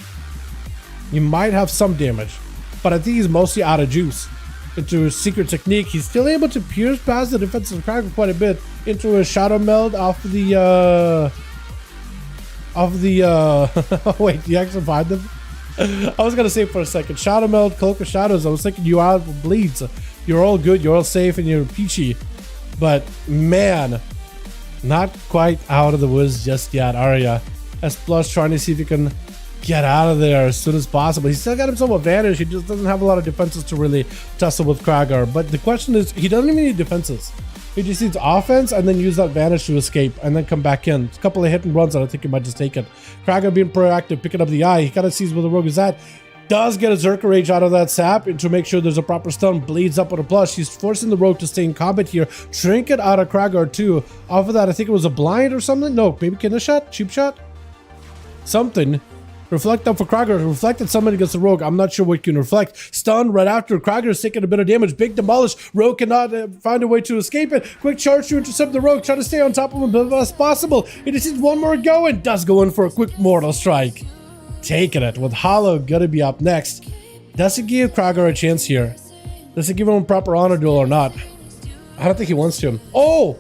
You might have some damage, but I think he's mostly out of juice. Into his secret technique, he's still able to pierce past the defensive Kragar quite a bit into a Shadow Meld off the wait, do you actually find them? I was gonna say for a second, Shadow Meld, Cloak of Shadows. I was thinking you out with bleeds. You're all good, you're all safe, and you're peachy. But man, not quite out of the woods just yet, are ya? As Plush trying to see if he can get out of there as soon as possible. He's still got himself advantage. He just doesn't have a lot of defenses to really tussle with Kragar. But the question is, he doesn't even need defenses. He just needs offense and then use that advantage to escape and then come back in. A couple of hit and runs and I think he might just take it. Kragar being proactive, picking up the eye. He kind of sees where the rogue is at. Does get a Zerker Rage out of that sap and to make sure there's a proper stun. Bleeds up with a Plush. He's forcing the rogue to stay in combat here. Trinket out of Kragar too. Off of that, I think it was a blind or something. No, maybe kidney shot? Cheap shot? Something. Reflect up for Kragar. Reflected summon against the rogue. I'm not sure what you can reflect. Stun right after. Kragar is taking a bit of damage. Big demolish. Rogue cannot find a way to escape it. Quick charge to intercept the rogue. Try to stay on top of him as best possible. He just needs one more go and does go in for a quick mortal strike. Taking it with Hollow gonna be up next. Does it give Kragar a chance here? Does it give him a proper honor duel or not? I don't think he wants to. Oh!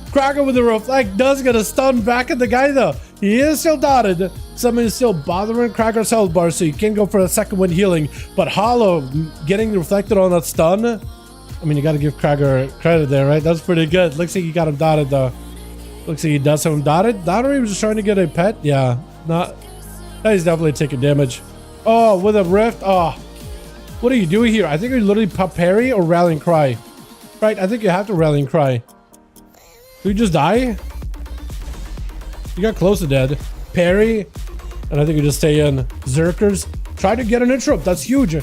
Kragar with the reflect does get a stun back at the guy though. He is still dotted. Someone is still bothering Kragar's health bar, so you can go for a second wind healing. But Hollow getting reflected on that stun. I mean, you got to give Kragar credit there, right? That's pretty good. Looks like you got him dotted though. Looks like he does have him dotted. That or he was just trying to get a pet. Yeah, not. He's definitely taking damage. Oh, with a rift. Oh, what are you doing here? I think you're literally pop parry or rallying cry. Right? I think you have to rallying cry. Did you just die? You got close to dead. Parry. And I think you just stay in. Zerkers. Try to get an interrupt. That's huge.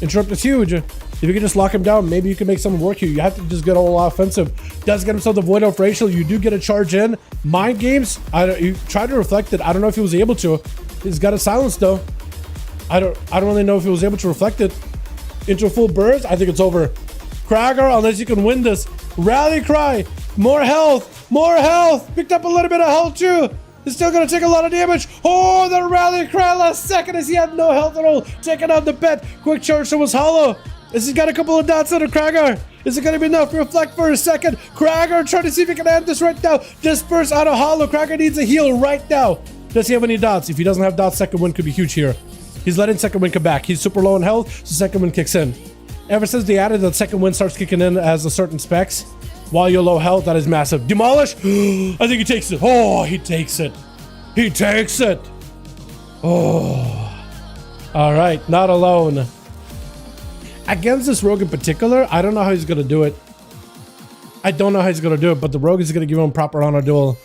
Interrupt is huge. If you can just lock him down, maybe you can make someone work you. You have to just get all offensive. Does get himself the void of racial. You do get a charge in. Mind games. You try to reflect it. I don't know if he was able to. He's got a silence though. I don't really know if he was able to reflect it into a full burst. I think it's over. Kragar, unless you can win this. Rally cry. More health. More health. Picked up a little bit of health too. He's still gonna take a lot of damage. Oh, the rally cry last second as he had no health at all. Taking out the pet. Quick charge that was Hollow. As he's got a couple of dots on a Kragar. Is it gonna be enough? Reflect for a second. Kragar trying to see if he can end this right now. Disperse out of Hollow. Kragar needs a heal right now. Does he have any dots? If he doesn't have dots, second wind could be huge here. He's letting second wind come back. He's super low in health, so second wind kicks in. Ever since they added that second wind starts kicking in as a certain specs, while you're low health, that is massive. Demolish. I think he takes it. Oh, he takes it. He takes it. Oh. All right, Not Alone. Against this rogue in particular, I don't know how he's going to do it. I don't know how he's going to do it, but the rogue is going to give him a proper honor duel.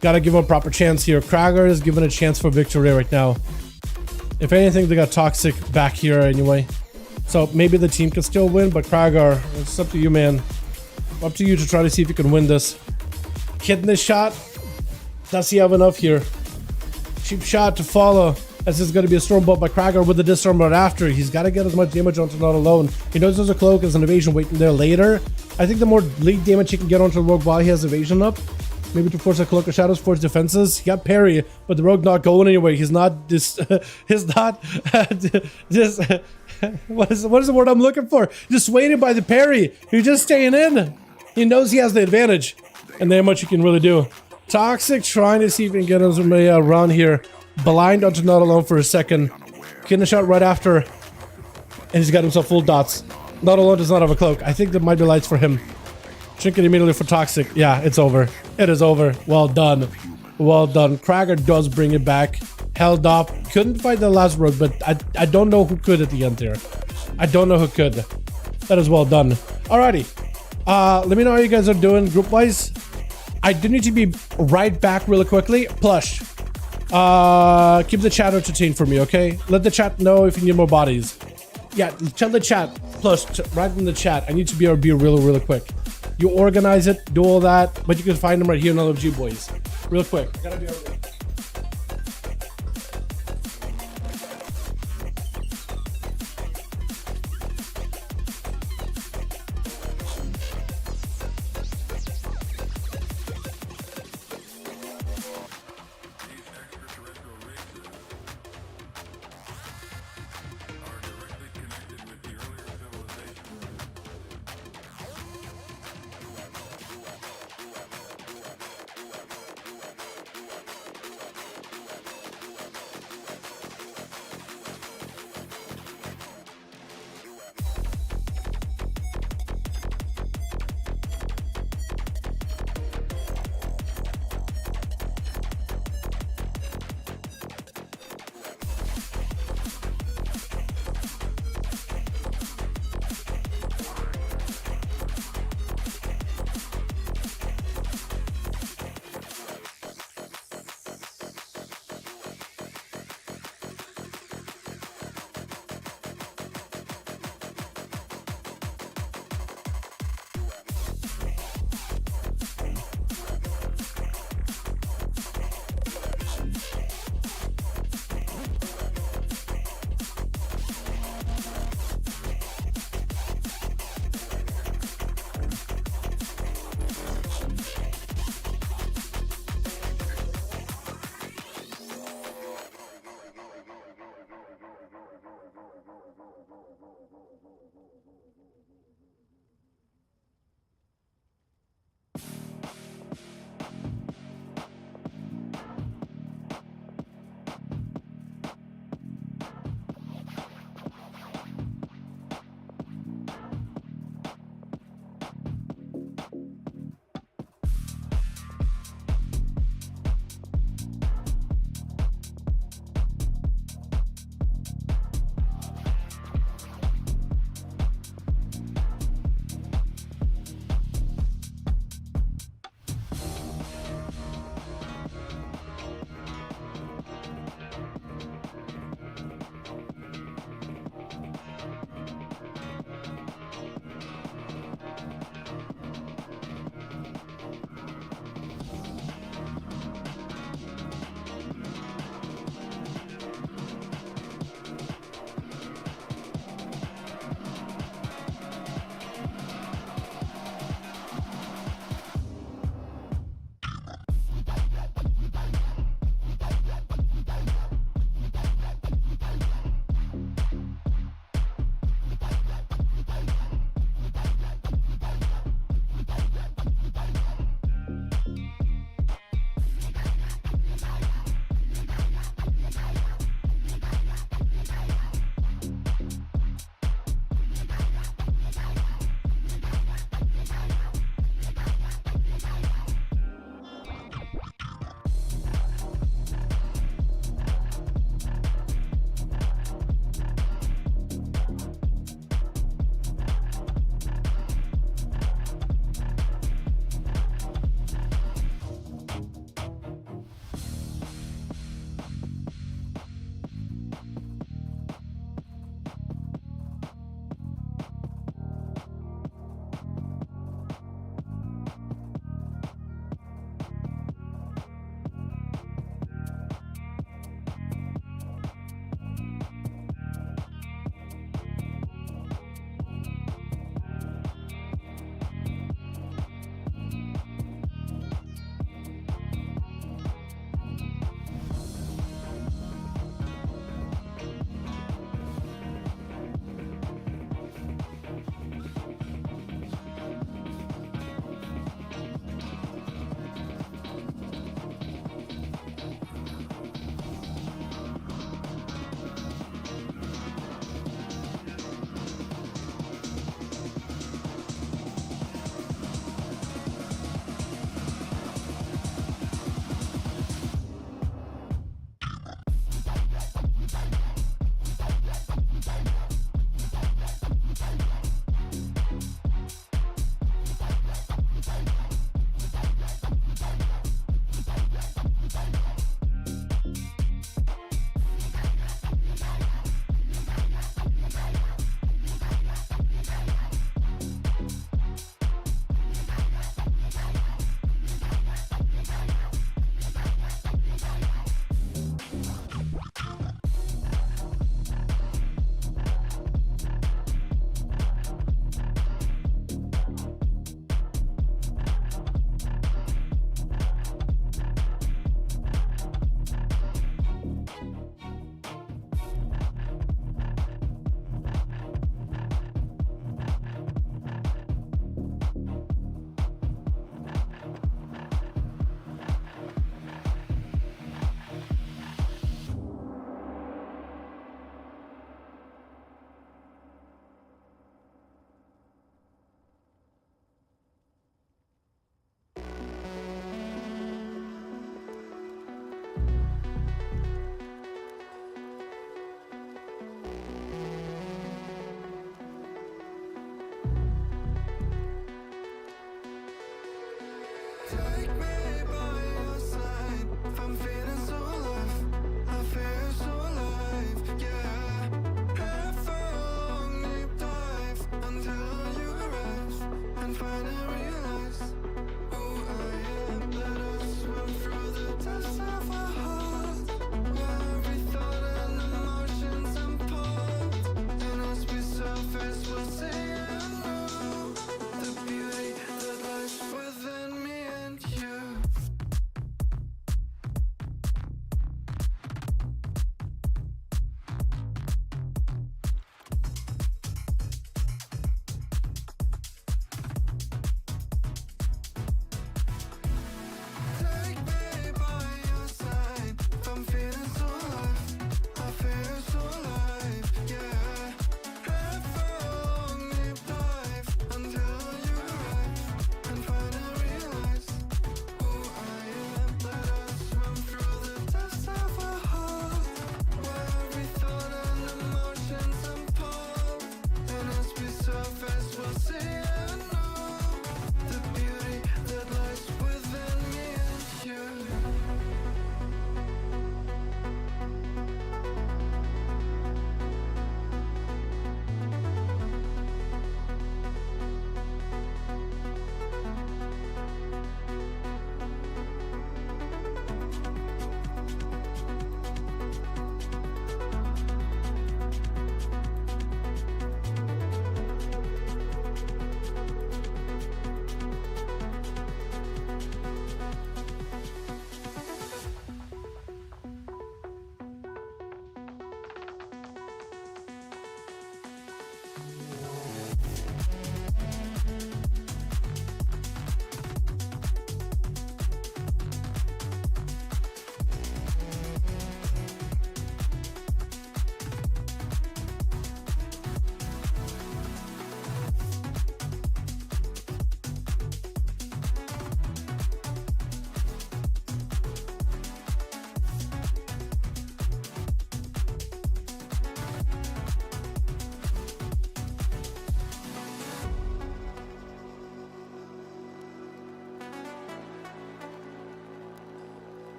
Gotta give him a proper chance here. Kragar is given a chance for victory right now. If anything, they got Toxic back here anyway. So maybe the team can still win, but Kragar, it's up to you, man. Up to you to try to see if you can win this. Kidney shot. Does he have enough here? Cheap shot to follow. As this is going to be a storm bolt by Kragar with the disarm right after. He's got to get as much damage onto Not Alone. He knows there's a cloak, there's an evasion waiting there later. I think the more lead damage he can get onto the rogue while he has evasion up, maybe to force a Cloak of Shadows, force defenses. He got parry, but the rogue not going anywhere. He's not this. He's not just. What is the word I'm looking for? Just waiting by the parry. He's just staying in. He knows he has the advantage, and not much he can really do. Toxic trying to see if he can get his run here. Blind onto Not Alone for a second. Getting a shot right after, and he's got himself full dots. Not Alone does not have a cloak. I think there might be lights for him. Shrink it immediately for toxic. Yeah, it's over. It is over. Well done. Well done. Krager does bring it back. Held up. Couldn't fight the last rogue, but I don't know who could at the end there. I don't know who could. That is well done. Alrighty. Let me know how you guys are doing group-wise. I do need to be right back really quickly. Plush. Keep the chat entertained for me, okay? Let the chat know if you need more bodies. Yeah, tell the chat. Plush, right in the chat. I need to be really quick. You organize it, do all that, but you can find them right here in LFG, boys. Real quick. Gotta be early.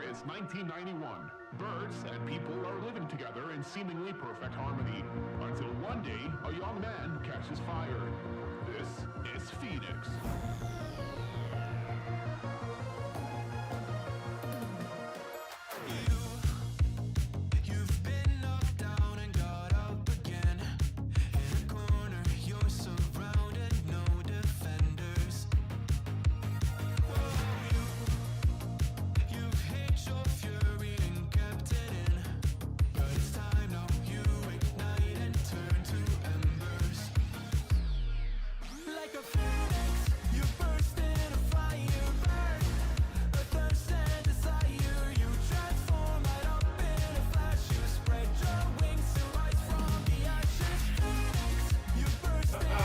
It's 1991. Birds and people are living together in seemingly perfect harmony. Until one day, a young man catches fire. This is Phoenix. You've been knocked down and got up again. In a corner, you're surrounded, no defenders. You've hid your fury and kept it in. But it's time now, you ignite and turn to embers. Like a phoenix, you burst in a fire burn. A thirst and desire, you transform right up in a flash. You spread your wings to rise from the ashes. Phoenix, you burst in a fire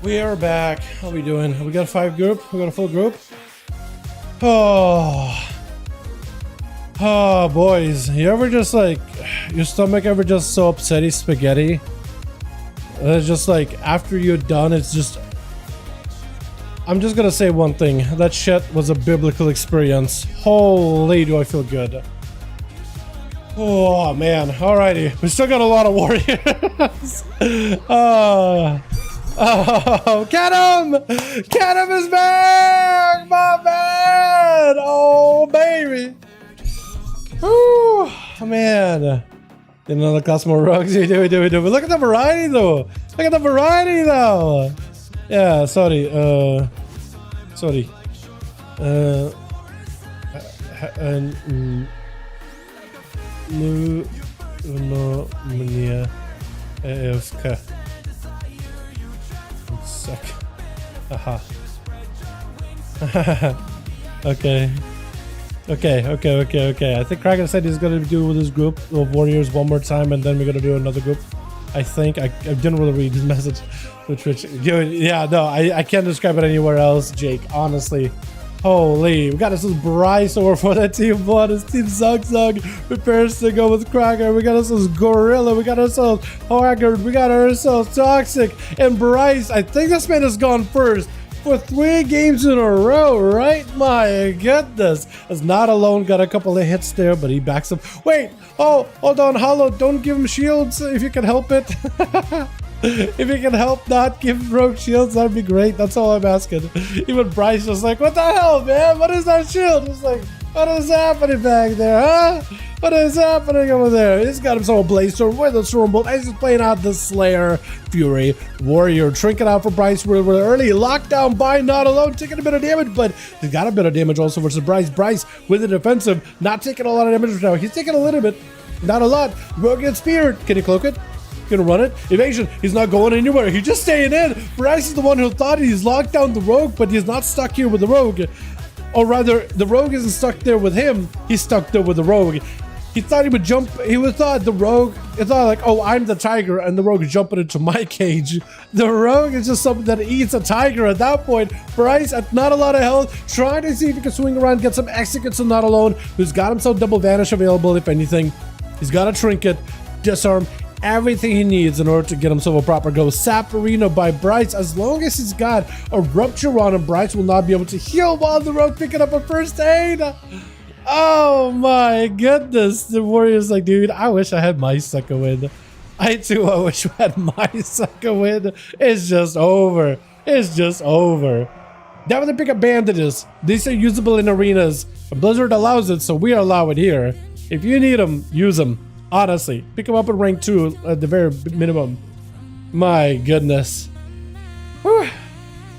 We are back. How we doing? We got a 5 group. We got a full group. Oh, boys. You ever just like your stomach ever just so upsetty spaghetti? It's just like after you're done, it's just. I'm just gonna say one thing. That shit was a biblical experience. Holy, do I feel good. Oh man. Alrighty. We still got a lot of warriors. Oh, get him! Get him is back! My man! Oh, baby! Woo! Man. Another class more rugs. We do. But look at the variety, though! Look at the variety, though! Yeah, sorry. No, AFK. Suck. Haha. Okay. I think Kraken said he's gonna do with his group of warriors one more time, and then we're gonna do another group. I think I didn't really read his message to Twitch. Yeah, no, I can't describe it anywhere else, Jake. Honestly, Holy, we got ourselves Bryce over for that team one. His team Zug prepares to go with Cracker. We got ourselves Gorilla. We got ourselves Haggard. We got ourselves Toxic. And Bryce, I think this man has gone first for 3 games in a row, right? My goodness. Is not alone. Got a couple of hits there, but he backs up. Wait. Oh, hold on. Hollow, don't give him shields if you can help it. If you can help not give Rogue shields, that'd be great. That's all I'm asking. Even Bryce was like, what the hell, man? What is that shield? It's like, what is happening back there, huh? What is happening over there? He's got himself a Blaze Storm with a Stormbolt. As he's playing out the Slayer, Fury, Warrior. Trinket out for Bryce really early. Lockdown by Not Alone, taking a bit of damage, but he's got a bit of damage also versus Bryce. Bryce with the defensive, not taking a lot of damage right now. He's taking a little bit, not a lot. Rogue gets speared. Can he cloak it? Gonna run it. Evasion. He's not going anywhere. He's just staying in. Bryce is the one who thought he's locked down the Rogue, but he's not stuck here with the Rogue. Or rather, the Rogue isn't stuck there with him. He's stuck there with the Rogue. He thought he would jump. He would thought the Rogue. It's not like, oh, I'm the tiger and the Rogue is jumping into my cage. The Rogue is just something that eats a tiger at that point. Bryce at not a lot of health, trying to see if he can swing around, get some executes and Not Alone, who's got himself double vanish available if anything. He's got a trinket, disarm, everything he needs in order to get himself a proper go. Saporino by Bryce. As long as he's got a rupture on him, Bryce will not be able to heal while the Rogue picking up a first aid. Oh my goodness. The Warrior's like, dude, I wish I had my second win. I wish I had my second win. It's just over. It's just over. Now they pick up bandages. These are usable in arenas. Blizzard allows it, so we allow it here. If you need them, use them. Honestly, pick them up in rank 2 at the very minimum. My goodness. Whew.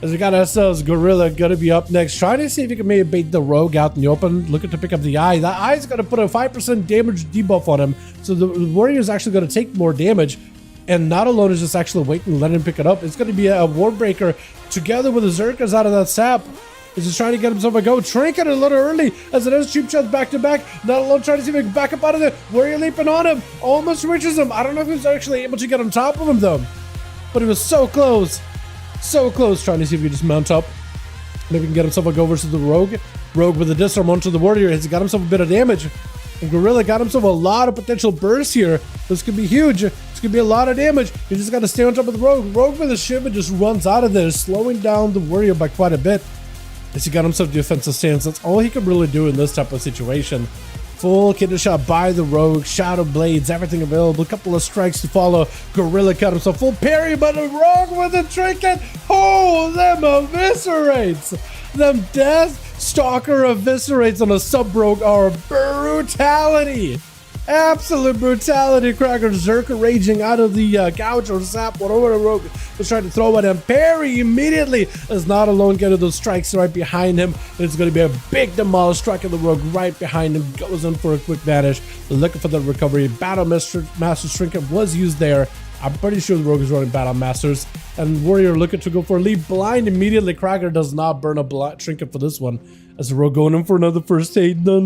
As we got ourselves Gorilla gonna be up next. Trying to see if you can maybe bait the Rogue out in the open. Looking to pick up the Eye. That Eye's gonna put a 5% damage debuff on him. So the Warrior's actually gonna take more damage. And Not Alone is just actually waiting and letting him pick it up. It's gonna be a Warbreaker together with the Zerkas out of that sap. He's just trying to get himself a go. Trinket a little early as it is. Cheap shots back to back. Not Alone trying to see if he can back up out of there. Warrior leaping on him. Almost reaches him. I don't know if he was actually able to get on top of him though. But he was so close. So close, trying to see if he can just mount up. Maybe he can get himself a go versus the Rogue. Rogue with a disarm onto the Warrior. He's got himself a bit of damage. And Gorilla got himself a lot of potential bursts here. This could be huge. This could be a lot of damage. You just got to stay on top of the Rogue. Rogue with a shiv and just runs out of there, slowing down the Warrior by quite a bit. As he got himself a defensive stance. That's all he could really do in this type of situation. Full kidney shot by the Rogue, Shadow Blades, everything available. A couple of strikes to follow. Gorilla cut himself full parry, but the Rogue with a trinket. Oh, them eviscerates. Them Death Stalker eviscerates on a sub-rogue are brutality. Absolute brutality. Cracker Zerka raging out of the gouge or sap, whatever the Rogue was trying to throw at him. Parry immediately as Not Alone getting those strikes right behind him. It's going to be a big demolish strike of the Rogue right behind him. Goes in for a quick vanish. Looking for the recovery. Battle Master's Trinket was used there. I'm pretty sure the Rogue is running Battle Masters. And Warrior looking to go for a lead blind immediately. Cracker does not burn a trinket for this one. As the Rogue going in for another first aid. No.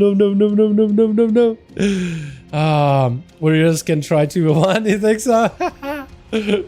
Warriors can try 2-1. You think so?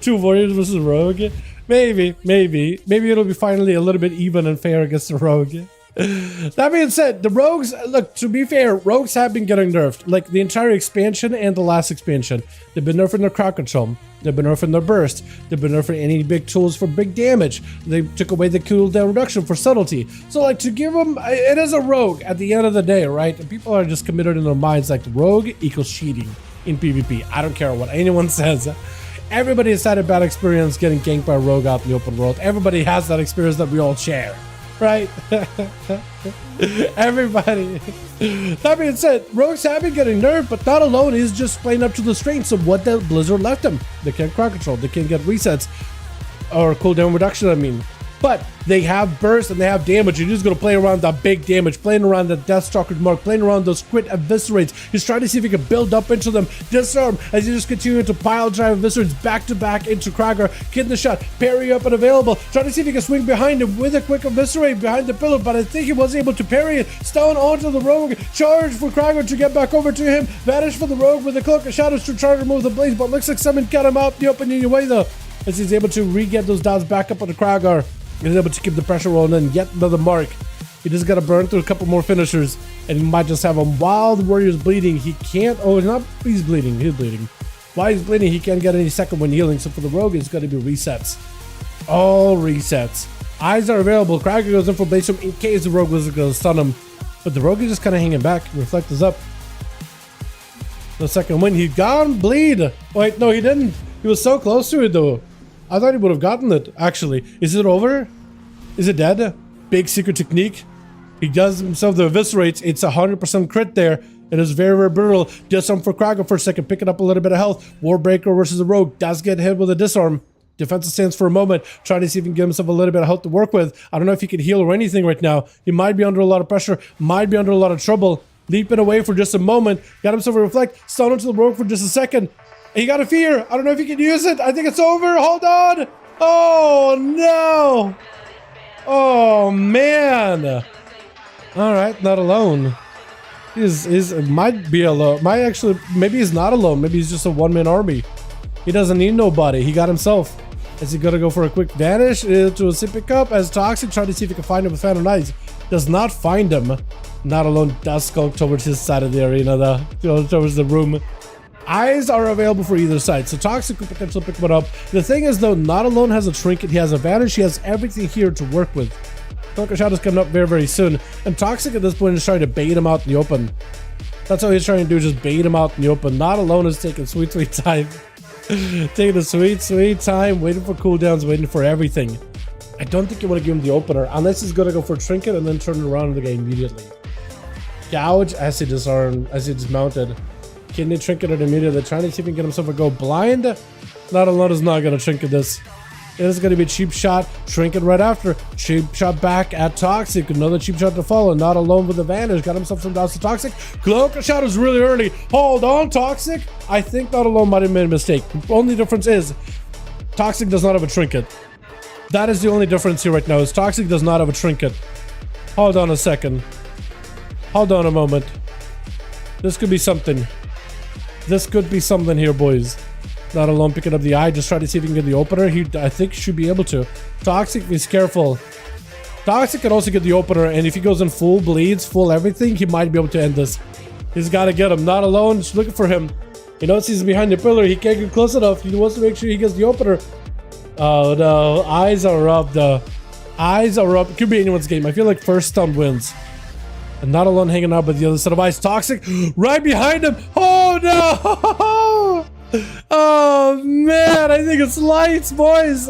2 Warriors versus Rogue? Maybe. Maybe it'll be finally a little bit even and fair against the Rogue. That being said, the Rogues, look, to be fair, Rogues have been getting nerfed. Like the entire expansion and the last expansion. They've been nerfing their crowd control. They've been nerfing their burst. They've been nerfing any big tools for big damage. They took away the cooldown reduction for subtlety. So like to give them, it is a Rogue at the end of the day, right? And people are just committed in their minds like Rogue equals cheating in PvP. I don't care what anyone says. Everybody has had a bad experience getting ganked by a Rogue out in the open world. Everybody has that experience that we all share. Right? Everybody. That being said, Rogues have been getting nerfed, but Not Alone is just playing up to the strengths of what the Blizzard left them. They can't crowd control, they can't get resets, or cooldown reduction, I mean. But they have burst and they have damage. You're just going to play around that big damage, playing around the Deathstalker mark, playing around those crit eviscerates. He's trying to see if he can build up into them. Disarm as he just continues to pile drive eviscerates back to back into Cracker. Kid the shot, parry up and available. Trying to see if he can swing behind him with a quick eviscerate behind the pillar, but I think he was able to parry it. Stone onto the Rogue. Charge for Cracker to get back over to him. Vanish for the Rogue with a Cloak of Shadows to try to remove the blaze, but looks like someone got him out the open anyway though. As he's able to re-get those dots back up on the Cracker. He's able to keep the pressure rolling in. Yet another mark. He just got to burn through a couple more finishers, and he might just have him while the warrior's bleeding. He can't. Oh, he's bleeding. He's bleeding. While he's bleeding, he can't get any second wind healing. So for the rogue, it's going to be resets. All resets. Eyes are available. Kraken goes in for base in case the rogue was going to stun him, but the rogue is just kind of hanging back. Reflect is up. The second wind. He gone bleed. Wait, no, he didn't. He was so close to it though. I thought he would have gotten it. Actually, is it over? Is it dead? Big secret technique. He does himself the eviscerates. It's 100% crit there. It is very, very brutal. Just something for Kraken for a second. Picking up a little bit of health. Warbreaker versus the rogue. Does get hit with a disarm. Defensive stance for a moment. Trying to see if he can give himself a little bit of health to work with. I don't know if he can heal or anything right now. He might be under a lot of pressure. Might be under a lot of trouble. Leaping away for just a moment. Got himself a reflect. Stun into the rogue for just a second. He got a fear. I don't know if he can use it. I think it's over. Hold on. Oh, no. Oh, man. All right, not alone. He's might be alone. Might actually, maybe he's not alone. Maybe he's just a one-man army. He doesn't need nobody. He got himself. Is he gonna go for a quick vanish to a sip pick up as Toxic trying to see if he can find him with Phantom Knights. Does not find him. Not alone does skulk towards his side of the arena, towards the room. Eyes are available for either side, so Toxic could potentially pick one up. The thing is though, Not Alone has a trinket, he has a vanish, he has everything here to work with. Cloak of Shadows coming up very, very soon, and Toxic at this point is trying to bait him out in the open. That's all he's trying to do, just bait him out in the open. Not Alone is taking sweet, sweet time. Taking a sweet, sweet time, waiting for cooldowns, waiting for everything. I don't think you want to give him the opener, unless he's gonna go for trinket and then turn it around the game immediately. Gouge as he disarmed, as he dismounted. Kidney trinketed immediately, trying to see if he can get himself a go blind. Not Alone is not gonna trinket this. It is gonna be a cheap shot, trinket right after. Cheap shot back at Toxic, another cheap shot to follow. Not Alone with advantage, got himself some doubts to Toxic. Cloak of Shadows really early. Hold on, Toxic. I think Not Alone might have made a mistake. The only difference is Toxic does not have a trinket. That is the only difference here right now, is Toxic does not have a trinket. Hold on a second. Hold on a moment. This could be something. This could be something here, boys. Not Alone picking up the eye, just try to see if he can get the opener. I think he should be able to. Toxic is careful. Toxic can also get the opener, and if he goes in full bleeds, full everything, he might be able to end this. He's got to get him. Not Alone, just looking for him. He knows he's behind the pillar. He can't get close enough. He wants to make sure he gets the opener. Oh no, eyes are up though. Eyes are up. It could be anyone's game. I feel like first stun wins. And Not Alone hanging out with the other set of eyes. Toxic right behind him. Oh no! Oh man, I think it's lights, boys.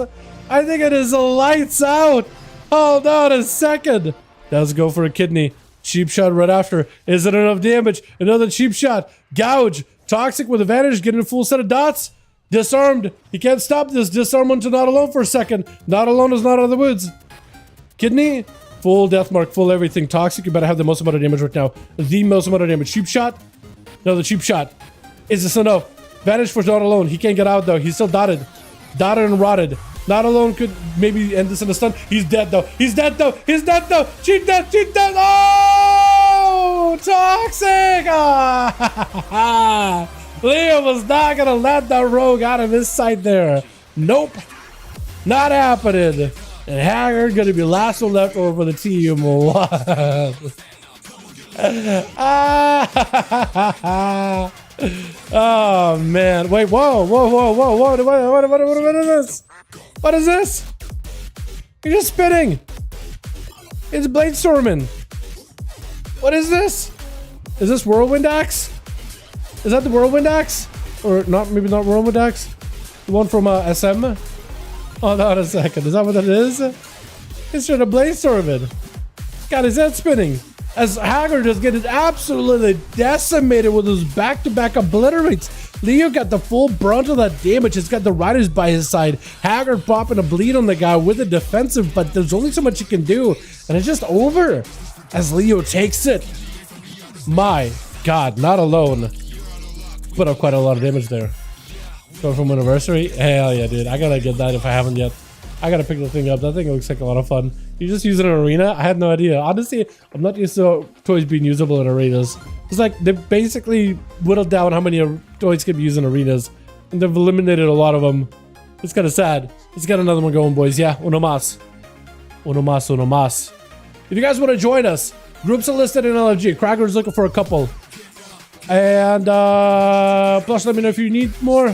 I think it is lights out. Hold on a second. Does go for a kidney. Cheap shot right after. Is it enough damage? Another cheap shot. Gouge. Toxic with advantage, getting a full set of dots. Disarmed. He can't stop this. Disarm onto Not Alone for a second. Not Alone is not out of the woods. Kidney. Full death mark, full everything. Toxic, you better have the most amount of damage right now. The most amount of damage. Cheap shot. Another cheap shot. Is this enough? Vanish for Not Alone. He can't get out though. He's still dotted. Dotted and rotted. Not Alone could maybe end this in a stun. He's dead though. He's dead though. He's dead though. Cheap death. Cheap death. Oh! Toxic! Ah! Leo was not gonna let that rogue out of his sight there. Nope. Not happening. And Haggard gonna be last one left over for the team. Oh man! Wait! Whoa! Whoa! Whoa! Whoa! Whoa! What is this? What is this? You're just spinning. It's Bladestorming. What is this? Is this Whirlwind Axe? Is that the Whirlwind Axe? Or not? Maybe not Whirlwind Axe. The one from SM. Hold on a second. Is that what that is? It's trying to Bladestorming. Got his head spinning. As Haggard is getting absolutely decimated with those back-to-back obliterates. Leo got the full brunt of that damage. He's got the riders by his side. Haggard popping a bleed on the guy with a defensive, but there's only so much he can do. And it's just over as Leo takes it. My God, Not Alone. Put up quite a lot of damage there. Going from Anniversary? Hell yeah, dude. I gotta get that if I haven't yet. I gotta pick the thing up. That thing looks like a lot of fun. You just use it in arena? I had no idea. Honestly, I'm not used to toys being usable in arenas. It's like they basically whittled down how many toys can be used in arenas. And they've eliminated a lot of them. It's kind of sad. Let's get another one going, boys. Yeah, uno más. Uno más, uno más. If you guys want to join us, groups are listed in LFG. Cracker's looking for a couple. And plus, let me know if you need more.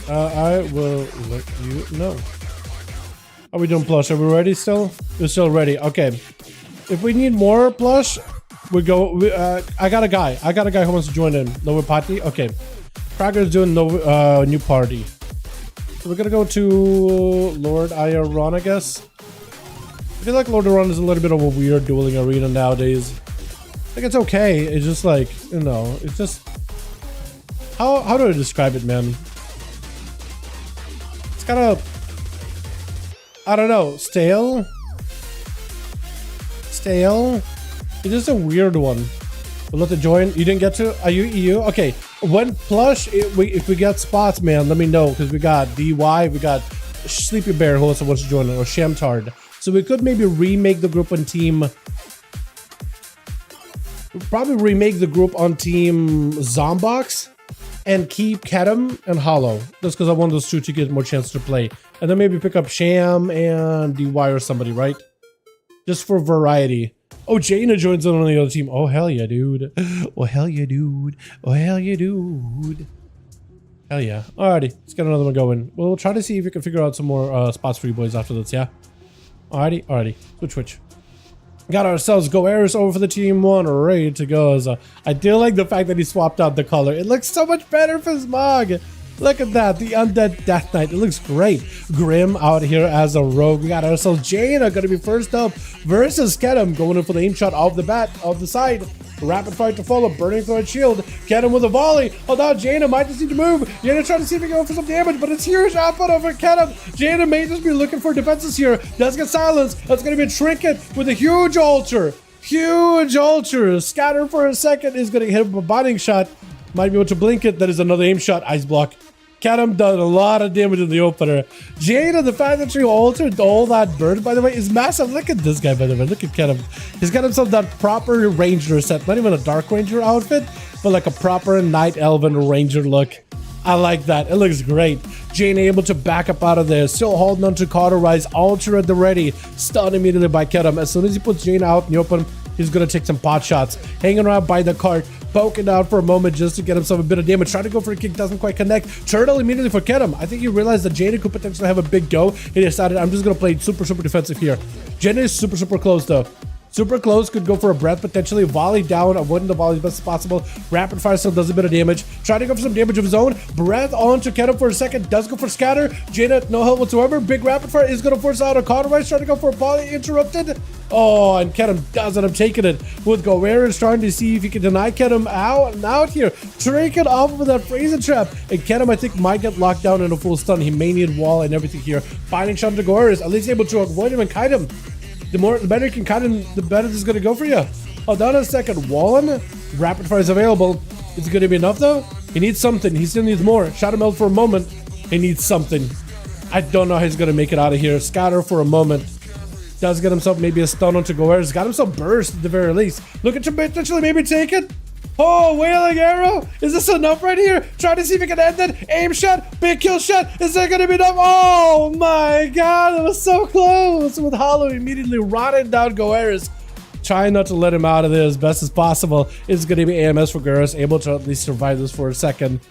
I will let you know. Are we doing plush? Are we ready still? We're still ready. Okay. If we need more plush, we go. I got a guy. Who wants to join in. Lower party. Okay. Cracker's doing no new party. So we're gonna go to Lord Iron, I guess. I feel like Lord Iron is a little bit of a weird dueling arena nowadays. Like it's okay. It's just like, you know, it's just how do I describe it, man? It's kind of, I don't know, stale. It's just a weird one. We'll let the join. You didn't get to. Are you EU? Okay. When plush, if we get spots, man, let me know because we got DY, we got Sleepy Bear who also wants to join, or Shamtard. So we could maybe remake the group on team. Probably remake the group on team Zombox and keep Kedem and Hollow. Just because I want those two to get more chance to play. And then maybe pick up Sham and DY or somebody, right? Just for variety. Oh, Jaina joins in on the other team. Oh, hell yeah, dude. Oh, hell yeah, dude. Oh, hell yeah, dude. Hell yeah. Alrighty, let's get another one going. We'll try to see if we can figure out some more spots for you boys after this, yeah? Alrighty. Switch. Got ourselves Goeris over for the team one, ready to go. So I do like the fact that he swapped out the color. It looks so much better for Smog. Look at that, the Undead Death Knight. It looks great. Grim out here as a rogue. We got ourselves Jaina gonna be first up versus Kedem, going in for the aim shot off the bat, of the side. Rapid fire to follow, burning through shield. Kedem with a volley. Oh, now Jaina might just need to move. Jaina trying to see if he can go for some damage, but it's huge output over Kedem. Jaina may just be looking for defenses here. Does get silenced. That's gonna be a trinket with a huge altar. Huge altar. Scatter for a second is gonna hit him with a binding shot. Might be able to blink it. That is another aim shot. Ice block. Kedem done a lot of damage in the opener. Jaina, the fact that she altered all that bird, by the way, is massive. Look at this guy, by the way. Look at Kedem. He's got himself that proper ranger set. Not even a dark ranger outfit, but like a proper night elven ranger look. I like that. It looks great. Jaina able to back up out of there. Still holding on to Cauterize. Altar at the ready. Stunned immediately by Kedem. As soon as he puts Jaina out in the open, he's going to take some pot shots. Hanging around by the cart. Poking out for a moment just to get himself a bit of damage. Trying to go for a kick, doesn't quite connect. Turtle immediately for Kedem. I think he realized that Jaina could potentially have a big go. He decided, I'm just going to play super defensive here. Jaina is super close though. Super close, could go for a breath potentially. Volley down, avoiding the volley as best as possible. Rapid fire still does a bit of damage. Trying to go for some damage of his own. Breath on to Kedem for a second. Does go for scatter. Jaina, no help whatsoever. Big rapid fire is going to force out a Cauterize. Trying to go for a volley. Interrupted. Oh, and Kedem does end up taking it. With Goeris trying to see if he can deny Kedem out here. Trinket off with that Fraser trap. And Kedem, I think, might get locked down in a full stun. He may need wall and everything here. Binding shot to Goeris. At least able to avoid him and kite him. The better you can kite him, the better this is going to go for you. Hold on a second. Wallen. Rapid fire is available. Is it going to be enough, though? He needs something. He still needs more. Shot him out for a moment. He needs something. I don't know how he's going to make it out of here. Scatter for a moment. Does get himself maybe a stun onto Goeris. Got himself burst at the very least. Looking to potentially maybe take it. Oh, wailing arrow. Is this enough right here? Trying to see if he can end it. Aim shot. Big kill shot. Is that going to be enough? Oh my god. It was so close. With Hollow immediately rotting down Goeris. Trying not to let him out of there as best as possible. It's going to be AMS for Goeris. Able to at least survive this for a second.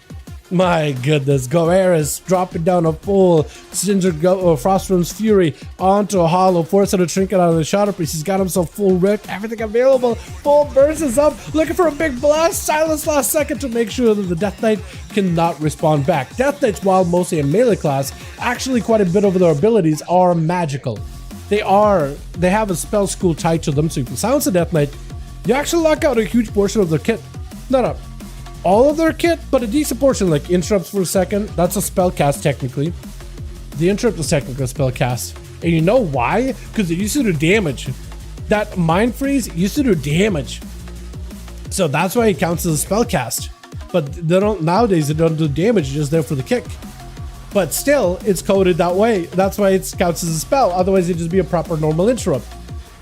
My goodness, Goeris dropping down a full Frostworm's Fury onto a Hollow, forcing a trinket out of the shatter piece. He's got himself full rift, everything available. Full burst is up, looking for a big blast. Silence last second to make sure that the Death Knight cannot respond back. Death Knights, while mostly a melee class, actually quite a bit of their abilities are magical. They have a spell school tied to them, so if you silence the Death Knight, you actually lock out a huge portion of their kit. Not all of their kit, but a decent portion, like interrupts for a second. That's a spell cast technically. The interrupt is technically a spell cast. And you know why? Because it used to do damage. That Mind Freeze used to do damage. So that's why it counts as a spell cast. But they don't, nowadays they don't do damage, it's just there for the kick. But still, it's coded that way. That's why it counts as a spell. Otherwise it'd just be a proper normal interrupt.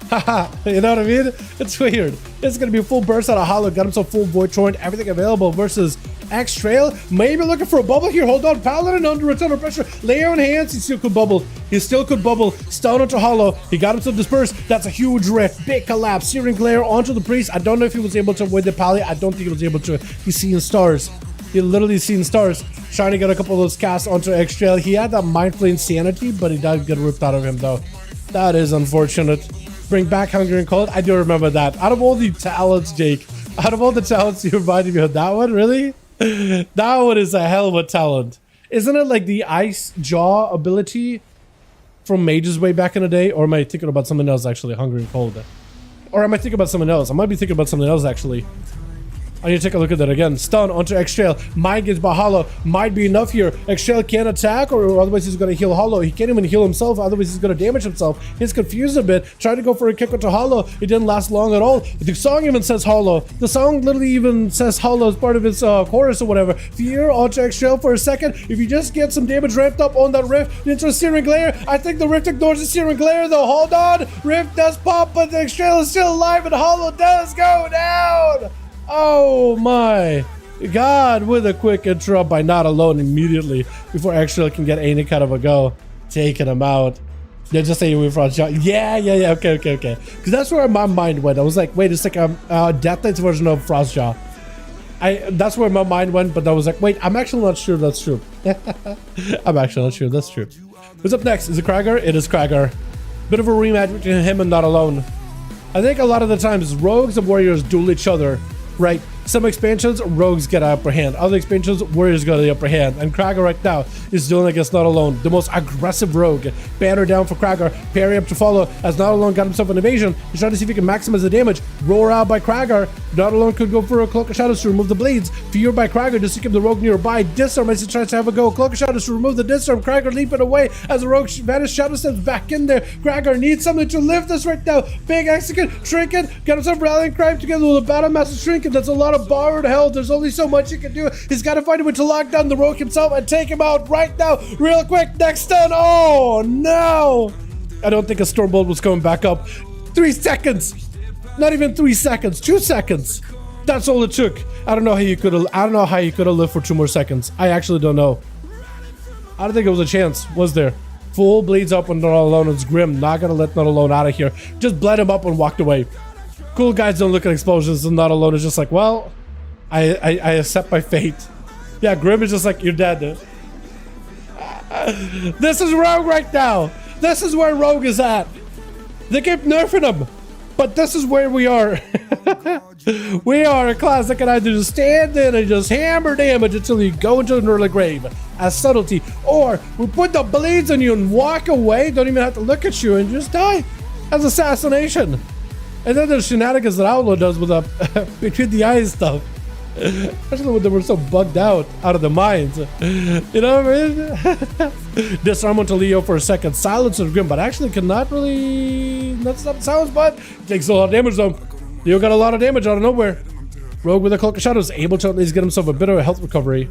Haha, you know what I mean? It's weird. It's gonna be a full burst out of Hollow, got himself full Void Torrent, everything available versus X Trail, maybe looking for a bubble here. Hold on, Paladin under a ton of pressure. Leo in hands, he still could bubble. He still could bubble. Stun onto Hollow. He got himself dispersed. That's a huge rift. Big collapse. Searing Glare onto the Priest. I don't know if he was able to avoid the Pally. I don't think he was able to. He's seeing stars. He literally seen stars. Trying to get a couple of those casts onto X Trail. He had that Mind Flay Insanity, but he did get ripped out of him though. That is unfortunate. Bring back Hunger and Cold. I do remember that. Out of all the talents, Jake, out of all the talents you reminded me of that one, really? That one is a hell of a talent. Isn't it like the Ice Jaw ability from Mages way back in the day? Or am I thinking about something else actually? Hunger and Cold. Or am I thinking about something else? I might be thinking about something else actually. I need to take a look at that again. Stun onto X-Trail. Might get by Hollow. Might be enough here. X-Trail can't attack, or otherwise he's going to heal Hollow. He can't even heal himself, otherwise he's going to damage himself. He's confused a bit. Tried to go for a kick onto Hollow. It didn't last long at all. The song even says Hollow. The song literally even says Hollow as part of its chorus or whatever. Fear onto X-Trail for a second. If you just get some damage ramped up on that Rift into a Searing Glare, I think the Rift ignores the Searing Glare though. Hold on. Rift does pop, but the X-Trail is still alive and Hollow does go down. Oh my god, with a quick interrupt by Not Alone immediately before X-Trail can get any kind of a go. Taking him out. They're just saying with Frost Jaw. Yeah, okay. Because that's where my mind went. I was like, wait a second, Death Knight's version of Frost Jaw. That's where my mind went, but I was like, wait, I'm actually not sure that's true. I'm actually not sure that's true. Who's up next? Is it Krager? It is Krager. Bit of a rematch between him and Not Alone. I think a lot of the times rogues and warriors duel each other. Right, some expansions, rogues get an upper hand. Other expansions, warriors got the upper hand. And Krager right now is doing against Not Alone, the most aggressive rogue. Banner down for Krager, parry up to follow as Not Alone got himself an evasion. He's trying to see if he can maximize the damage. Roar out by Krager. Not Alone could go for a Cloak of Shadows to remove the bleeds. Fear by Krager just to keep the rogue nearby. Disarm as he tries to have a go. Cloak of Shadows to remove the disarm. Krager leaping away as the rogue vanished. Shadow steps back in there. Krager needs something to lift this right now. Big execute, Trinket, got himself rallying crime together with a Battle Master Trinket. That's a lot of borrowed health. There's only so much he can do. He's got to find a way to lock down the rogue himself and take him out right now. Real quick, next stun. Oh no! I don't think a Stormbolt was coming back up. 3 seconds. Not even 3 seconds. 2 seconds. That's all it took. I don't know how you could have. I don't know how you could have lived for 2 more seconds. I actually don't know. I don't think it was a chance. Was there? Full bleeds up when Not Alone. It's Grim. Not gonna let Not Alone out of here. Just bled him up and walked away. Cool guys don't look at explosions, and Not Alone is just like, well, I accept my fate. Yeah, Grim is just like, you're dead. This is Rogue right now. This is where Rogue is at. They keep nerfing him, but this is where we are. We are a class that can either just stand in and just hammer damage until you go into an early grave as subtlety, or we put the bleeds on you and walk away, don't even have to look at you, and just die as assassination. And then there's shenanigans that Outlaw does with the between the eyes stuff. Especially when they were so bugged out of their minds. You know what I mean? Disarm onto Leo for a second. Silence of Grim, but actually cannot really... That's not sounds, but takes a lot of damage though. Leo got a lot of damage out of nowhere. Rogue with a Cloak of Shadows, able to at least get himself a bit of a health recovery.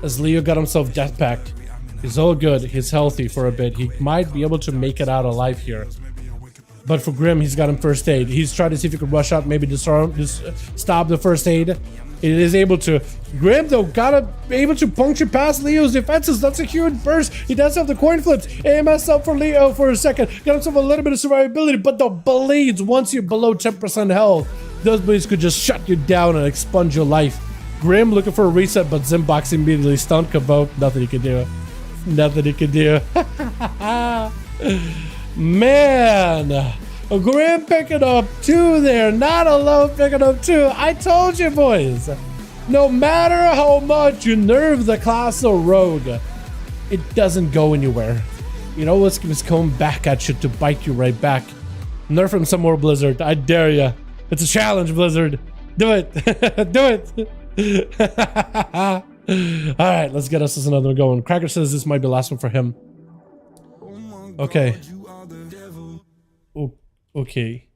As Leo got himself death packed. He's all good. He's healthy for a bit. He might be able to make it out alive here. But for Grim, he's got him first aid. He's trying to see if he could rush out, maybe disarm, just stop the first aid. It is able to. Grim, though, gotta be able to puncture past Leo's defenses. That's a huge burst. He does have the coin flips. AMS up for Leo for a second. Got himself a little bit of survivability, but the bleeds, once you're below 10% health, those bleeds could just shut you down and expunge your life. Grim looking for a reset, but Zimbox immediately stunned Kavok. Nothing he could do. Nothing he could do. Man, Grim picking up 2 there. Not Alone picking up 2. I told you, boys. No matter how much you nerve the class of Rogue, it doesn't go anywhere. You know what's coming back at you to bite you right back. Nerf him some more, Blizzard. I dare you. It's a challenge, Blizzard. Do it. Do it. All right, let's get us another one going. Cracker says this might be the last one for him. Okay. Okay.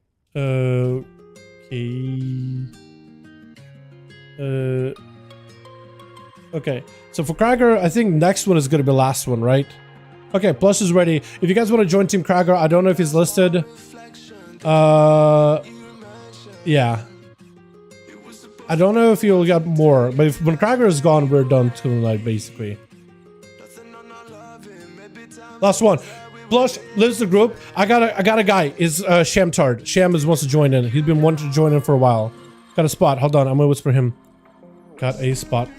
Okay. So for Krager, I think next one is going to be the last one, right? Okay, Plush is ready. If you guys want to join Team Krager, I don't know if he's listed. Yeah. I don't know if you'll get more, but when Krager is gone, we're done tonight, basically. Last one. Blush lives the group. I got a guy. Is Shamtard. Sham wants to join in. He's been wanting to join in for a while. Got a spot. Hold on. I'm gonna whisper him. Got a spot.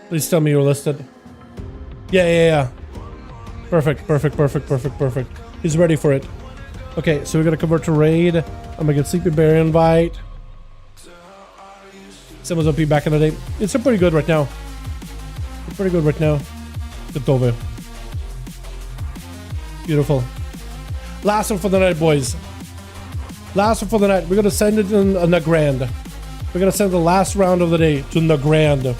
Please tell me you're listed. Yeah. Perfect. He's ready for it. Okay, so we're gonna convert to raid. I'm gonna get Sleepy Bear invite. Someone's OP back in the day. It's pretty good right now. Good over. Beautiful. Last one for the night, boys. Last one for the night. We're gonna send it in Nagrand. We're gonna send the last round of the day to Nagrand.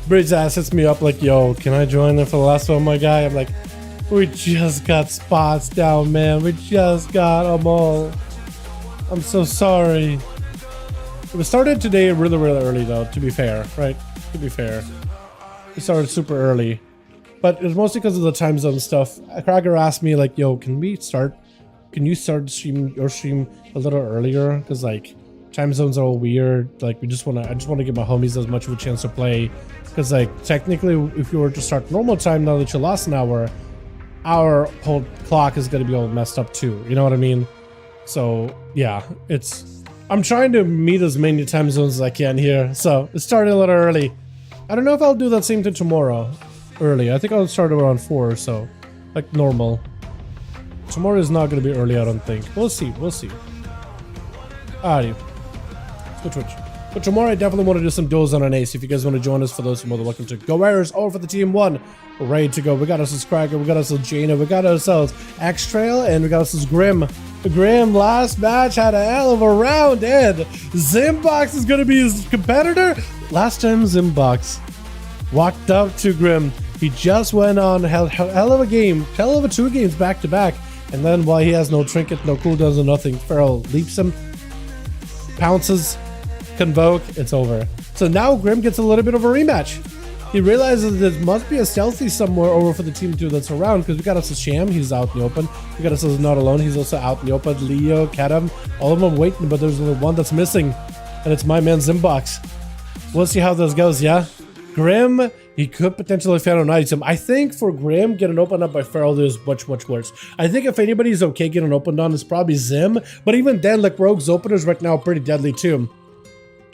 Bridge ass hits me up like, yo, can I join in for the last one, my guy? I'm like, we just got spots down, man. We just got them all. I'm so sorry. We started today really early, though, to be fair, right? To be fair. We started super early. But it's mostly because of the time zone stuff. Krager asked me, like, yo, can you start streaming your stream a little earlier? Because, like, time zones are all weird. Like, I just want to give my homies as much of a chance to play. Because, like, technically, if you were to start normal time now that you lost an hour, our whole clock is going to be all messed up too. You know what I mean? So, yeah, I'm trying to meet as many time zones as I can here. So, it started a little early. I don't know if I'll do that same thing tomorrow early. I think I'll start around 4 or so. Like, normal. Tomorrow is not going to be early, I don't think. We'll see. Alrighty. Let's go Twitch. But tomorrow I definitely want to do some duels on NA. So if you guys want to join us for those who are more than welcome to. Go Airs over for the team 1. We're ready to go. We got ourselves Krager, we got ourselves Jaina, we got ourselves X-Trail, and we got ourselves Grim. Grim last match had a hell of a round, and Zimbox is going to be his competitor. Last time Zimbox walked up to Grim. He just went on hell of a game, hell of a 2 games back to back. And then while he has no trinket, no cooldowns, or nothing, Feral leaps him, pounces, convoke, it's over. So now Grim gets a little bit of a rematch. He realizes there must be a stealthy somewhere over for the team 2 that's around, because we got us a Sham, he's out in the open. We got us a Not Alone, he's also out in the open. Leo, Kadam, all of them waiting, but there's only one that's missing, and it's my man Zimbox. We'll see how this goes, yeah? Grim, he could potentially Feral Knight him. I think for Grim, getting opened up by Feral is much worse. I think if anybody's okay getting opened on, it's probably Zim, but even then, like, Rogue's openers right now are pretty deadly too.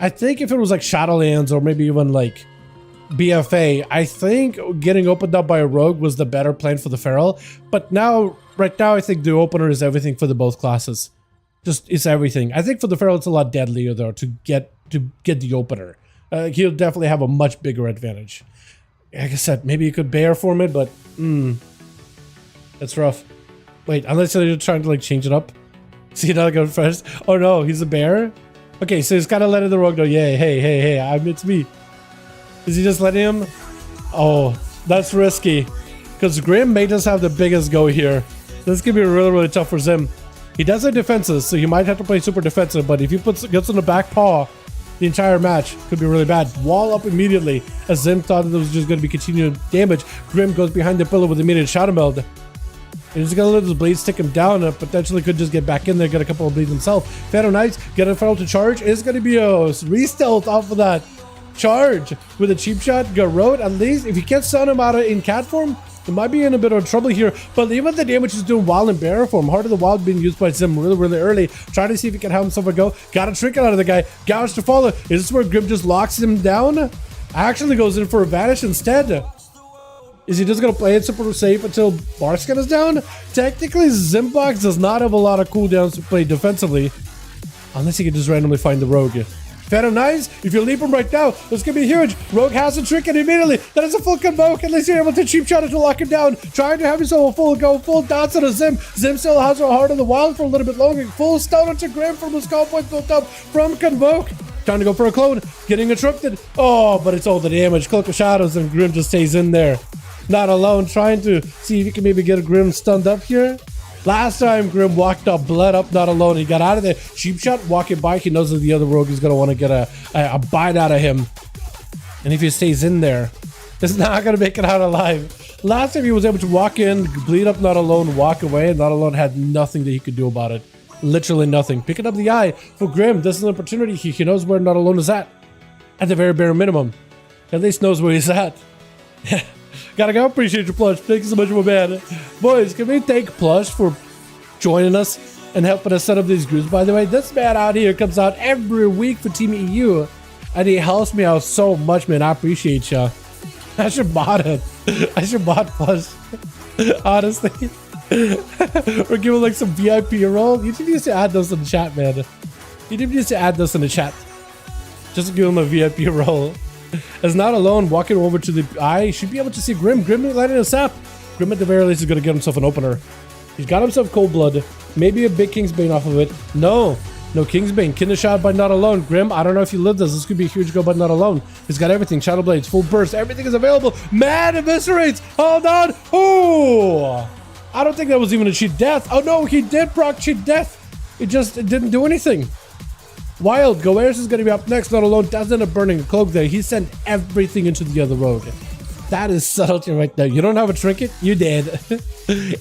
I think if it was like Shadowlands or maybe even like BFA, I think getting opened up by a Rogue was the better plan for the Feral. But now, right now, I think the opener is everything for the both classes. Just, it's everything. I think for the Feral, it's a lot deadlier though to get the opener. He'll definitely have a much bigger advantage. Like I said, maybe you could bear form it, but that's rough. Wait, unless you're trying to like change it up. See another go first. Oh no, he's a bear. Okay, so he's kind of letting the Rogue know, yeah, hey, it's me. Is he just letting him? Oh, that's risky. Because Grim may just have the biggest go here. This could be really tough for Zim. He does have defenses, so you might have to play super defensive, but if he gets on the back paw, the entire match could be really bad. Wall up immediately, as Zim thought that it was just going to be continued damage. Grim goes behind the pillar with immediate Shadow Meld. He's gonna let his blades stick him down and potentially could just get back in there, get a couple of bleeds himself. Feral Knights, get a Feral to charge. It's gonna be a re-stealth off of that charge with a cheap shot. Garrote, at least, if you can't stun him out in cat form, it might be in a bit of trouble here. But even the damage is doing wild in bear form. Heart of the Wild being used by Zim really early. Trying to see if he can have himself a go. Got a trinket out of the guy. Gouge to follow. Is this where Grim just locks him down? Actually goes in for a vanish instead. Is he just going to play it super safe until Barskin is down? Technically, Zimbox does not have a lot of cooldowns to play defensively. Unless he can just randomly find the Rogue. Phantom Knives, if you leap him right now, this could be huge. Rogue has a trinket immediately. That is a full convoke. At least you're able to cheap shot it to lock him down. Trying to have yourself a full go, full dance on a Zim. Zim still has a Heart of the Wild for a little bit longer. Full stun onto Grim from the skull point built up from convoke. Trying to go for a clone. Getting interrupted. Oh, but it's all the damage. Cloak of Shadows and Grim just stays in there. Not alone, trying to see if you can maybe get a Grim stunned up here. Last time Grim walked up, bled up, not alone. He got out of there. Cheap shot, walking by. He knows that the other rogue is going to want to get a bite out of him. And if he stays in there, he's not going to make it out alive. Last time he was able to walk in, bleed up, not alone, walk away, and not alone had nothing that he could do about it. Literally nothing. Picking up the eye for Grim. This is an opportunity. He knows where not alone is at the very bare minimum. At least knows where he's at. Gotta go. Appreciate your plush. Thank you so much, my man. Boys, can we thank Plush for joining us and helping us set up these groups? By the way, this man out here comes out every week for Team EU, and he helps me out so much, man. I appreciate ya. I should bot it. I should bot Plush. Honestly. We're giving like some VIP roll. You need to add those in the chat, man. You need to add those in the chat. Just to give him a VIP roll. As not alone, walking over to the eye, should be able to see Grim. Grim lighting us up. Grim at the very least is going to get himself an opener. He's got himself Cold Blood. Maybe a big Kingsbane off of it. No Kingsbane. Kinder shot by not alone. Grim, I don't know if you live this. This could be a huge go, but not alone. He's got everything. Shadow Blades, full burst. Everything is available. Mad eviscerates. Hold on. Oh, I don't think that was even a cheat death. Oh no, he did proc cheat death. It didn't do anything. Wild, Goeris is going to be up next. Not alone, does end up burning a cloak there. He sent everything into the other rogue. That is subtlety right there. You don't have a trinket? You did.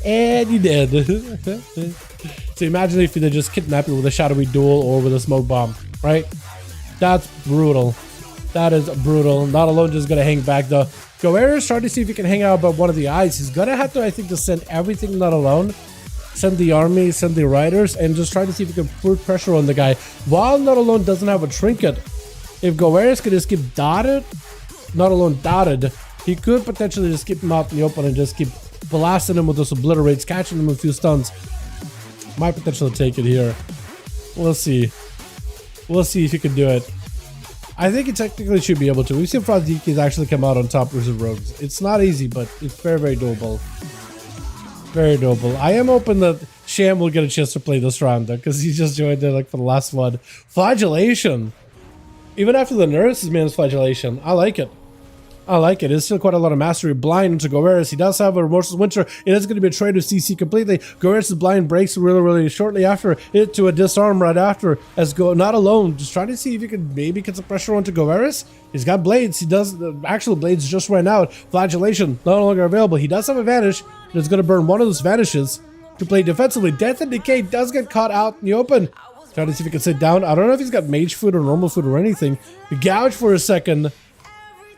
And you did. So imagine if they just kidnap you with a shadowy duel or with a smoke bomb, right? That's brutal. That is brutal. Not alone just going to hang back though. Goeris trying to see if he can hang out above one of the eyes. He's going to have to, I think, to send everything not alone. Send the army, send the riders, and just try to see if he can put pressure on the guy. While not alone doesn't have a trinket, if Goeris could just keep dotted, not alone dotted, he could potentially just keep him out in the open and just keep blasting him with those obliterates, catching him with a few stuns. Might potentially take it here. We'll see. We'll see if he can do it. I think he technically should be able to. We've seen Frostdeakies actually come out on top versus rogues. It's not easy, but it's very, very doable. Very doable. I am hoping that Sham will get a chance to play this round though, because he just joined it like for the last one. Flagellation. Even after the nerfs, his man's Flagellation. I like it. I like it. It's still quite a lot of mastery. Blind into Goeris. He does have a Remorseless Winter. It is going to be a trade to CC completely. Goeris' blind breaks really, really shortly after it to a disarm right after. As Go not alone. Just trying to see if he can maybe get some pressure onto Goeris. He's got blades. He does the actual blades just right now. Flagellation no longer available. He does have a vanish. It's going to burn one of those vanishes to play defensively. Death and Decay does get caught out in the open. Trying to see if he can sit down. I don't know if he's got mage food or normal food or anything. We gouge for a second.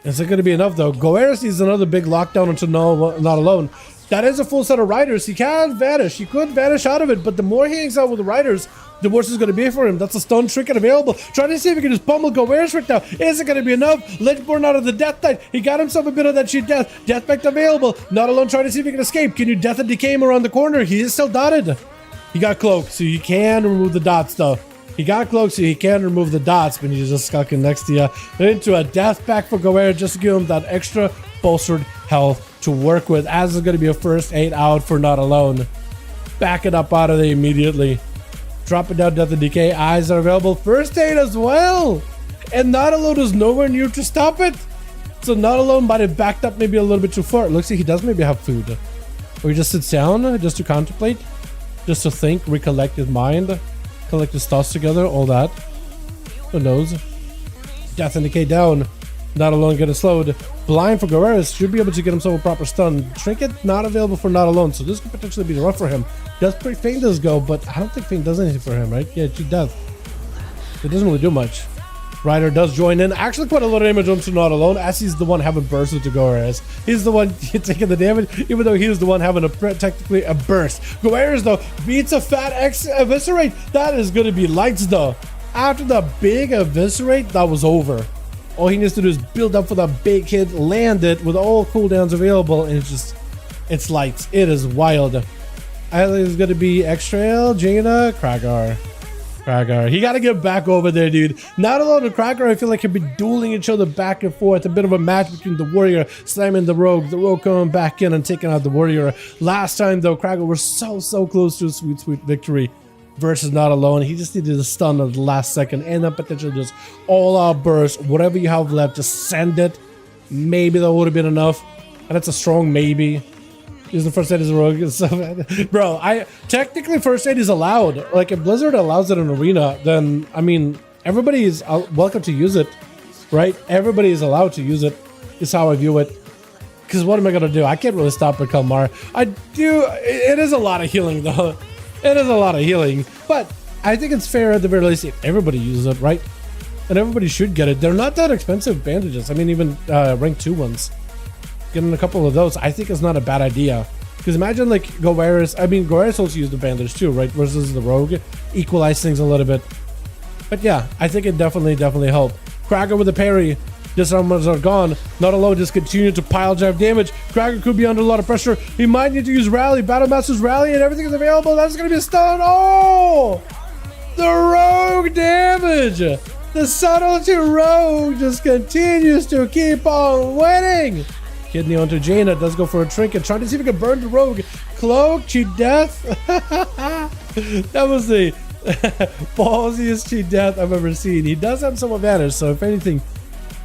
Is it going to be enough though? Goeris needs another big lockdown into not alone. That is a full set of riders. He can vanish. He could vanish out of it, but the more he hangs out with the riders, the worse it's going to be for him. That's a stun trinket available. Trying to see if he can just pummel Goeris right now. Is it going to be enough? Ledgeborn out of the Death Knight. He got himself a bit of that cheat death. Death Pact available. Not alone trying to see if he can escape. Can you Death and Decay him around the corner? He is still dotted. He got Cloak, so you can remove the dots though. He got Cloak, so he can remove the dots, but he's just skulking next to you. Into a Death Pact for Goeris just to give him that extra bolstered health to work with, as it's going to be a first 8 out for Not Alone. Back it up out of there immediately. Drop it down, Death and Decay. Eyes are available. First 8 as well. And Not Alone is nowhere near to stop it. So Not Alone might have backed up maybe a little bit too far. It looks like he does maybe have food. Or he just sits down just to contemplate, just to think, recollect his mind, collect his thoughts together, all that. Who knows? Death and Decay down. Not Alone getting slowed. Blind for Goeris. Should be able to get himself a proper stun. Trinket not available for Not Alone, so this could potentially be rough for him. Feint does go, but I don't think Feint does anything for him, right? Yeah, she does. It doesn't really do much. Ryder does join in. Actually, quite a lot of damage on to Not Alone, as he's the one having burst with Goeris. He's the one taking the damage, even though he's the one having technically a burst. Goeris, though, beats a fat X eviscerate. That is going to be lights, though. After the big eviscerate, that was over. All he needs to do is build up for that big hit, land it with all cooldowns available, and it's lights. It is wild. I think it's going to be X-Trail, Jaina, Kragar. He got to get back over there, dude. Not Alone and Kragar, I feel like have been dueling each other back and forth. A bit of a match between the warrior slamming the rogue coming back in and taking out the warrior. Last time, though, Kragar was so close to a sweet victory versus Not Alone. He just needed a stun at the last second and then potentially just all-out burst. Whatever you have left, just send it. Maybe that would have been enough. And that's a strong maybe. Using first aid as a rogue is so bad. Bro, technically first aid is allowed. Like if Blizzard allows it in arena, then I mean everybody is welcome to use it, right? Everybody is allowed to use it. Is how I view it. Because what am I gonna do? I can't really stop at Kalmar. I do. It is a lot of healing though. It is a lot of healing, but I think it's fair at the very least if everybody uses it, right? And everybody should get it. They're not that expensive bandages. I mean, even rank 2 ones. Getting a couple of those, I think is not a bad idea. Because imagine like Goeris, I mean, Goeris also used the bandage too, right? Versus the rogue. Equalize things a little bit. But yeah, I think it definitely helped. Krager with the parry. Disarmers are gone. Not alone, just continue to pile drive damage. Krager could be under a lot of pressure. He might need to use rally. Battlemaster's rally and everything is available. That's going to be a stun. Oh! The rogue damage! The subtlety rogue just continues to keep on winning. Kidney onto Jaina, does go for a trinket, trying to see if he can burn the rogue. Cloak, cheat death. That was the ballsiest cheat death I've ever seen. He does have some advantage, so if anything,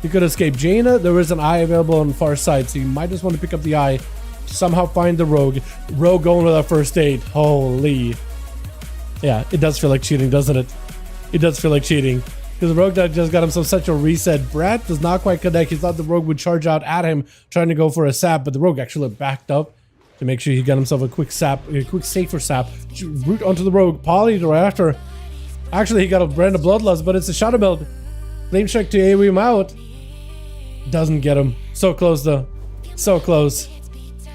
he could escape. Jaina, there is an eye available on the far side, so you might just want to pick up the eye. Somehow find the rogue. Rogue going with our first aid. Holy. Yeah, it does feel like cheating, doesn't it? It does feel like cheating. Because the rogue just got himself such a reset. Brett does not quite connect. He thought the rogue would charge out at him, trying to go for a sap, but the rogue actually backed up to make sure he got himself a quick safer sap. Root onto the rogue. Polly right after. Actually, he got a brand of bloodlust, but it's a shadow build. Flame strike to AoE him out. Doesn't get him. So close though. So close.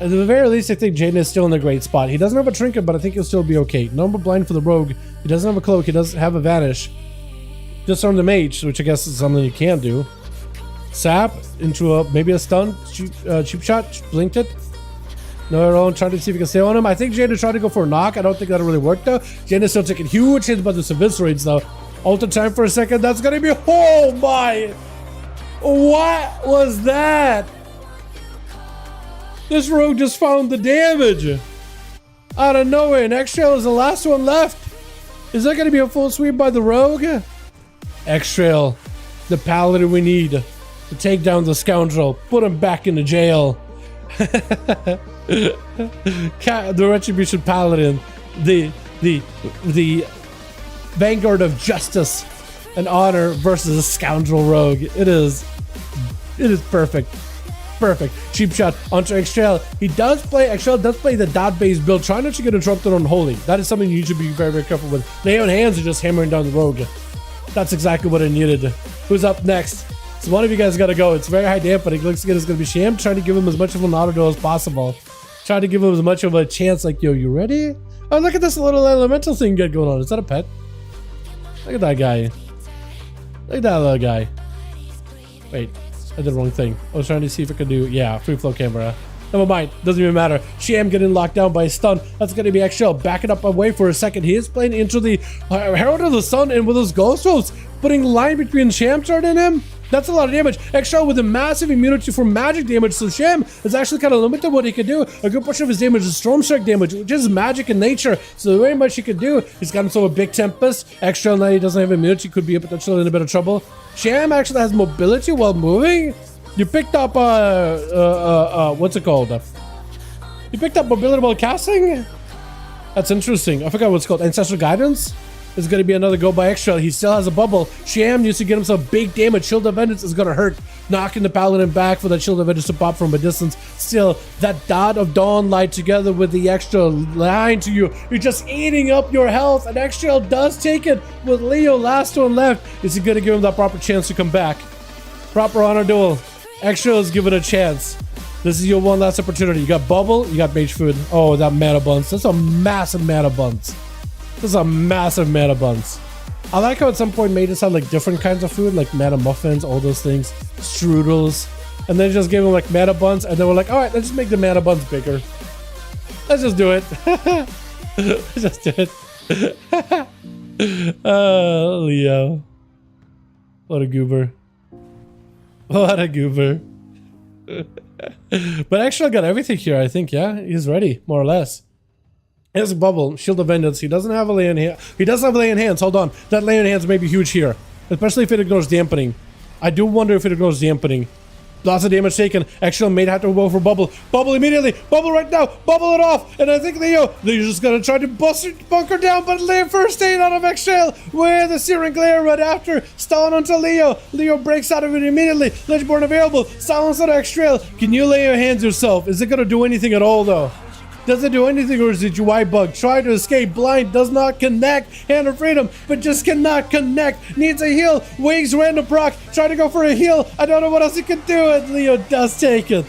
At the very least, I think Jaden is still in a great spot. He doesn't have a trinket, but I think he'll still be okay. Number blind for the rogue. He doesn't have a cloak. He doesn't have a vanish. Disarm the mage, which I guess is something you can do. Sap into maybe a stun. Cheap shot. Blinked it. No, Aaron trying to see if he can stay on him. I think Jaden tried to go for a knock. I don't think that'll really work though. Jaden's still taking huge hits by the eviscerates though. Alter time for a second. That's gonna be. Oh my! What was that? This rogue just found the damage out of nowhere, and X-Trail is the last one left. Is that going to be a full sweep by the rogue? X-Trail, the paladin we need to take down the scoundrel, put him back into jail. The Retribution Paladin, the vanguard of justice and honor versus a scoundrel rogue. It is perfect. Perfect. Cheap shot onto X-Trail. X-Trail does play the dot-based build, trying not to get interrupted on Holy. That is something you should be very, very careful with. Lay on hands are just hammering down the rogue. That's exactly what I needed. Who's up next? So one of you guys got to go. It's very high damp, but it looks like it's going to be Sham, trying to give him as much of an auto duel as possible. Trying to give him as much of a chance, like, yo, you ready? Oh, look at this little elemental thing going on. Is that a pet? Look at that guy. Look at that little guy. Wait. I did the wrong thing. I was trying to see if I could do, yeah, free flow camera. Never mind, doesn't even matter. Sham getting locked down by a stun. That's going to be X-Shell backing up away for a second. He is playing into the Herald of the Sun, and with those ghost rolls, putting line between Sham Shard and him. That's a lot of damage. X-Shell with a massive immunity for magic damage, so Sham is actually kind of limited what he can do. A good portion of his damage is Storm Strike damage, which is magic in nature, so very much he could do. He's got himself a big Tempest. X-Shell now he doesn't have immunity, could be potentially in a bit of trouble. Sham actually has mobility while moving. You picked up, what's it called? You picked up mobility while casting? That's interesting. I forgot what it's called. Ancestral Guidance? Is going to be another go by X-Trail. He still has a bubble. Sham used to get himself big damage. Shield of Vengeance is going to hurt. Knocking the Paladin back for that Shield of Vengeance to pop from a distance. Still, that Dot of Dawn light together with the extra line to you. You're just eating up your health. And X-Trail does take it with Leo last one left. Is he going to give him that proper chance to come back? Proper honor duel. X-Trail is given a chance. This is your one last opportunity. You got Bubble. You got Mage Food. Oh, that mana buns. That's a massive mana buns. This is a massive mana buns. I like how at some point mages had like different kinds of food, like mana muffins, all those things, strudels, and then just gave them like mana buns, and then we're like, all right, let's just make the mana buns bigger. Let's just do it. Let's just do it. Leo. What a goober. What a goober. But actually I got everything here, I think, yeah? He's ready, more or less. He has a bubble, Shield of Vengeance. He doesn't have a lay in hand. He doesn't have lay in hands. Hold on. That lay in hands may be huge here. Especially if it ignores dampening. I do wonder if it ignores dampening. Lots of damage taken. Actually, made have to go for bubble. Bubble immediately. Bubble right now. Bubble it off. And I think Leo's just gonna try to bunker down, but Leo first aid out of Extrail with a Searing Glare right after. Stalling onto Leo. Leo breaks out of it immediately. Lichborn available. Silence on Extrail. Can you lay your hands yourself? Is it gonna do anything at all though? Does it do anything, or is it UI bug? Try to escape. Blind does not connect. Hand of Freedom, but just cannot connect. Needs a heal. Wings random proc. Try to go for a heal. I don't know what else he can do. And Leo does take it.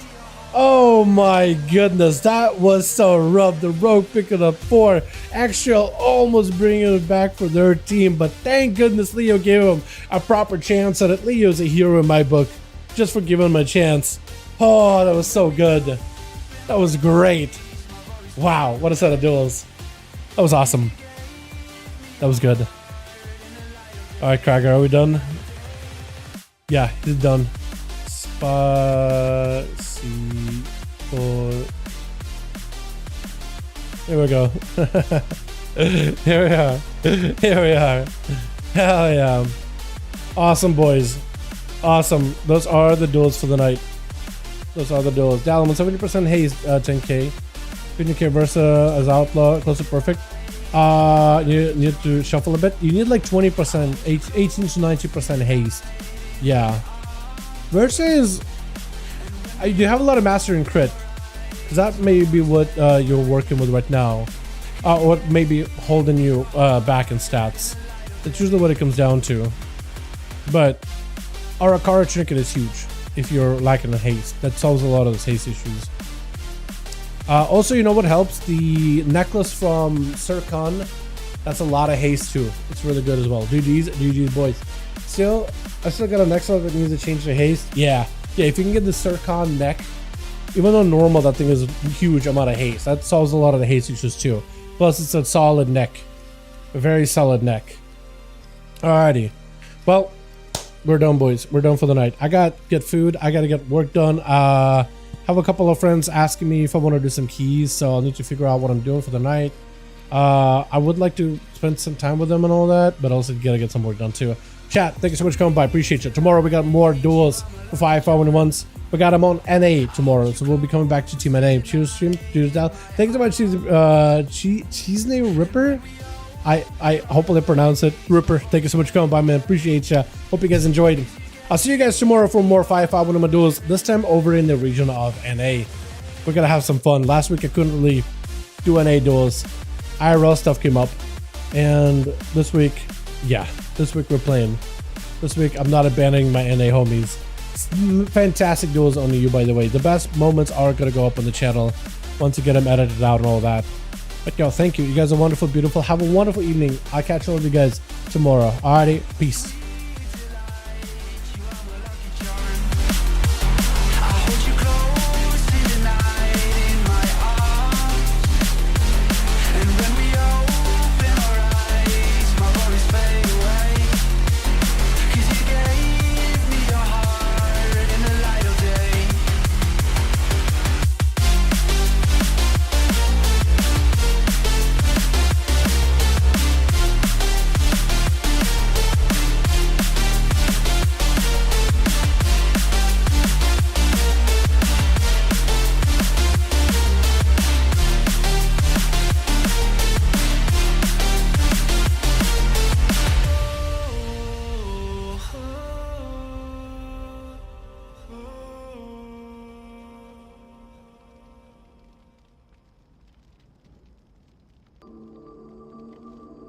Oh my goodness. That was so rough. The Rogue picking up 4. Actual almost bringing it back for their team. But thank goodness Leo gave him a proper chance. And Leo's a hero in my book. Just for giving him a chance. Oh, that was so good. That was great. Wow, what a set of duels. That was awesome. That was good. Alright, Krager, are we done? Yeah, he's done. Here we go. Here we are. Here we are. Hell yeah. Awesome, boys. Awesome. Those are the duels for the night. Those are the duels. Dalaran, 70% haste, 10k. 15k Versa as Outlaw, close to perfect. You need to shuffle a bit. You need like 20%, 18 to 90% haste. Yeah. Versa is... you have a lot of mastery and crit. Because that may be what you're working with right now. What may be holding you back in stats. That's usually what it comes down to. But our Akara Trinket is huge if you're lacking in haste. That solves a lot of those haste issues. Also, you know what helps? The necklace from Sircon. That's a lot of haste too. It's really good as well. GG's boys. I still got a necklace that needs to change the haste. Yeah, if you can get the Sircon neck, even though normal that thing is a huge amount of haste, that solves a lot of the haste issues too. Plus, it's a solid neck, a very solid neck. Alrighty, well, we're done, boys. We're done for the night. I got to get food. I got to get work done. Have a couple of friends asking me if I want to do some keys, so I'll need to figure out what I'm doing for the night. I would like to spend some time with them and all that, but also gotta get some work done too. Chat, thank you so much for coming by. Appreciate you. Tomorrow we got more duels for 5V5 1v1s. We got them on NA tomorrow, so we'll be coming back to Team NA. Cheers, stream. Cheers, down. Thanks so much, Cheese name Ripper. I hopefully pronounce it Ripper. Thank you so much for coming by, man. Appreciate you. Hope you guys enjoyed. I'll see you guys tomorrow for more 5V5 1v1 duels. This time over in the region of NA. We're gonna have some fun. Last week I couldn't really do NA duels. IRL stuff came up, and this week, yeah, this week we're playing. This week I'm not abandoning my NA homies. Fantastic duels on you, by the way. The best moments are gonna go up on the channel once you get them edited out and all that. But yo, thank you. You guys are wonderful, beautiful. Have a wonderful evening. I'll catch all of you guys tomorrow. Alrighty, peace.